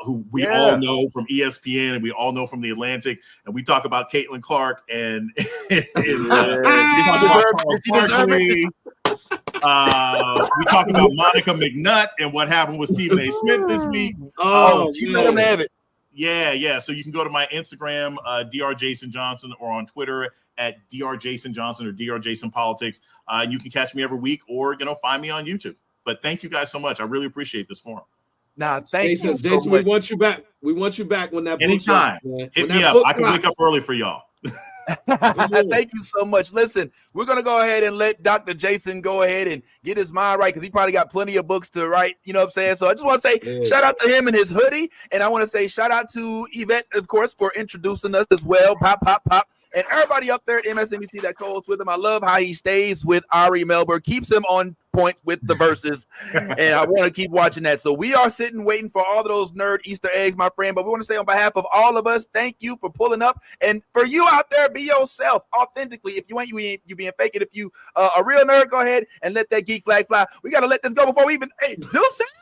who we all know from ESPN and we all know from The Atlantic. And we talk about Caitlin Clark and we talk about Charles Barkley. We talk about Monica McNutt and what happened with Stephen A. Smith this week. You let him have it. Yeah. So you can go to my Instagram, Dr. Jason Johnson, or on Twitter at Dr. Jason Johnson or Dr. Jason Politics. You can catch me every week, or find me on YouTube. But thank you guys so much. I really appreciate this forum. Thank you, Jason. We want you back. We want you back when that anytime. Hit me up. I can wake up early for y'all. Thank you so much. Listen, we're gonna go ahead and let Dr. Jason go ahead and get his mind right, because he probably got plenty of books to write. You know what I'm saying? So I just want to say shout out to him and his hoodie, and I want to say shout out to Yvette, of course, for introducing us as well. Pop. And everybody up there at MSNBC that co-hosts with him. I love how he stays with Ari Melber, keeps him on point with the verses, and I want to keep watching that. So we are sitting waiting for all of those nerd Easter eggs, my friend. But we want to say on behalf of all of us, thank you for pulling up. And for you out there, be yourself authentically. If you ain't, you being fake it. If you a real nerd, go ahead and let that geek flag fly. We got to let this go before we even. Hey, Deuces.